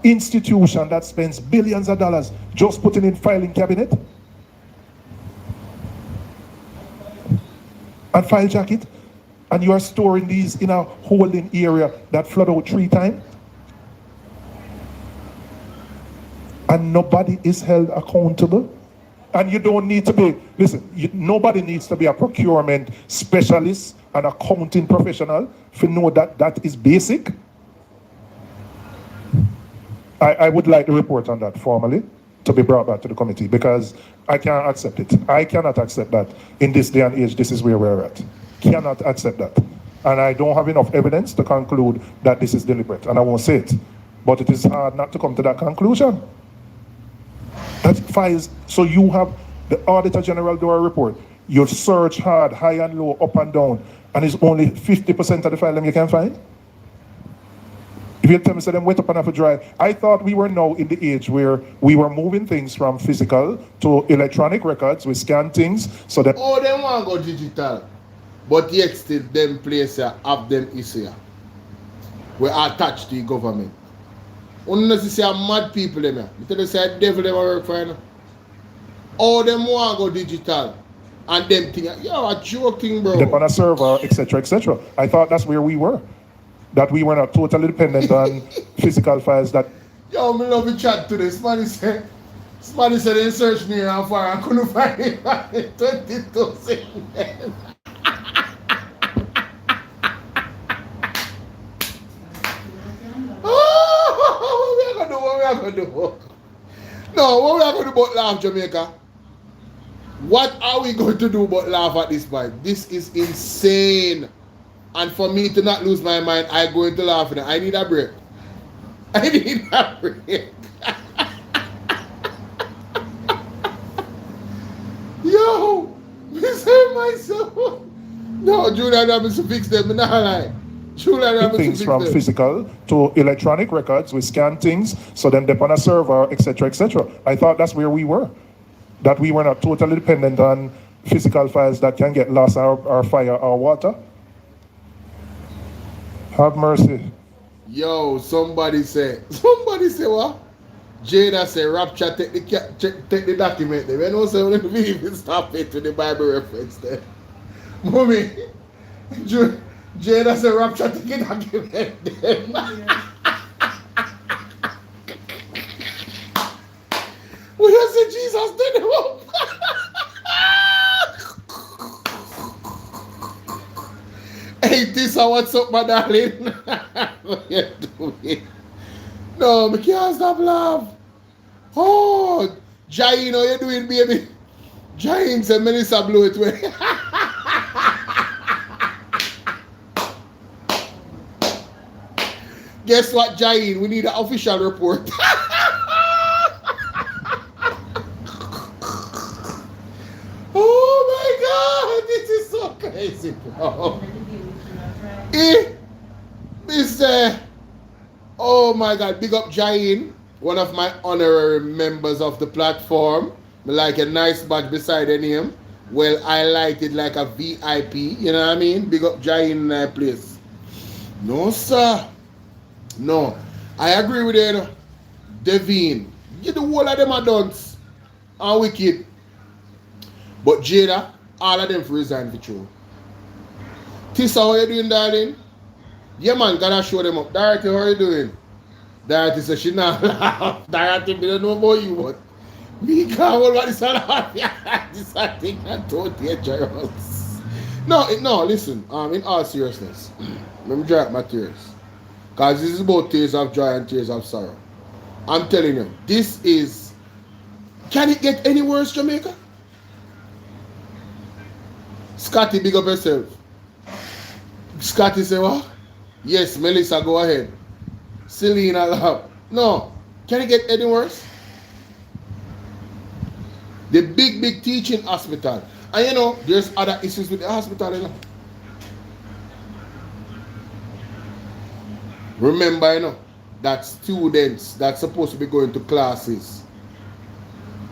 institution that spends billions of dollars just putting in filing cabinet and file jacket, and you are storing these in a holding area that flood out 3 times, and nobody is held accountable. And you don't need to be, listen, nobody needs to be a procurement specialist, an accounting professional to know that that is basic. I would like the report on that formally to be brought back to the committee, because I can't accept it. I cannot accept that in this day and age, this is where we're at. Cannot accept that. And I don't have enough evidence to conclude that this is deliberate, and I won't say it. But it is hard not to come to that conclusion. That files, so you have the Auditor General do a report. You search hard, high and low, up and down, and it's only 50% of the file them you can find. If you tell me, say them wet up and have a dry, I thought we were now in the age where we were moving things from physical to electronic records. We scan things so that. Oh, they want to go digital, but yet still them places have them issue. We are attached to the government. Unless you mad people them here. You tell you say devil them work for you. All them want to go digital. And them thing, yo, a joke thing, bro. Dep on a server, etc., etc. I thought that's where we were. That we were not totally dependent on physical files that. Yo, me love the chat today. Somebody said they searched me around for and couldn't find it back in 22 What we are going to do? No, what we are going to do but laugh, Jamaica? What are we going to do but laugh at this point? This is insane. And for me to not lose my mind, I'm going to laugh. I need a break. I need a break. Yo, me say myself. No, Julian Robbins to fix them. Not lie. Julian Robbins to things fix from them. physical to electronic records. We scan things, so then dep on a server, etc., etc. I thought that's where we were. That we were not totally dependent on physical files that can get lost or fire or water. Have mercy. Yo, somebody say what? Jada say Rapture take the document there. You know, so we don't even stop it to the Bible reference there. Mommy, Jada say Rapture take the document there. We just say Jesus did it up. Hey, Tisa, what's up, my darling? What you doing? No, me can't stop laugh. Oh, Jain, how you doing, baby? Jain said Melissa blew it away. Guess what, Jain? We need an official report. Oh my God, this is so crazy, bro. Mr. Oh my God, big up Jain, one of my honorary members of the platform. Me like a nice badge beside the name. Well highlighted like a VIP, you know what I mean? Big up Jain in that place. No, sir. No. I agree with you, Devine. You the whole of them are dunce and wicked. But Jada, all of them for resign for true. Tissa, how you doing, darling? Yeah, man, gotta show them up. Dorothy, how you doing? Dorothy says she not laugh. Dorothy, we don't know about you, but me can't hold what this laugh. This I think I told dangerous. No, listen, in all seriousness, let me dry up my tears. Because this is about tears of joy and tears of sorrow. I'm telling you, this is, can it get any worse, Jamaica? Scotty, big up yourself. Scotty say what? Yes, Melissa, go ahead. Selena, laugh. No. Can it get any worse? The big teaching hospital. And you know, there's other issues with the hospital, you know. Remember, you know, that students that's supposed to be going to classes,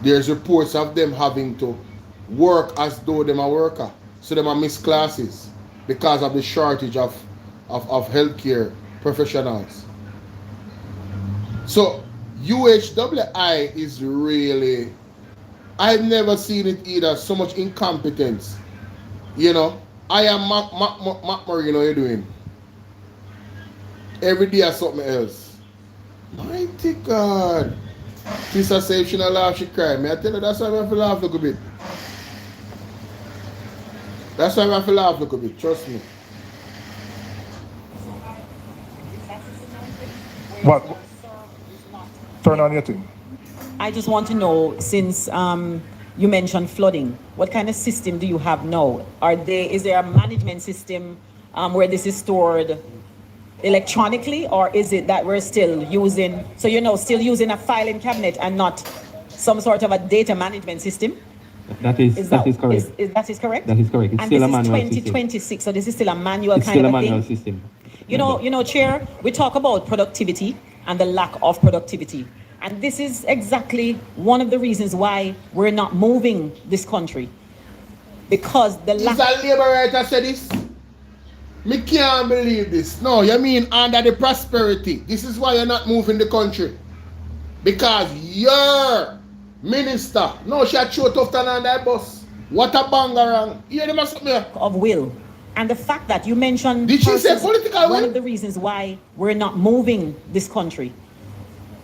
there's reports of them having to work as though them a worker. So them are miss classes because of the shortage of healthcare professionals. So UHWI is really, I've never seen it either, so much incompetence. You know, I am Mac Marino, how you doing? Every day is something else. Mighty God. Tissa say if she not laugh, she cry. May I tell her that's why I have to laugh a little bit. That's why I have to laugh a little bit, trust me. What? Turn on your thing. I just want to know, since you mentioned flooding, what kind of system do you have now? Is there a management system where this is stored electronically, or is it that we're still using, still using a filing cabinet and not some sort of a data management system? That is correct. That is correct? That is correct. It's and still this a manual is 2026, system. so this is still a manual It's kind still of a a manual thing? system. You know, Chair, we talk about productivity and the lack of productivity. And this is exactly one of the reasons why we're not moving this country. Because the lack... Is a labor writer said this? Me can't believe this. No, you mean under the prosperity. This is why you're not moving the country. Because your minister, no, she had short off on that bus. What a bangarang. You hear them or something? Of will. And the fact that you mentioned... Did she say political will? One of the reasons why we're not moving this country.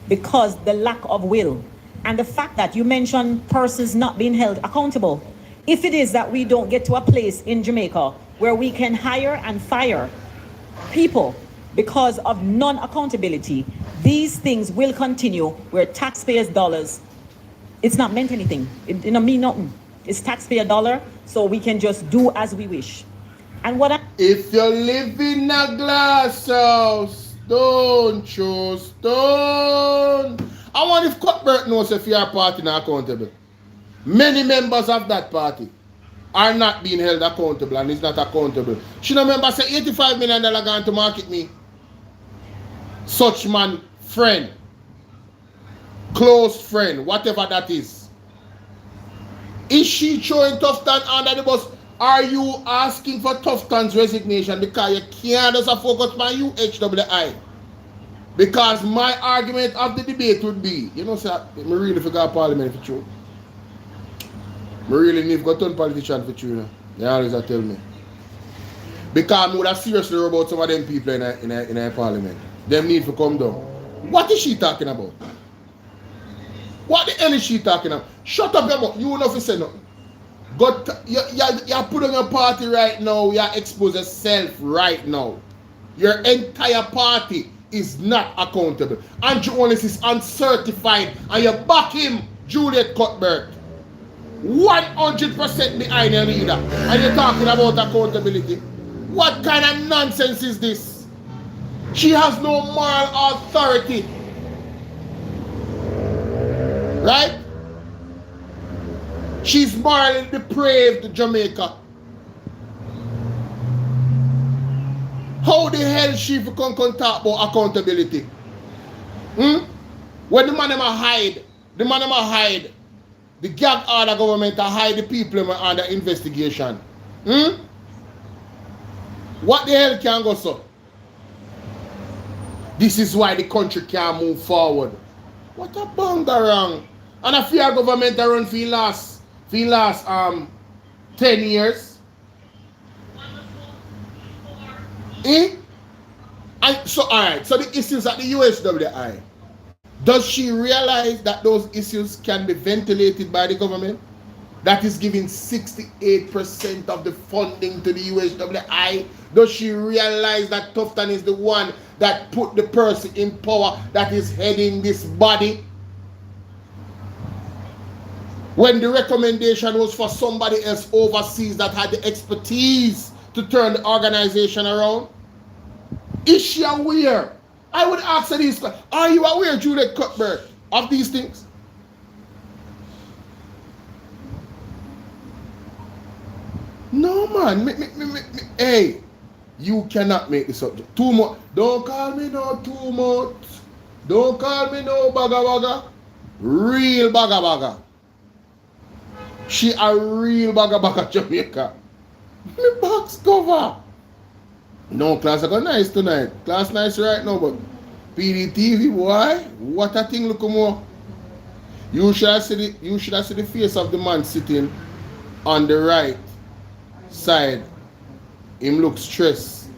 Because the lack of will. And the fact that you mentioned persons not being held accountable. If it is that we don't get to a place in Jamaica where we can hire and fire people because of non-accountability, these things will continue where taxpayers' dollars, it's not meant anything. It don't mean nothing. It's taxpayer dollar, so we can just do as we wish. And what if you live in a glass house, don't throw stone. I wonder if Cuthbert knows if your party not accountable. Many members of that party are not being held accountable and is not accountable. She remember say $85 million going to market me. Such man, friend, close friend, whatever that is. Is she throwing Tufton under the bus? Are you asking for Tufton's resignation because you can't just focus on UHWI? Because my argument of the debate would be, you know, sir, I really forgot Parliament for true. I really need to go turn politician for true, you know. They always tell me. Because I would have seriously worried about some of them people in a Parliament. Them need to come down. What is she talking about? What the hell is she talking about? Shut up your mouth. You will not say nothing. You put on your party right now, you expose yourself right now. Your entire party is not accountable. Andrew Holness is uncertified and you back him, Juliet Cuthbert. 100% behind your leader. And you're talking about accountability. What kind of nonsense is this? She has no moral authority. Right? She's morally depraved, Jamaica. How the hell she can talk about accountability? When the man hide, the gag order government hide the people under investigation. What the hell can go so? This is why the country can't move forward. What a bangarang. And I fear government run for last 10 years. And so alright, so the issues at the USWI. Does she realize that those issues can be ventilated by the government? That is giving 68% of the funding to the USWI. Does she realize that Tufton is the one that put the person in power that is heading this body? When the recommendation was for somebody else overseas that had the expertise to turn the organization around? Is she aware? I would ask her this, are you aware, Juliet Cuthbert, of these things? No, man. Hey, you cannot make this up. Too much. Don't call me no too much. Don't call me no baga. Real baga. She a real baga Jamaica. Me box cover. No, class I got nice tonight. Class nice right now, but PDTV, boy, what a thing look more. You should have see the face of the man sitting on the right side. Him look stressed.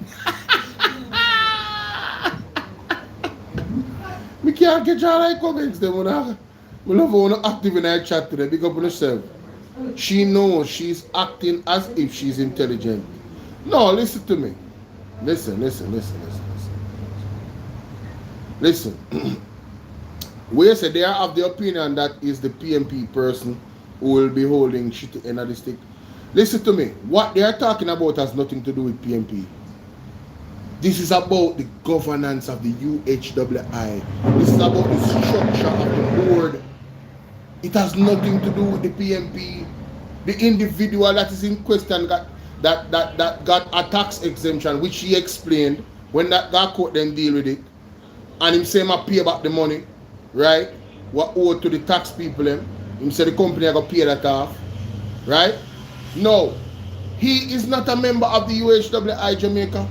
Me can't get y'all like comments them when I love how active in our chat today. Big up on yourself. She knows she's acting as if she's intelligent. No, listen to me. Listen. We say they are of the opinion that is the PMP person who will be holding shit to end of the stick. Listen to me. What they are talking about has nothing to do with PMP. This is about the governance of the UHWI. This is about the structure of the board. It has nothing to do with the PMP. The individual that is in question got a tax exemption, which he explained when that court then deal with it. And him say I pay back the money, right? What owed to the tax people him. Him say the company I got pay that off. Right? No. He is not a member of the UHWI Jamaica.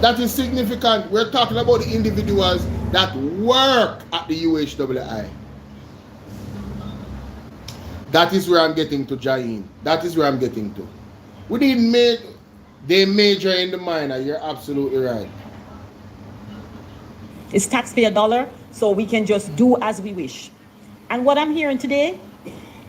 That is significant. We're talking about the individuals that work at the UHWI. That is where I'm getting to, Jain. That is where I'm getting to. We need they major in the minor. You're absolutely right. It's taxpayer dollar, so we can just do as we wish. And what I'm hearing today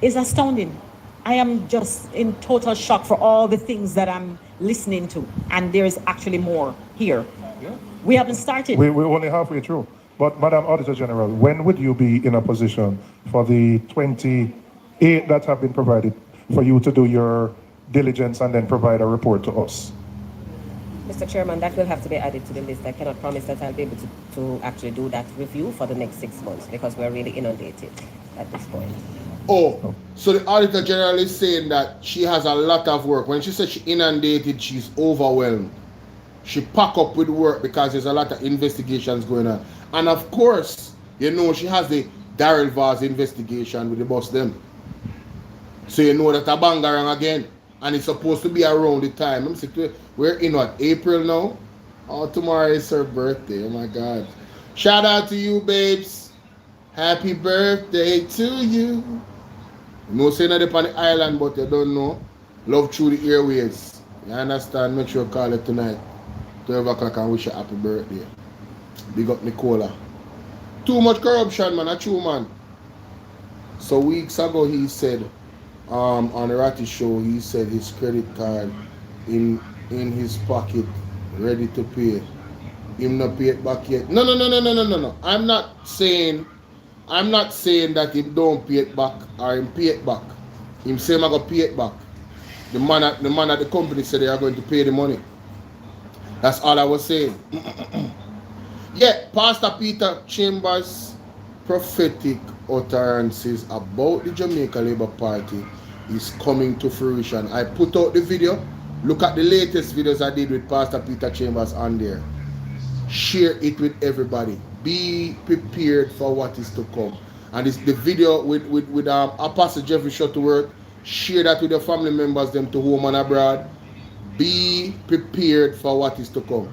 is astounding. I am just in total shock for all the things that I'm listening to. And there is actually more here. Yeah. We haven't started. We're only halfway through. But Madam Auditor General, when would you be in a position for the 28 that have been provided for you to do your diligence and then provide a report to us? Mr. Chairman, that will have to be added to the list. I cannot promise that I'll be able to actually do that review for the next 6 months because we're really inundated at this point. Oh, so the Auditor General is saying that she has a lot of work. When she says she inundated, she's overwhelmed. She pack up with work because there's a lot of investigations going on. And of course, you know, she has the Daryl Vaz investigation with the boss them. So you know that a Bangarang again. And it's supposed to be around the time. We're in what, April now? Oh, tomorrow is her birthday. Oh my God. Shout out to you, babes. Happy birthday to you. You know, saying that on the island, but you don't know. Love through the airways. You understand? Make sure you call it tonight. 12 o'clock and wish you happy birthday. Big up Nicola. Too much corruption, man. A true man. So weeks ago he said on the Ratty show, he said his credit card in his pocket, ready to pay. Him not pay it back yet. No. I'm not saying that him don't pay it back or him pay it back. Him say I'm gonna pay it back. The man at the company said they are going to pay the money. That's all I was saying. Yeah, Pastor Peter Chambers' prophetic utterances about the Jamaica Labour Party is coming to fruition. I put out the video. Look at the latest videos I did with Pastor Peter Chambers on there. Share it with everybody. Be prepared for what is to come. And it's the video with Apostle Jeffrey Shuttleworth. Share that with your family members, them to home and abroad. Be prepared for what is to come.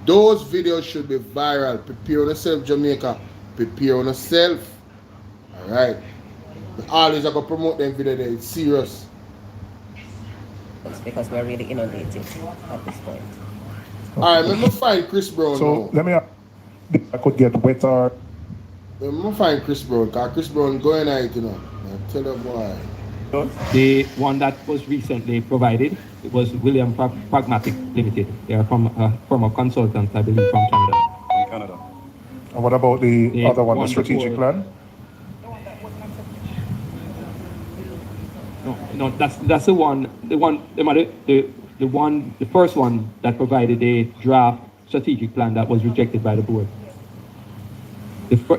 Those videos should be viral. Prepare on yourself, Jamaica. Prepare on yourself. Alright. Always I go promote them video there. It's serious. It's because we're really inundated at this point. Alright, let me find Chris Brown. So let me, I could get wetter. Let me find Chris Brown, because Chris Brown going out, you know. I tell them why. The one that was recently provided, it was William Pragmatic Limited. They are from a consultant, I believe, from Canada. And what about the other one, the strategic plan? No, that's the first one that provided a draft strategic plan that was rejected by the board.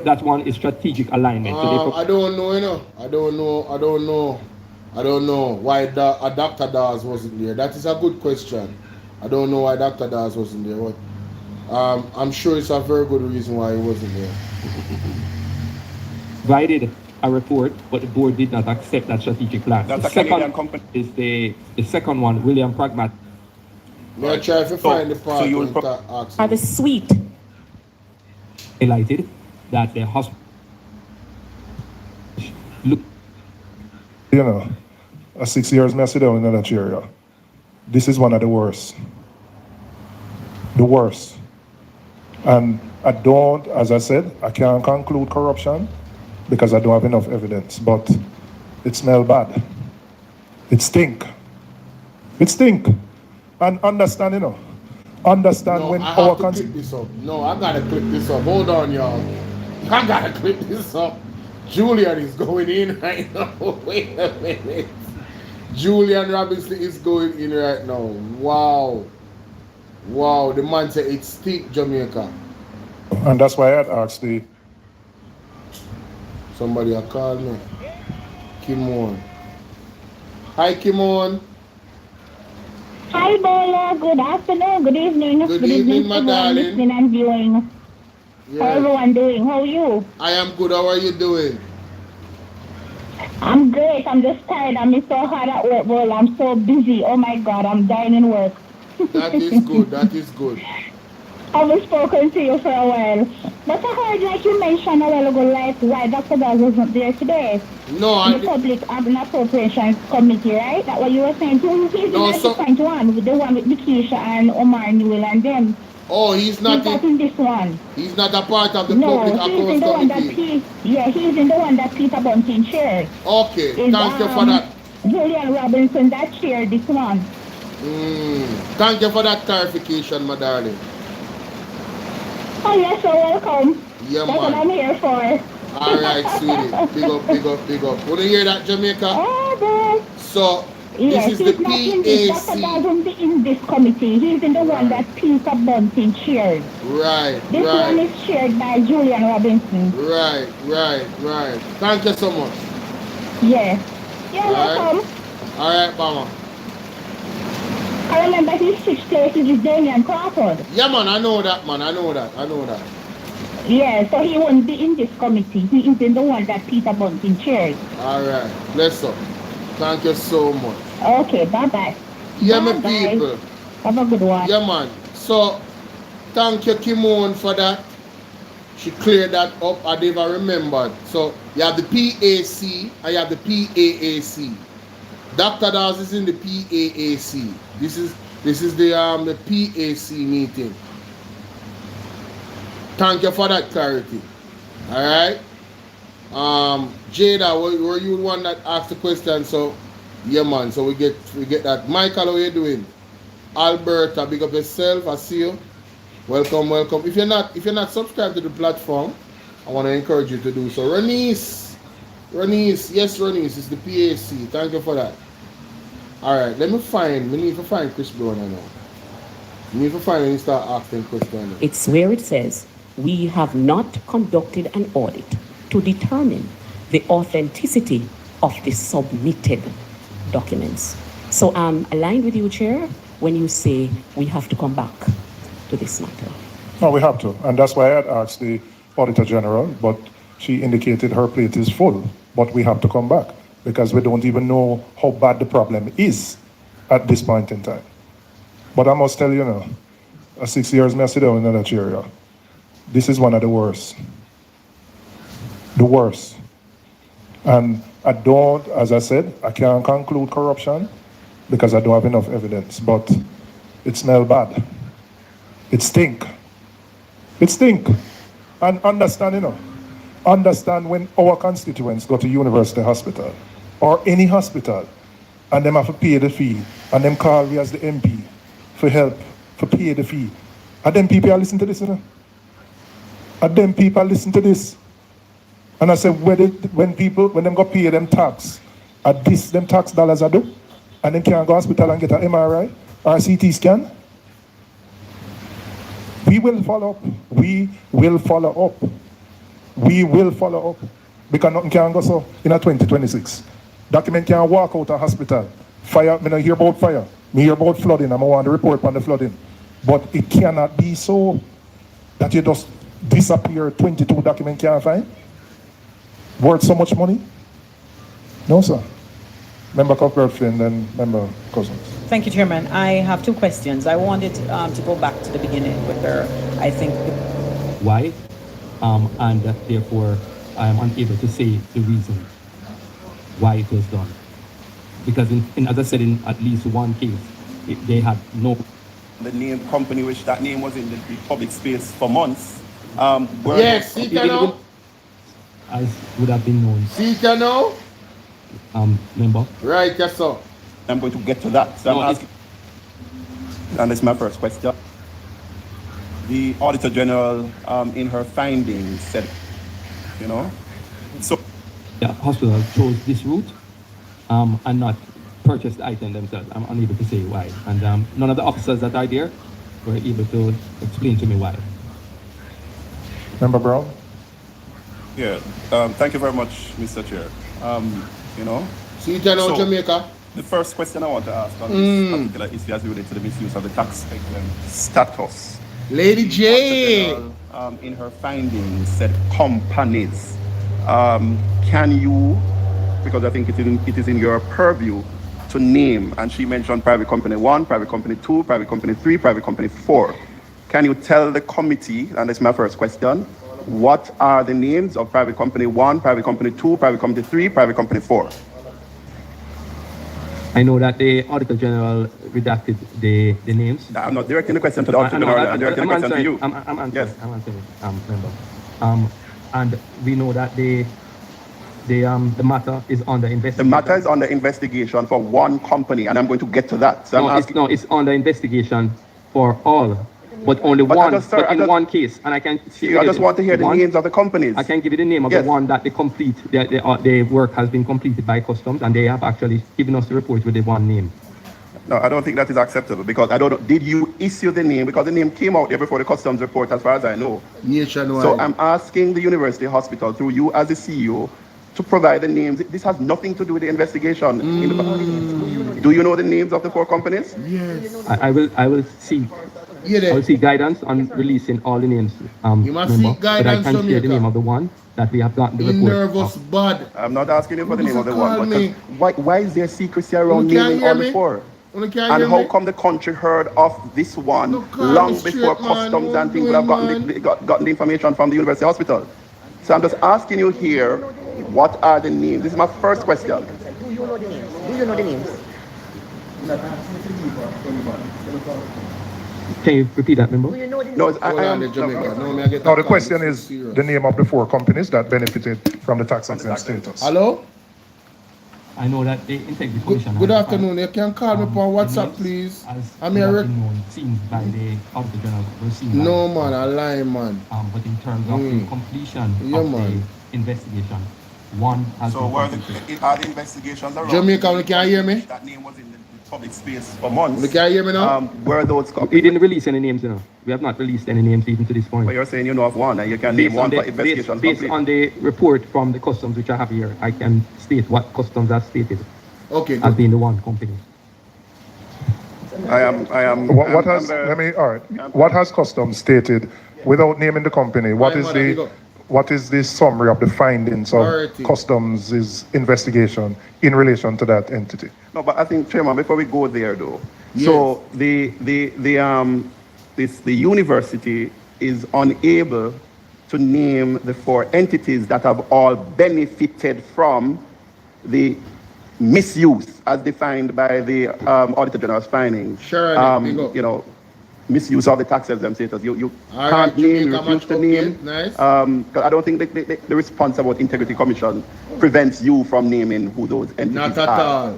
That one is strategic alignment. I don't know, you know. I don't know why Dr. Dawes wasn't there. That is a good question. I don't know why Dr. Dawes wasn't there. But, I'm sure it's a very good reason why he wasn't there. Provided a report, but the board did not accept that strategic plan. That's the a Canadian company. Is the second one, William Pragmat. May I try to find the part Are the suite highlighted that the hospital look. You know, a 6 years me I sit down in that area. This is one of the worst. The worst. And I don't, as I said, I can't conclude corruption because I don't have enough evidence, but it smells bad. It stink. It stink. And understand, you know, understand when I our have to clip this up. No, I gotta clip this up. Hold on, y'all. I gotta clip this up. Julian is going in right now. Wait a minute. Julian Robinson is going in right now. Wow. Wow, the man said it's steep, Jamaica. And that's why I had asked the... Somebody a call me. Kimon. Hi, Kimon. Hi, Bolo. Good afternoon. Good evening. Good evening, my darling. Listening and viewing. Yes. How everyone doing? How are you? I am good. How are you doing? I'm great. I'm just tired. I'm so hard at work, Bolo. I'm so busy. Oh my God, I'm dying in work. That is good. That is good. I haven't spoken to you for a while. But I heard, like you mentioned a while ago, like why Dr. Dawes wasn't there today. No, the Public Appropriations Committee, right? That's what you were saying. He's in a different one, with the one with Nikisha and Omar Newell and them. Oh, he's not in this one. He's not a part of the No, Public he's in Accounts the one Committee. he's in the one that Peter Bunting chairs. Okay, thank you for that. Julian Robinson that chaired this one. Thank you for that clarification, my darling. Oh, yes, so welcome. Yeah, That's what I'm here for. All right, sweetie. Big up, big up, big up. Want to hear that, Jamaica? Oh, boy. So, yes, this is the PAC. Dr. Dawes isn't in this committee. He's in the one that Peter Bunting chaired. Right, This one is chaired by Julian Robinson. Right. Thank you so much. Yeah. You're welcome. All right, Mama. I remember his sixth place is Damian Crawford. Yeah, man, I know that, man. I know that. Yeah, so he won't be in this committee. He is in the one that Peter Bunting chaired. All right. Bless up. Thank you so much. Okay, bye-bye. Yeah, bye, my people. Have a good one. Yeah, man. So, thank you, Kimon, for that. She cleared that up. I never remembered. So, you have the PAC and you have the PAAC. Dr. Dawes is in the PAAC. This is the PAC meeting. Thank you for that clarity. All right. Jada, were you the one that asked the question? So Yeah, man. So we get that. Michael, how you doing? Alberta, big up yourself. I see you. Welcome, welcome. If you're not subscribed to the platform, I want to encourage you to do so. Renice, yes, Renice is the PAC. Thank you for that. All right, we need to find Chris Brown now. We need to find and start asking questions. It's where it says, we have not conducted an audit to determine the authenticity of the submitted documents. So I'm aligned with you, Chair, when you say we have to come back to this matter. No, we have to. And that's why I had asked the Auditor General, but she indicated her plate is full. But we have to come back because we don't even know how bad the problem is at this point in time. But I must tell you now, 6 years I sit down in that area. This is one of the worst. The worst. And I don't, as I said, I can't conclude corruption because I don't have enough evidence, but it smells bad. It stink. It stink. And understand when our constituents go to University Hospital or any hospital and them have to pay the fee and them call me as the MP for help, for pay the fee. And them people listen to this, And them people listen to this. And I said, when them go pay them tax, at this, them tax dollars I do, and then can't go to hospital and get an MRI or a CT scan. We will follow up. We will follow up. We will follow up. Because nothing can go so in a 2026. Document can't walk out of hospital. Fire, I don't hear about fire. Me hear about flooding. I'm on the report on the flooding. But it cannot be so that you just disappear 22 documents can't find. Worth so much money? No, sir. Member Cockburn and member Cousins. Thank you, Chairman. I have two questions. I wanted to go back to the beginning with her, I think. Why? And therefore, I am unable to say the reason why it was done. Because, as I said, in at least one case, they had no... The name company, which that name was in the public space for months. Yes, see, know. As would have been known. See, know. Member. Right, yes, sir. I'm going to get to that. So no, I'm asking, and this is my first question. The Auditor General, in her findings, said, so the hospital chose this route and not purchased the item themselves. I'm unable to say why. And none of the officers that are there were able to explain to me why. Member Brown? Yeah, thank you very much, Mr. Chair. See, so, Jamaica. The first question I want to ask on this particular issue as related to the misuse of the tax status. Lady J. In her findings said companies. Can you, because I think it is in your purview to name, and she mentioned private company 1, private company 2, private company 3, private company 4. Can you tell the committee, and that's my first question, what are the names of private company 1, private company 2, private company 3, private company 4? I know that the Auditor General redacted the names. I'm not directing the question to the Auditor General, I'm directing the question to you. I'm answering, yes. I'm answering, member. And we know that the matter is under investigation. The matter is under investigation for one company, and I'm going to get to that. So it's under investigation for all. But only one case, and I can see. I just want to hear the names of the companies. I can give you the name of the one that the work has been completed by customs, and they have actually given us the report with the one name. No, I don't think that is acceptable because I don't know. Did you issue the name? Because the name came out there before the customs report, as far as I know. So I'm asking the university hospital through you as the CEO to provide the names. This has nothing to do with the investigation. Do you know the names of the 4 companies? Yes. I will see. I will see guidance on releasing all the names. You must see guidance. But I can share the name of the one that we have gotten the report. Nervous bud. I'm not asking you for the name of the one. But why is there secrecy around naming all the 4? And how come the country heard of this one long before customs and things have gotten the information from the university hospital? So I'm just asking you here, what are the names? This is my first question. Do you know the names? Do you know the names? Can you repeat that, member? No, the question is the name of the 4 companies that benefited from the tax exempt status. Hello? I know that the Integrity Commission. Good afternoon. You can call me on WhatsApp, please. I'm here. Seen by the Auditor General. No, man, I lie, man. But in terms of the completion of the investigation, one has So been were completed. are the investigations around? Jamaica, you can hear me? That name was in the public space for months. You can hear me now? Were those We didn't release any names, you know. We have not released any names even to this point. But you're saying you know of one, and you can name one for investigation. Based on the report from the customs which I have here, I can state what customs has stated. Okay. As being the one company. What has customs stated without naming the company? What is the summary of the findings of customs' investigation in relation to that entity? No, but I think, Chairman, before we go there, though, so the university is unable to name the 4 entities that have all benefited from the misuse, as defined by the Auditor General's findings. Sure, you know, misuse of the tax exempt status. You All can't right, name, Jamaica refuse to name. Nice. 'Cause I don't think the response about Integrity Commission prevents you from naming who those entities Not at are.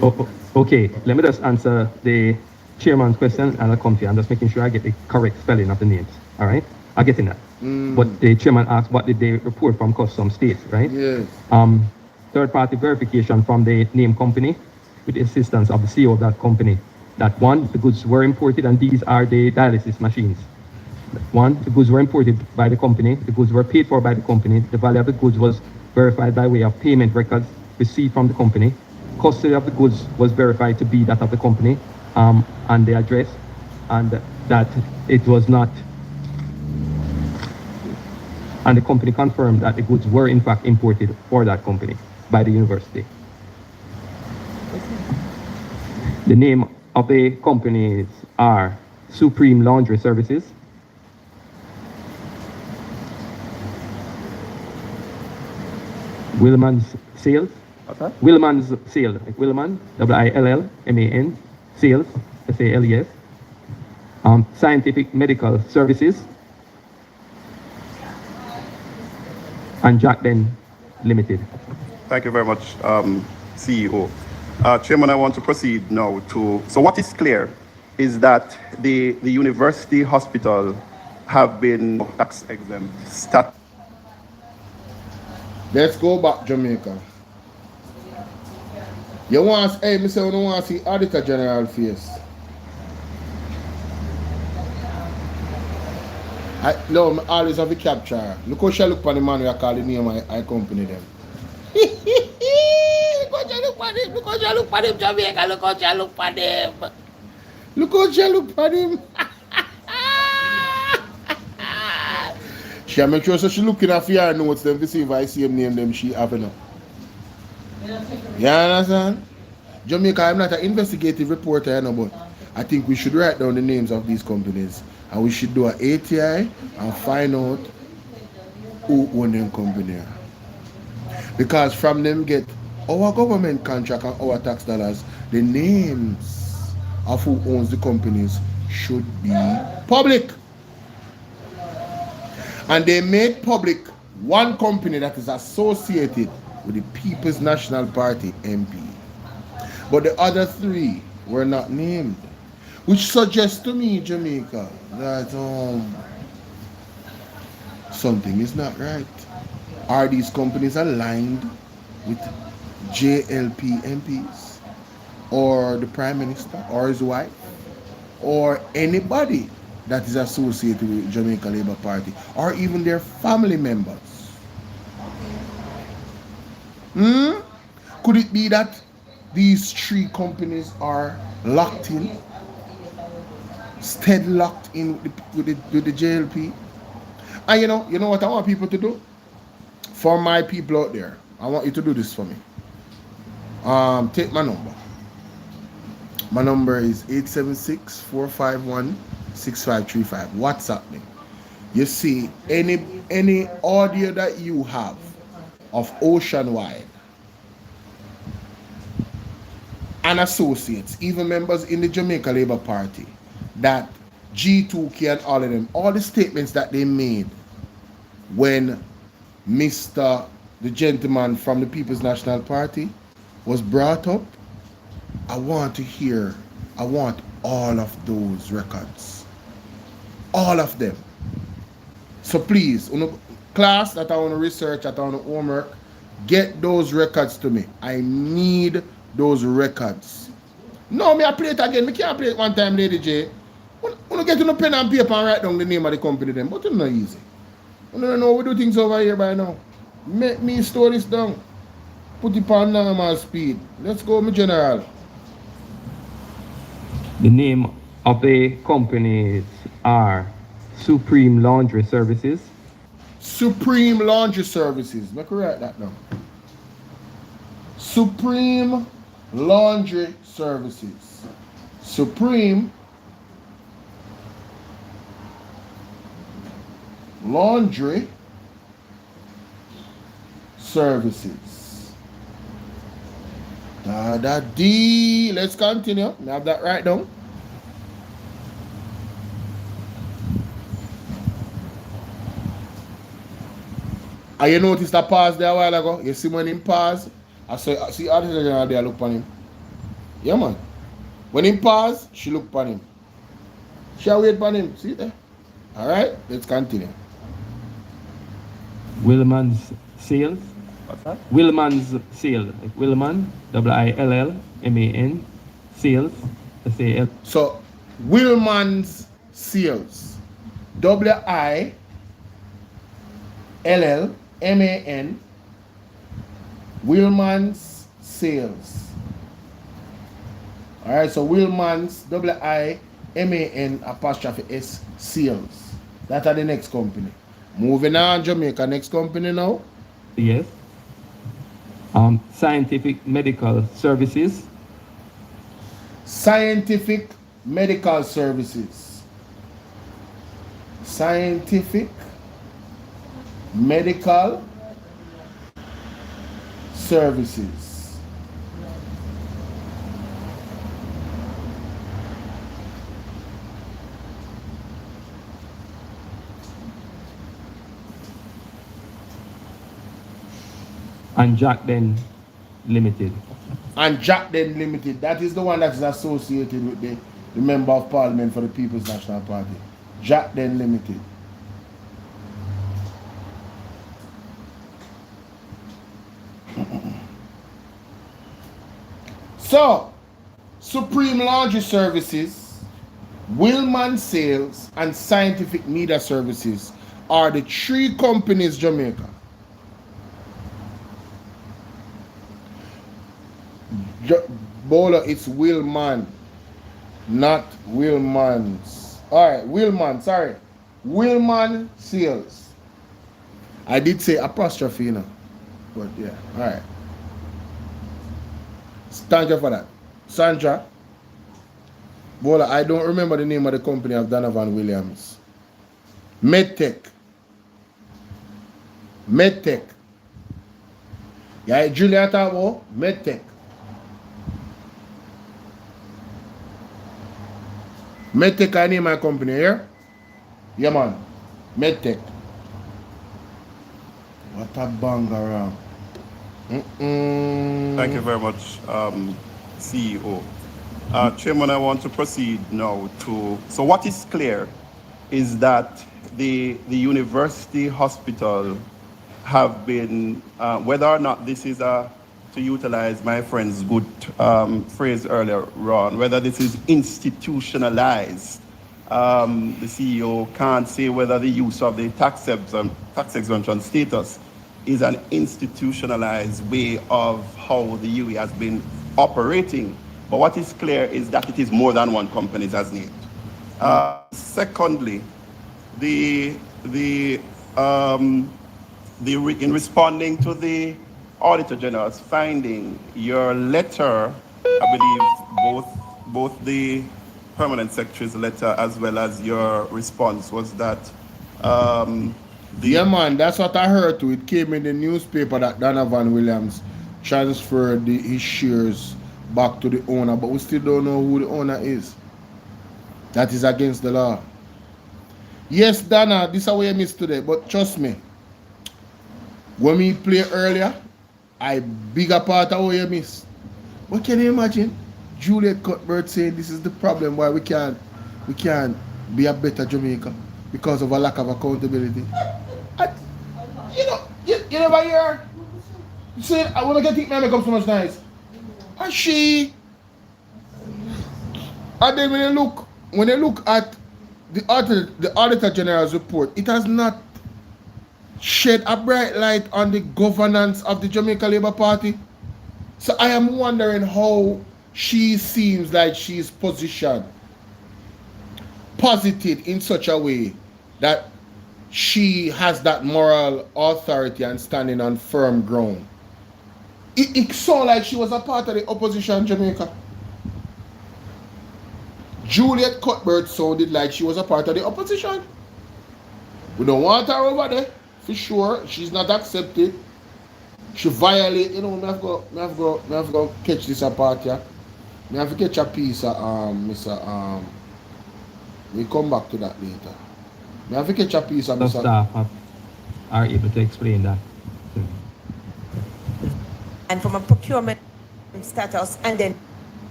all. Okay, let me just answer the chairman's question and I'll come to you. I'm just making sure I get the correct spelling of the names. All right? I'm getting that. But the chairman asked what did they report from customs state, right? Yes. Third-party verification from the name company with the assistance of the CEO of that company. That one, the goods were imported and these are the dialysis machines. One, the goods were imported by the company, the goods were paid for by the company, the value of the goods was verified by way of payment records received from the company, custody of the goods was verified to be that of the company, and the address, and that it was not, and the company confirmed that the goods were in fact imported for that company by the university. The name of the companies are Supreme Laundry Services, Willman's Sales, Willman's Sale, like Willman, WILLMAN, Sales, SALES, Scientific Medical Services, and Jack Ben Limited. Thank you very much, CEO. Chairman, I want to proceed now to, so what is clear is that the university hospital have been tax exempt. Let's go back, Jamaica. You want, hey, me say you don't want to see Auditor General face. No, I always have a capture. Look how she look on the man who I call the name I accompany them. Look how she look on him, look how she look on him, Jamaica, look how she look on him. Look how she look on him. She make sure so she looking at your notes them to see if I see him name them she have enough. You understand? Jamaica, I'm not an investigative reporter, you know, but I think we should write down the names of these companies and we should do an ATI and find out who own them company. Because from them get our government contract and our tax dollars, the names of who owns the companies should be public. And they made public one company that is associated with the People's National Party MP. But the other 3 were not named. Which suggests to me, Jamaica, that something is not right. Are these companies aligned with JLP MPs? Or the Prime Minister? Or his wife? Or anybody that is associated with Jamaica Labour Party? Or even their family members? Could it be that these 3 companies are locked in, stead locked in with the JLP? And you know what I want people to do? For my people out there, I want you to do this for me. Take my number. My number is 876-451-6535. WhatsApp me. You see, any audio that you have of Oceanwide and associates, even members in the Jamaica Labour Party, that G2K and all of them, all the statements that they made when the the gentleman from the People's National Party was brought up, I want all of those records. All of them. So please, class that I want to research, that I want to homework, get those records to me. I need those records. No, me I play it again. Me can't play it one time, Lady J. When get to the pen and paper and write down the name of the company then, but it's not easy. You don't know we do things over here by now. Make me store this down. Put it on normal speed. Let's go, my general. The name of the companies are Supreme Laundry Services. Supreme Laundry Services. Make me write that down. Supreme Laundry Services. Supreme Laundry Services. D. Let's continue. I have that right down. And you noticed that pause there a while ago? You see when him pause? I see Auditor General there look on him. Yeah, man. When him pause, she look on him. She wait on him. See there? Alright, let's continue. Willman's Sales. What's that? Willman's Sales. Like Willman, WILLMAN, Sales, SAL. So, Willman's Sales. WILLMAN, Willman's Sales. Alright, so Willman's, WILMAN''S Sales. That are the next company. Moving on, Jamaica, next company now. Yes. Scientific Medical Services. Scientific Medical Services. Scientific Medical Services. And Jack Den Limited. And Jack Den Limited. That is the one that is associated with the Member of Parliament for the People's National Party. Jack Den Limited. So, Supreme Laundry Services, Willman Sales, and Scientific Media Services are the three companies, Jamaica. Bolo, it's Willman, not Willman's. Alright, Willman, sorry. Willman Sales. I did say apostrophe, you know. But yeah, alright. Thank you for that. Sandra. Bola, I don't remember the name of the company of Donovan Williams. Medtech. Medtech. Yeah, Julia Tabo, Medtech. Medtech, I name my company here. Yeah, man. Medtech. What a Bangarang. Thank you very much, CEO. Chairman, I want to proceed now to, so what is clear is that the university hospital have been, whether or not this is to utilize my friend's good phrase earlier on, whether this is institutionalized, the CEO can't say whether the use of the tax exemption status is an institutionalized way of how the UE has been operating. But what is clear is that it is more than one company as named. Secondly, in responding to the Auditor General's finding, your letter, I believe both the Permanent Secretary's letter as well as your response was that yeah, man, that's what I heard too. It came in the newspaper that Donovan Williams transferred his shares back to the owner, but we still don't know who the owner is. That is against the law. Yes, Dana, this is how we missed today, but trust me, when we play earlier, I bigger part of what you miss. But can you imagine Juliet Cuthbert saying this is the problem why we can't be a better Jamaica because of a lack of accountability? You never hear saying I want to get it man make up so much nice. And she and then when they look at the Auditor General's report, it has not shed a bright light on the governance of the Jamaica Labour Party. So I am wondering how she seems like she's positioned, posited in such a way that she has that moral authority and standing on firm ground. It sounded like she was a part of the opposition in Jamaica. Juliet Cuthbert sounded like she was a part of the opposition. We don't want her over there, for sure. She's not accepted. She violate, I have to catch this apart here. I have to catch a piece of Mr. We come back to that later. I have to catch a piece of Mr. Staff are able to explain that. And from a procurement status, and then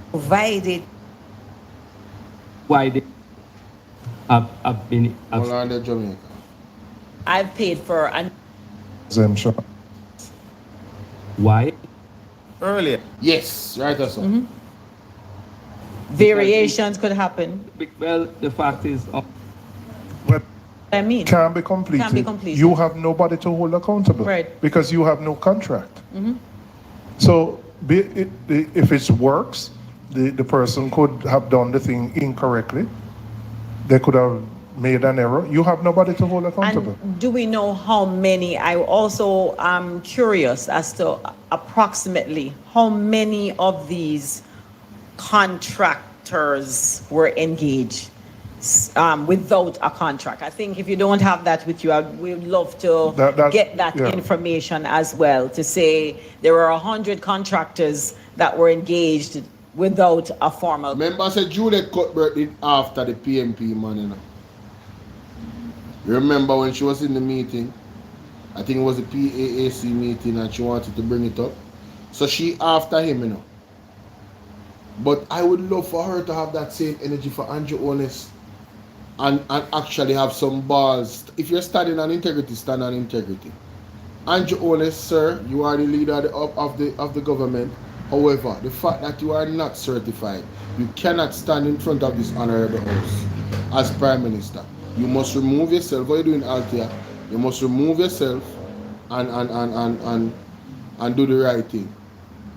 provided. Why they I've been Jamaica. I've paid for an Exemption. why? Earlier. Yes, right or so. variations could happen. Well, the fact is, I mean, Can't be completed. Can't be completed. You have nobody to hold accountable. Right. Because you have no contract. Mhm. So if it works, the person could have done the thing incorrectly. They could have made an error. You have nobody to hold accountable. and do we know how many? I also am curious as to approximately how many of these contractors were engaged without a contract. I think if you don't have that with you, we would love to get that information as well, to say there were 100 contractors that were engaged without a formal. Remember I said Juliet Cuthbert did after the PMP man, you know. You remember when she was in the meeting, I think it was a PAAC meeting and she wanted to bring it up. So she after him, you know. But I would love for her to have that same energy for Andrew Honest and actually have some balls. If you're standing on integrity, stand on integrity. Andrew Honest, sir, you are the leader of the government. However, the fact that you are not certified, you cannot stand in front of this honorable house as Prime Minister. You must remove yourself. What are you doing out here? You must remove yourself and do the right thing.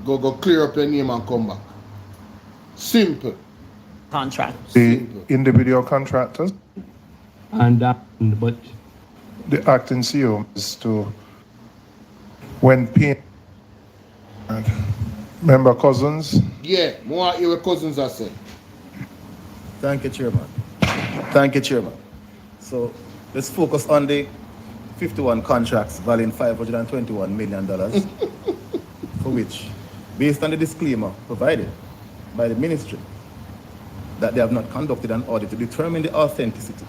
Go clear up your name and come back. Simple. Contract. The individual contractors. And but the acting CEO is to when paying. Remember Cousins? Yeah, more your cousins are saying. Thank you, Chairman. Thank you, Chairman. So let's focus on the 51 contracts valuing $521 million, for which, based on the disclaimer provided by the ministry, that they have not conducted an audit to determine the authenticity,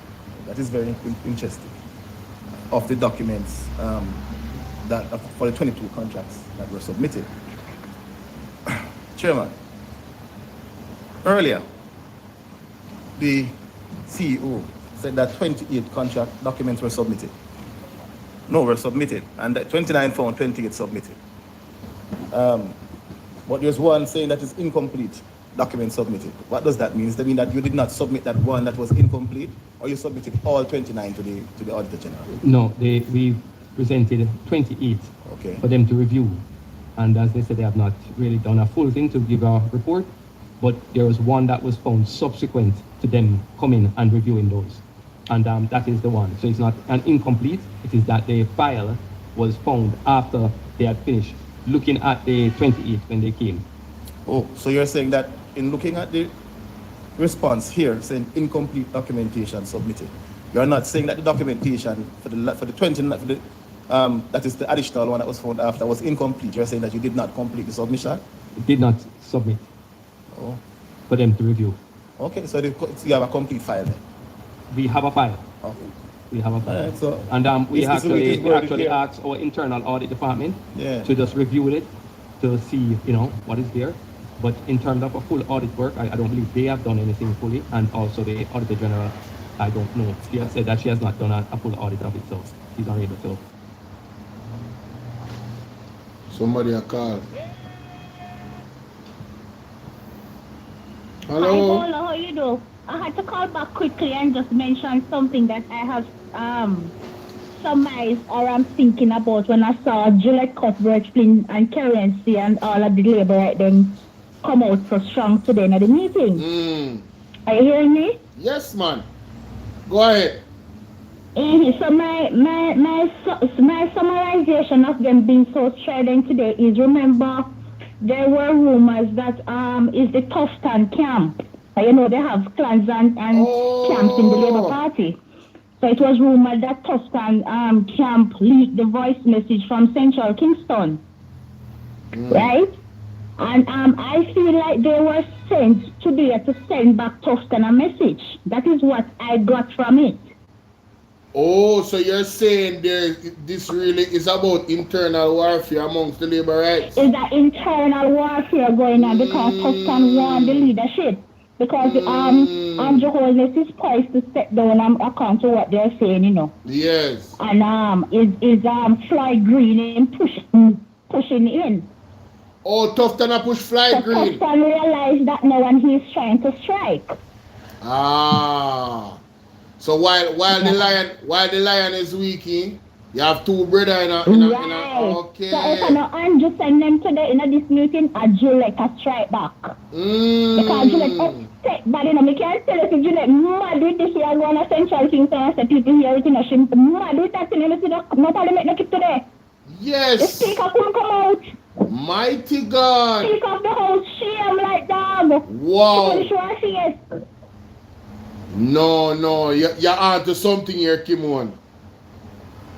that is very interesting, of the documents that for the 22 contracts that were submitted. Chairman, earlier, the CEO said that 28 contract documents were submitted. No, were submitted, and that 29 found 28 submitted. But there's one saying that is incomplete document submitted. What does that mean? Does that mean that you did not submit that one that was incomplete, or you submitted all 29 to the Auditor General? no, we presented 28 for them to review. And as they said, they have not really done a full thing to give a report, but there was one that was found subsequent to them coming and reviewing those. And that is the one. So it's not an incomplete, it is that the file was found after they had finished looking at the 28 when they came. Oh, so you're saying that in looking at the response here, saying incomplete documentation submitted, you're not saying that the documentation for the 20, that is the additional one that was found after, was incomplete. You're saying that you did not complete the submission? Did not submit for them to review. Okay, so you have a complete file then? We have a file. Okay. We have a file. So We this is actually working here. asked our internal audit department Yeah. to just review it to see, what is there. But in terms of a full audit work, I don't believe they have done anything fully. And also the Auditor General, I don't know. She has said that she has not done a full audit of it, so she's not able to. Somebody a call. Hi, Hello. Bolo, how you do? I had to call back quickly and just mention something that I have surmised or I'm thinking about when I saw Gillette Cuthbert, Flynn and Currency and all of the labor right then come out so strong today in the meeting. Are you hearing me? Yes, man. Go ahead. So my summarization of them being so strident today is, remember, there were rumors that is the Tufton camp. They have clans and camps in the Labour Party. So it was rumored that Tufton camp leaked the voice message from Central Kingston. Right? And I feel like they were sent to there to send back Tufton a message. That is what I got from it. Oh, so you're saying this really is about internal warfare amongst the labor rights? Is that internal warfare going on because Tufton won the leadership? Because Andrew Holness is poised to step down on account of what they're saying, Yes. And is Floyd Green in pushing in. Oh, Tufton a push Floyd Green. Tufton realized that now and he's trying to strike. Ah. So while the lion is weak, you have two brothers in a okay. So if Andrew send them today in this meeting, Gillette a strike back. Because Gillette upset, but I can't tell if Gillette mad with this year going to Central Kingston and say people hear it in a shrimp. Mad with that thing, no parliament no keep today. Yes. The speaker couldn't come out. Mighty God. Speak of the whole shame like dog. Wow. Sure she is. No, you're onto something here, Kimon.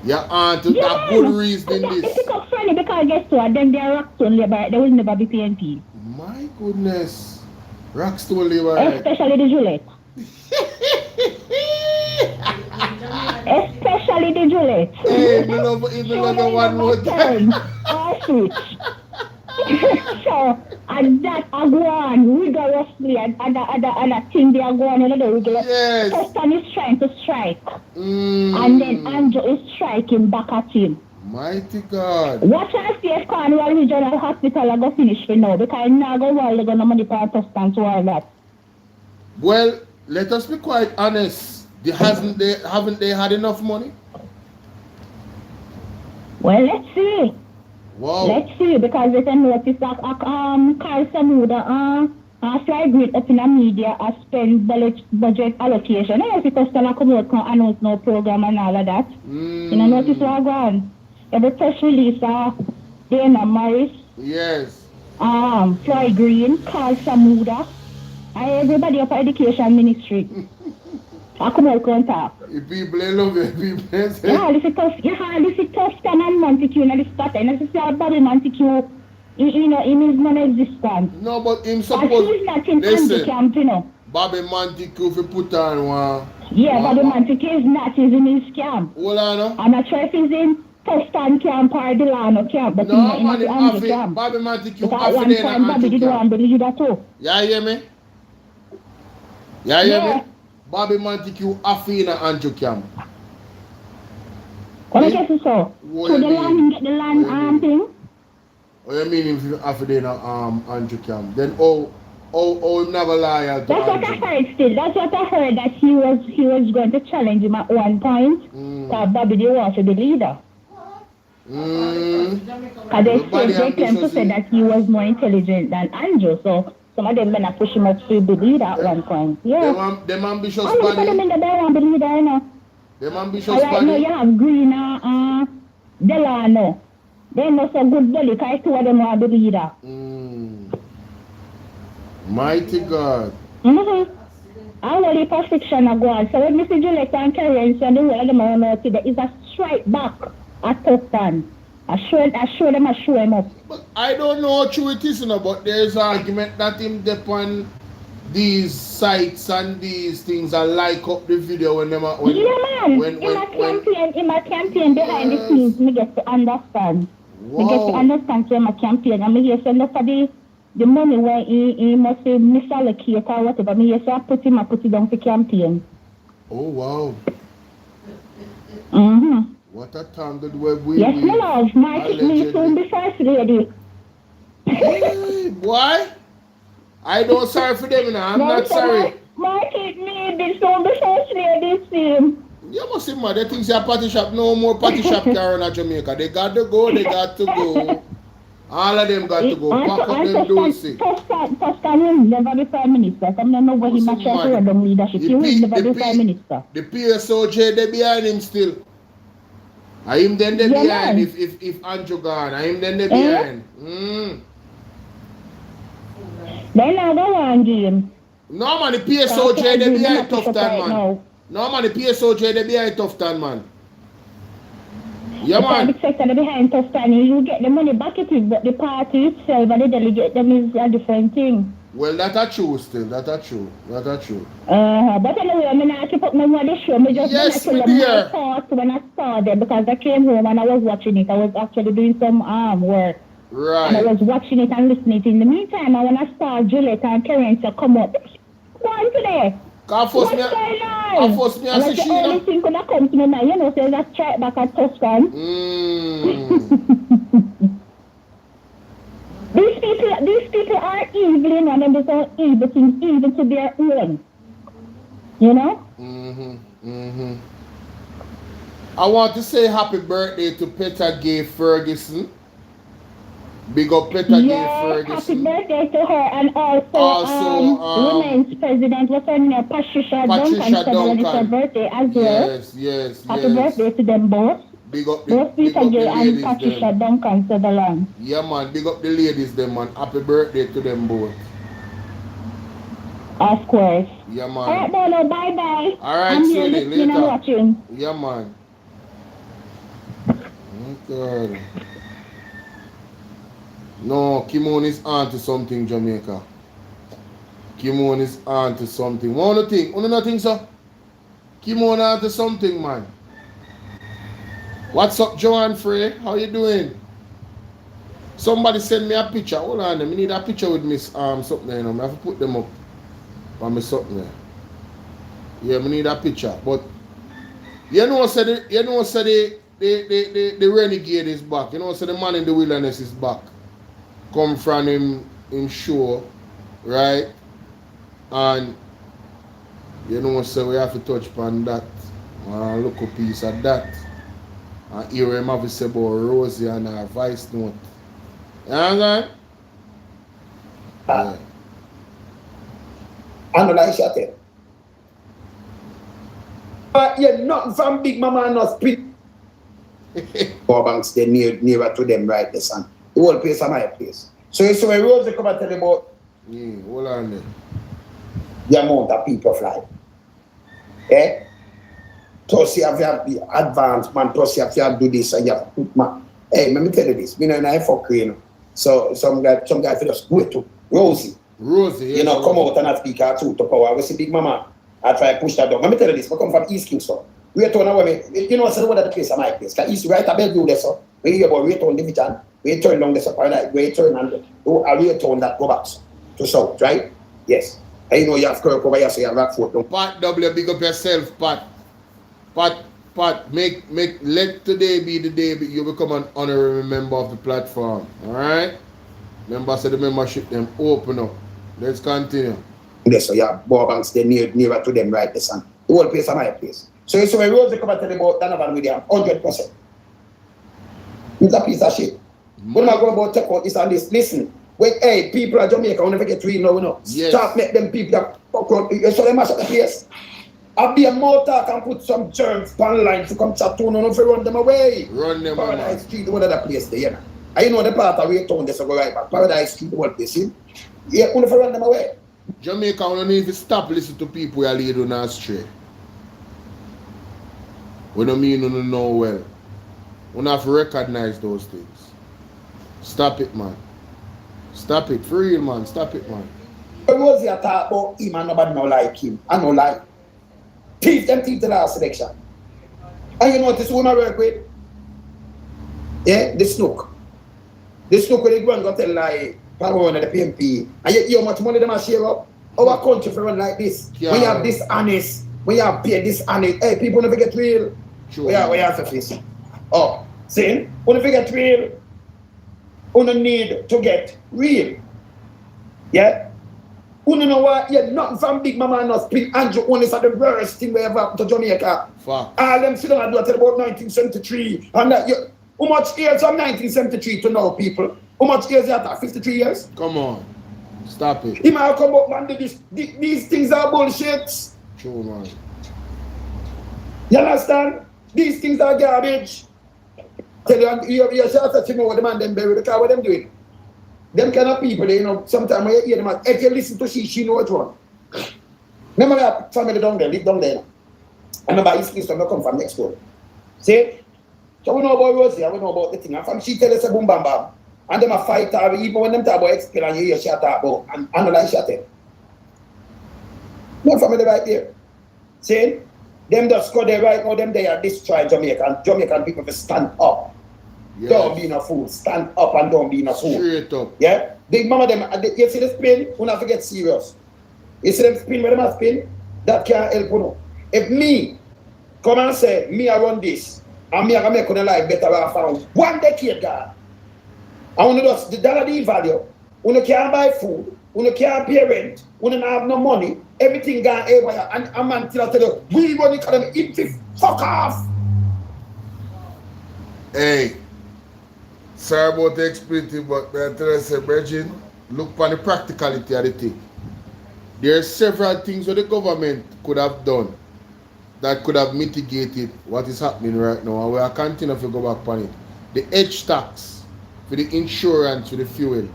You're onto a good reason in this. It's not funny because guess what? Then they're Rockstone Labour, they will never be PNP. My goodness. Rockstone Labour. Especially the Gillette. Especially the Gillette. Hey, we love one more time. So, and that are going rigorously, and that thing they are going another rigorous. Yes. Tufton is trying to strike. And then Andrew is striking back at him. Mighty God. Watch and see if Cornwall Regional Hospital are going to finish for now, because now go while they're going to money for Tufton to all that. Well, let us be quite honest. Haven't they had enough money? Well, let's see. Wow. Let's see, because they can notice that Carl Samuda Floyd Green up in the media has spent budget allocation. I see Costello come out and announce no program and all of that. You know, notice what going. Every press release, Dana Morris. Yes. Floyd Green, Carl Samuda, everybody up education ministry. I come out and talk. People love it. People say. This is Tufton and Montague in this pattern. This is Bobby Montague. He is non-existent. No, but him suppose. He's not in Andy camp, Bobby Montague, if you put on one. Yeah, Bobby Montague is not. He's in his camp. Hold on. I'm not sure if he's in Tufton camp or Delano camp, but no, he's in the Andy camp. Bobby Montague. Because one time Bobby did one believe that too. Yeah, hear me? Yeah, hear me? Bobby Montague Afina Andrew camp. What I guess so? So the land thing? What you mean if you Afina Andrew camp? Then never lie to That's what I heard still. That's what I heard, that he was going to challenge him at one point. Because Bobby didn't want to be leader. Because they claim to say that he was more intelligent than Andrew, so some of them men are pushing up to be leader at one point. Yeah. Them ambitious body. All of them in the day want to be leader, you know. Them ambitious body. Right now you have Green Delano. They know so good belly, because two of them want to be leader. Mighty God. I will leave perfection a go on. So when Mr. Gillette and Currency and the whole of them are out today, it's a strike back at Tufton. I show him up. But I don't know how true it is, but there is an argument that him depend these sites and these things and like up the video when them when in my campaign behind the scenes, me get to understand. Me get to understand so my campaign. And me hear so look for the money where he must say misallocate or whatever. Me hear so I put it down for campaign. Oh wow. Mm-hmm. What a tangled web we yes, my love. Market me soon the first lady. Hey, boy. I don't sorry for them now. I'm not sorry. Market me this soon the first lady same. You must see man, they think say party shop, no more party shop carrying at Jamaica. They got to go, they got to go. All of them got to go. Pack up them dosey. Toscan will never be Prime Minister. I don't know where he might try to run leadership. He will never be Prime Minister. The PSOJ, they behind him still. I him then they behind if Andrew gone. I him then they behind. They now go on game. No man, the PSOJ they behind tough time man. No man, the PSOJ they behind tough time man. Yeah, man. The private sector behind Toscan, you get the money back it is, but the party itself and the delegate them is a different thing. Well, that's true still. That's true. But anyway, I mean, I keep up my money show. Me just yes, my thoughts when I saw them because I came home and I was watching it. I was actually doing some work. Right. And I was watching it and listening. In the meantime, when I saw Juliet and Terence come up, what's today? What's going on? And that's the only thing could have come to my mind. You know, so let's try it back at Toscan. These people are evil, you know, and they are evil things, evil to their own. You know? I want to say happy birthday to Peter Gay Ferguson. Big up Peter Gay Ferguson. Happy birthday to her, and also Women's President, what's her name? Patricia Duncan. It's her birthday as well. Yes. Happy birthday to them both. Big up both Peter Gay and Patricia Duncan Sutherland. Yeah man, big up the ladies them man. Happy birthday to them both. Of course. Yeah man. Alright Bolo, bye bye. Alright, see you later. And watching. Yeah man. Okay. No, Kimon is on to something, Jamaica. Kimon is on to something. One thing, nothing, sir. Kimon on to something, man. What's up, Joanne Frey? How you doing? Somebody send me a picture. Hold on, I need a picture with Miss something there, you know. I have to put them up on me something there. Yeah, we need a picture. But you know, the renegade is back. You know, the man in the wilderness is back. Come from him show, right? And you know, so we have to touch upon that. Look a piece of that. And hear him have to say about Rosie and her voice note. You understand? Yeah. Analyze your thing. But you're not from Big Mama and not split. Power banks, they're nearer to them, right? The sun. The whole place is my place. So when Rosie come and tell you about hold on there. The amount of people fly. Eh? Plus you have to advance, man. Plus you have to do this and you have to put man. Hey, let me tell you this. Me and I fuck you know. So some guy for just do it to Rosie. You know, come out and not speak her truth to power. We see Big Mama. I try to push that down. Let me tell you this. I come from East Kingston. Return away. You know, so what the place is my place. Because East right a Bellevue there, so. We hear about return division. We turn down the supply, we turn and return that go back to south, right? Yes. And you know you have Kirk over here, so you have Rockford down. Pat W, big up yourself, Pat. Pat, let today be the day you become an honorary member of the platform. Alright? Members of the membership, them open up. Let's continue. Yes, so you have Bobanks, they're nearer to them, right? The sun. The whole place is my place. So when Rose come and tell you about Donovan Williams, 100%. It's a piece of shit. When I go about check out this and this, listen. When people at Jamaica will never get real now, you know. Yes. Start make them people that fuck around. So they mash up the place. I'll be a more talk and put some germs online to come chat to you, if you run them away. Run them away. Paradise Street, the one other place there, you know. And you know the part of Raytown, they go right back. Paradise Street, the one place, see? Yeah, if you run them away. Jamaica, we don't need to stop listening to people who are leading us astray. We don't mean you know well. We don't have to recognize those things. Stop it, man. Stop it. For real, man. Stop it, man. The Rosie talk about him and nobody no like him. I no like. Thief them thief the last election. And you notice who I work with? Yeah, the snook. The snook when they go and go tell like power and the PMP. And you hear how much money them are share up? Our country for run like this. Yeah. When you have dishonest, when you have pay dishonest, hey, people never get real. Sure. We have to face it. Oh, see? When you get real, you need to get real. Yeah? You know what? Yeah, nothing from Big Mama and us. Pin Andrew only is the worst thing we ever happened to Jamaica. Fuck. All them sit down and do it about 1973. And that, how much years from 1973 to now, people? How much years you have? 53 years? Come on. Stop it. He might come up and do these things are bullshit. True, man. You understand? These things are garbage. Tell you, you should have to know what the man them bury because what them doing. Them kind of people, you know, sometimes when you hear them, if you listen to she know what's wrong. Remember that family down there, live down there. I remember East Kingston, they come from next door. See? So we know about Rosie, we know about the thing. And from she tell us a boom bam bam. And them a fight, even when them talk about expel and you hear she talk about and analyze she tell. No family right there. See? Them just go there right now, them they are destroying Jamaica. And Jamaican people to stand up. Yes. Don't be no fool. Stand up and don't be no fool. Straight up. Yeah? Big mama them, you see the spin, you have to get serious. You see them spin where them a spin? That can't help you. If me come and say, me I run this, and me I can make your life better than I found 1 decade, God. And when you just, the dollar the value, when you can't buy food, when you can't pay rent, when you don't have no money, everything gone everywhere. And a man tell you, we run the economy, it fuck off. Hey. Sorry about the expletive, but I tell you, say, Bridget, look for the practicality of the thing. There are several things that the government could have done that could have mitigated what is happening right now, and we are continuing to go back on it. The edge tax for the insurance for the fuel.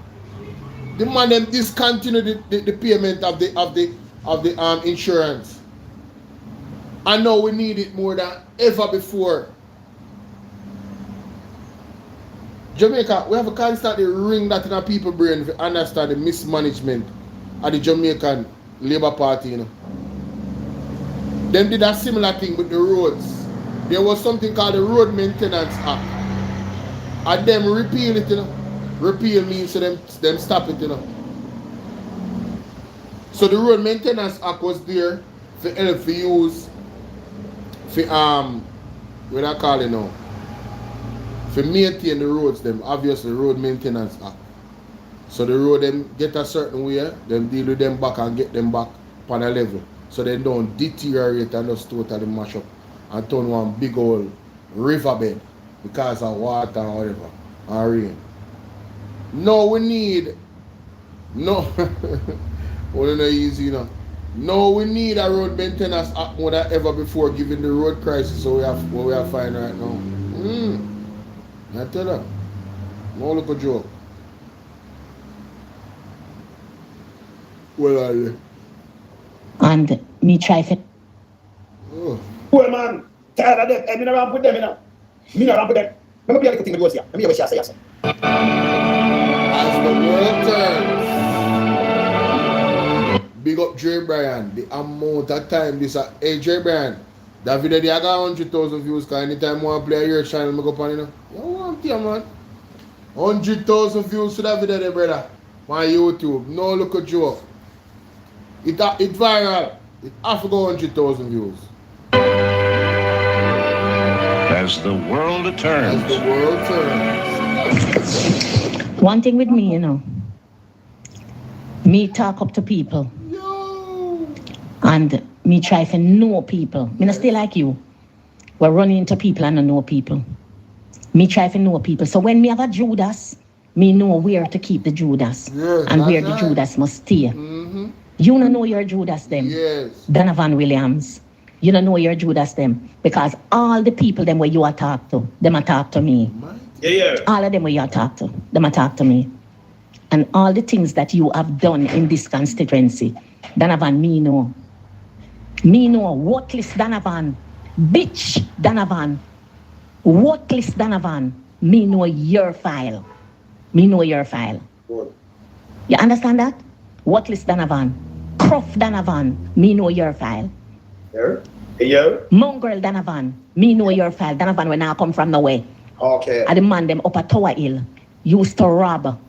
The man them discontinue the payment of the insurance. And now we need it more than ever before. Jamaica, we have to constantly ring that in our people brain to understand the mismanagement of the Jamaican Labour Party, you know. Them did a similar thing with the roads. There was something called the Road Maintenance Act. And them repeal it, you know. Repeal means so them stop it, you know. So the Road Maintenance Act was there for help for use for what I call it now. For maintain the roads, them obviously Road Maintenance Act. So the road them get a certain way, them deal with them back and get them back on a level. So they don't deteriorate and just totally mash up and turn one big old riverbed because of water or whatever, or rain. No, we need, no, well, not easy, you know. No, we need a Road Maintenance Act more than ever before, given the road crisis what we are finding right now. I tell you, no look a joke. Well, are you? And me try to. Oh. Well, man, tired of them. I don't put them in. Me not put them. Let me be a little thing goes here. Let me hear what she say. As the world turns. Big up Dre Bryan. The amount of time this. Hey, Dre Bryan. That video they got 100,000 views. Cause anytime I want to play your channel, I go on, you know. You want it, man. 100,000 views to that video there, brother. On YouTube. No look a joke. It viral. It have to go 100,000 views. As the world turns. As the world turns. One thing with me, you know. Me talk up to people. Yo. And me try to know people. Me not stay like you. We're running into people and I know people. Me try to know people. So when me have a Judas, me know where to keep the Judas. Yes, and where right. the Judas must stay. Mm-hmm. You don't know your Judas them. Yes. Donovan Williams. You don't know your Judas them. Because all the people them where you are talk to, them are talk to me. Yeah. All of them where you are talk to, them are talk to me. And all the things that you have done in this constituency, Donovan, me know. Me know, worthless Donovan, bitch Donovan, worthless Donovan, me know your file. Me know your file. Good. You understand that? Worthless Donovan, Croft Donovan, me know your file. Yeah. Mongrel Donovan, me know your file. Donovan when I come from nowhere. Okay. I demand them up at Tower Hill. Used to rob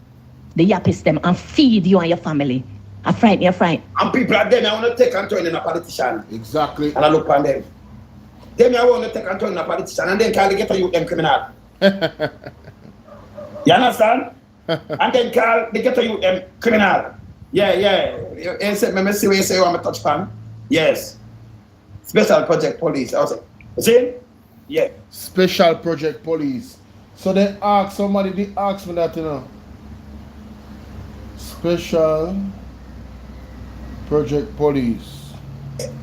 the yappies them and feed you and your family. I frighten you, frighten. And people are them I want to take and turn in a politician. Exactly. And I look on them. Them I want to take and turn in a politician and then call the ghetto youth them criminal. You understand? And then call the ghetto youth them criminal. Yeah. You say, me see what you say on my touch pan. Yes. Special Project Police. I was like, you see? Yeah. Special Project Police. So they ask somebody, they ask me that, you know. Special Project Police.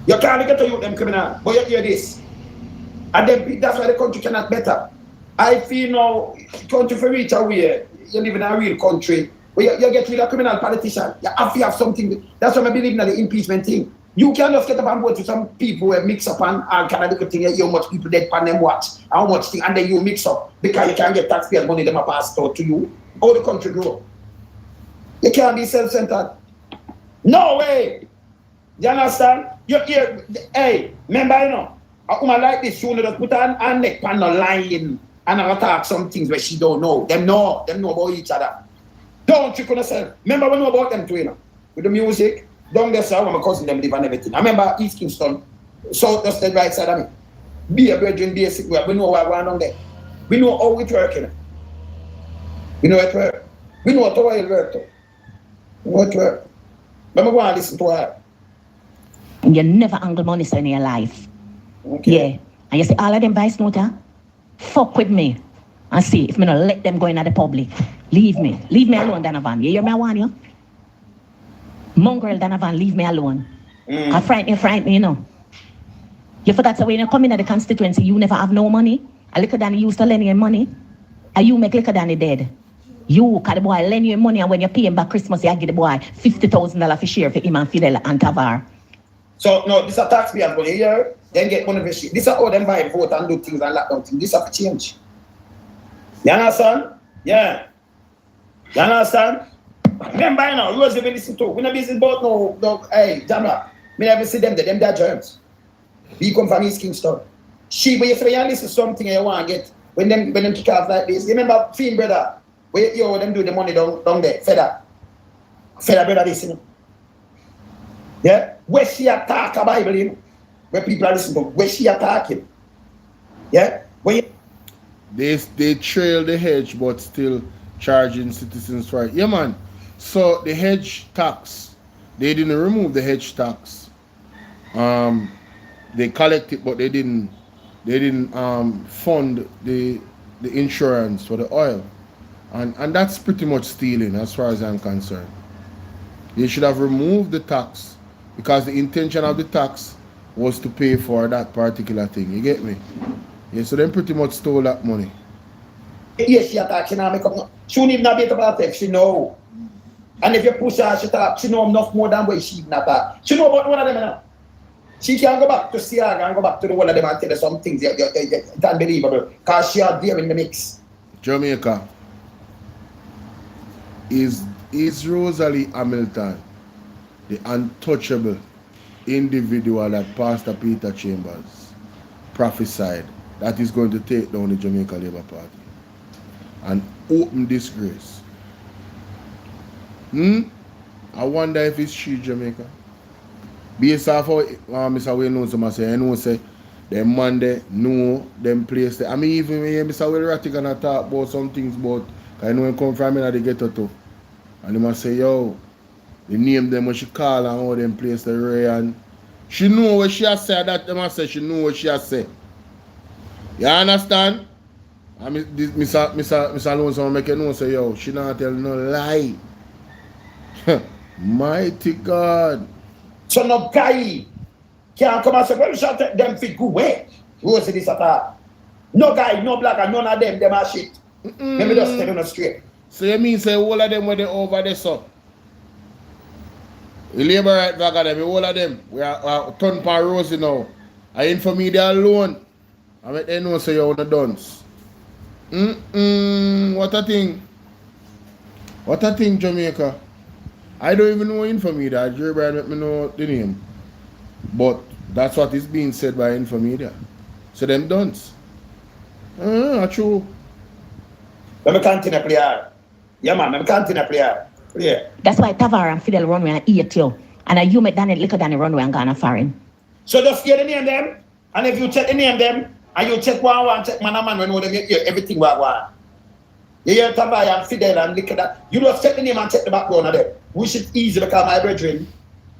You can't get to you them criminal, but you hear this. And then that's why the country cannot better. I feel now, country for reach away, you live in a real country, where you get rid of criminal politician. You have to have something. That's why I believe in the impeachment thing. You can't just get up and vote to some people who mix up and kind of look at things, how much people dead pan them watch, how much thing, and then you mix up because you can't get taxpayer money them a passed out to you. How the country grow? You can't be self-centered. No way! You understand? You hear, hey, remember, you know, a woman like this, she just put her neck pan the line and attack some things where she don't know. Them know about each other. Don't trick on yourself. Remember we know about them too, you know, with the music. Down there, sir, where my cousin them live and everything. I remember East Kingston, South just the right side of me. Be a brethren, be a sick. We know what going on there. We know how it works, you know. We know it works. We know how it works. We know it works. But I'm going to listen to her. You never angle money in your life. Okay. Yeah. And you see all of them vice noter, fuck with me and see if me not let them go in at the public. Leave me. Leave me alone, Donovan. You hear me, I want you? Mongrel Donovan, leave me alone. I frighten me, you know. You forgot so when you come in at the constituency, you never have no money. A liquor than you used to lend you money. And you make liquor than he dead. You, cause the boy lend you money and when you pay him back Christmas, you give the boy $50,000 for share for him and Fidel and Tavar. So, no, this is a taxpayer money here. Then get money for share. This is how them buy vote and do things and lock down things. This is a change. You understand? Yeah. You understand? Remember, you know, Rose, we listen to. We not business about no, hey, Jamra. We never see them, they're germs. We come from East Kingston. She, when you say you listen to something you want to get, when them kick off like this, you remember Fiend brother, where you them do the money down there, Feather brother this, you know. Yeah? Where she attack a Bible, you know, where people are listening to, where she attacking. Yeah? Where you... They trail the hedge but still charging citizens for it. Yeah, man. So the hedge tax, they didn't remove the hedge tax. They collect it, but they didn't fund the insurance for the oil, and that's pretty much stealing as far as I'm concerned. They should have removed the tax because the intention of the tax was to pay for that particular thing. You get me? Yeah. So they pretty much stole that money. Yes, she attack. She not make up. She won't even be able to attack. She know. And if you push her, she know enough more than what she even attack. She know about one of them now. She can go back to Siaga and go back to the one of them and tell her some things. It's unbelievable. Because she are there in the mix. Jamaica. Is Rosalie Hamilton the untouchable individual that Pastor Peter Chambers prophesied that is going to take down the Jamaica Labour Party and open disgrace? I wonder if it's she, Jamaica. Based off how Mr. Will knows some say, I know say them man they know them place there. I mean even when Mr. Will Ratty gonna talk about some things about I know him come from in the ghetto too. And he must say, yo, the name them when she call and all them place the Ray and she know what she has said that them must say she know what she has said. You understand? I mean Mr. Lonesome make you know say yo, she not tell no lie. Mighty God. So no guy can't come and say, well, shut them fit good way. Rose this attack. No guy, no black, and none of them are shit. Let me just tell you straight. So you mean say all of them were they over there, so? The labor right back at them, all of them. We are turn pan Rosie now. I ain't for me they alone. I make them know say you're on the dance. What a thing. What a thing, Jamaica. I don't even know Infomedia. Jerry Bryan let me know the name. But that's what is being said by Infomedia. So them dunce. True. Let me continue play hard. Yeah, man, let me continue play hard. Yeah. That's why Tavar and Fidel run away and eat you. And you make Daniel liquor than run away and gone foreign. So just hear the name them, and if you check the name them, and you check one, check man, when you hear everything what. You hear Tavar and Fidel and liquor that. You just check the name and check the background of them. Which is easy because my brethren,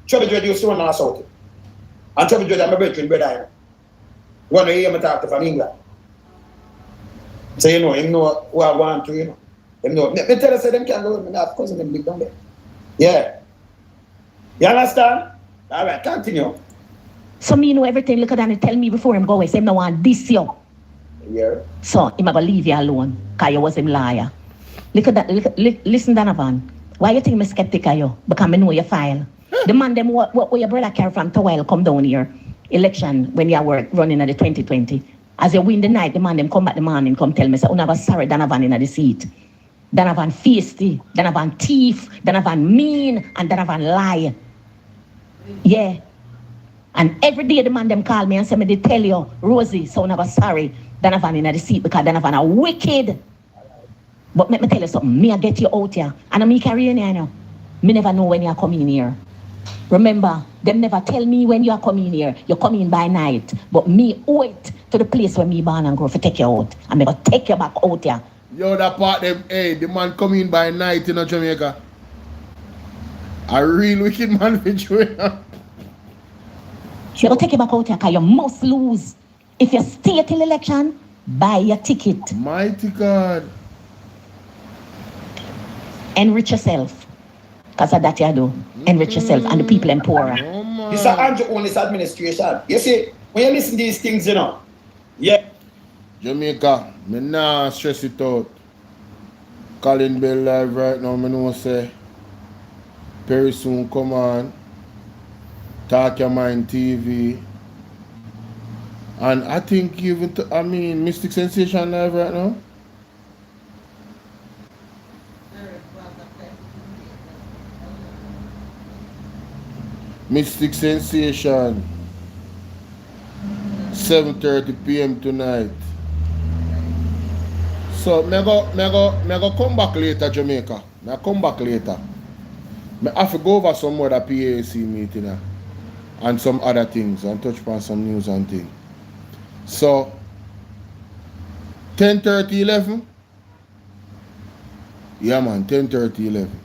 Trouble Dread used to run on assault. And Trouble Dread and my brethren, brother. One of you talk to from England. So you know, him know who I want to, you know. Him know. Me tell you, say them can't go with me now because them live down there. Yeah. You understand? All right, continue. So me know everything. Look at that and tell me before him go away. Say him no want this you. Yeah. So him a go leave you alone. Cause you was him liar. Look at that. Listen, Donovan. Why you think me skeptic of you? Because I know your file. The man them what your brother carry from Towel come down here. Election when you were running at the 2020. As you win the night, the man them come back the morning, come tell me, say, never sorry, Donovan in the seat. Donovan feisty, Donovan thief, Donovan mean, and Donovan lie. Yeah. And every day the man them call me and say me they tell you, Rosie, so never sorry, Donovan in the seat because Donovan are wicked. But let me tell you something, me I get you out here, and me carry you here now. Me never know when you are coming here. Remember, them never tell me when you are coming here. You come in by night. But me wait to the place where me born and grow to take you out. And me go take you back out here. Yo, that part them, hey, the man come in by night in Jamaica. A real wicked man for Jamaica. You go take you back out here because you must lose. If you stay till election, buy your ticket. Mighty God. Enrich yourself. Because of that you do. Enrich yourself and the people in poorer. This is Andrew on this administration. You see, when you listen to these things, you know. Yeah. Jamaica, me nah stress it out. Calling Bell live right now, me know say very soon come on. Talk Your Mind TV. And I think even Mystic Sensation live right now. Mystic Sensation, 7:30 p.m. tonight. So me go come back later, Jamaica. Me come back later. Me have to go over some more PAC meeting and some other things and touch upon some news and things. So 10:30, 11. Yeah man, 10:30, 11.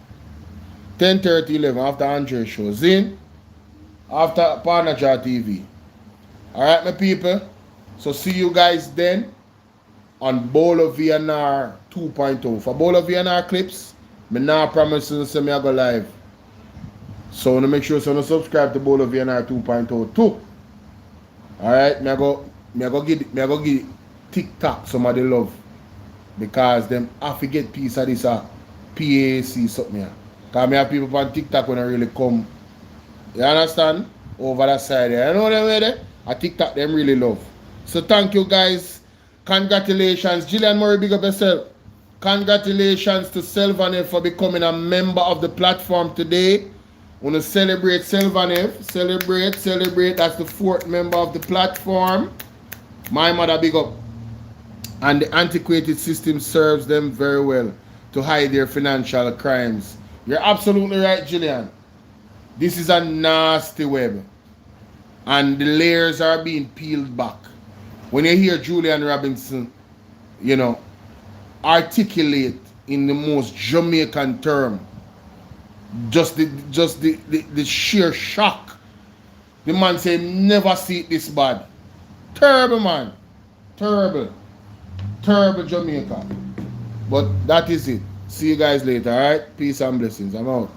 10:30, 11 after Andre show. Zin. After Partnership TV. Alright, my people. So see you guys then on Bolo VNR 2.0. For Bolo VNR clips, me now promise to say me I go live. So wanna make sure you subscribe to Bolo VNR 2.0 too. Alright, me I go give TikTok some of the love. Because them have to get piece of this PAC something here. Cause me have people on TikTok when I really come. You understand? Over that side there. You know them way there? I TikTok them really love. So thank you guys. Congratulations. Gillian Murray, big up yourself. Congratulations to Selvanev for becoming a member of the platform today. We want to celebrate Selvanev. Celebrate. That's the 4th member of the platform. My mother, big up. And the antiquated system serves them very well to hide their financial crimes. You're absolutely right, Gillian. This is a nasty web. And the layers are being peeled back. When you hear Julian Robinson, articulate in the most Jamaican term, just the sheer shock. The man say, never see it this bad. Terrible, man. Terrible Jamaica. But that is it. See you guys later, alright? Peace and blessings. I'm out.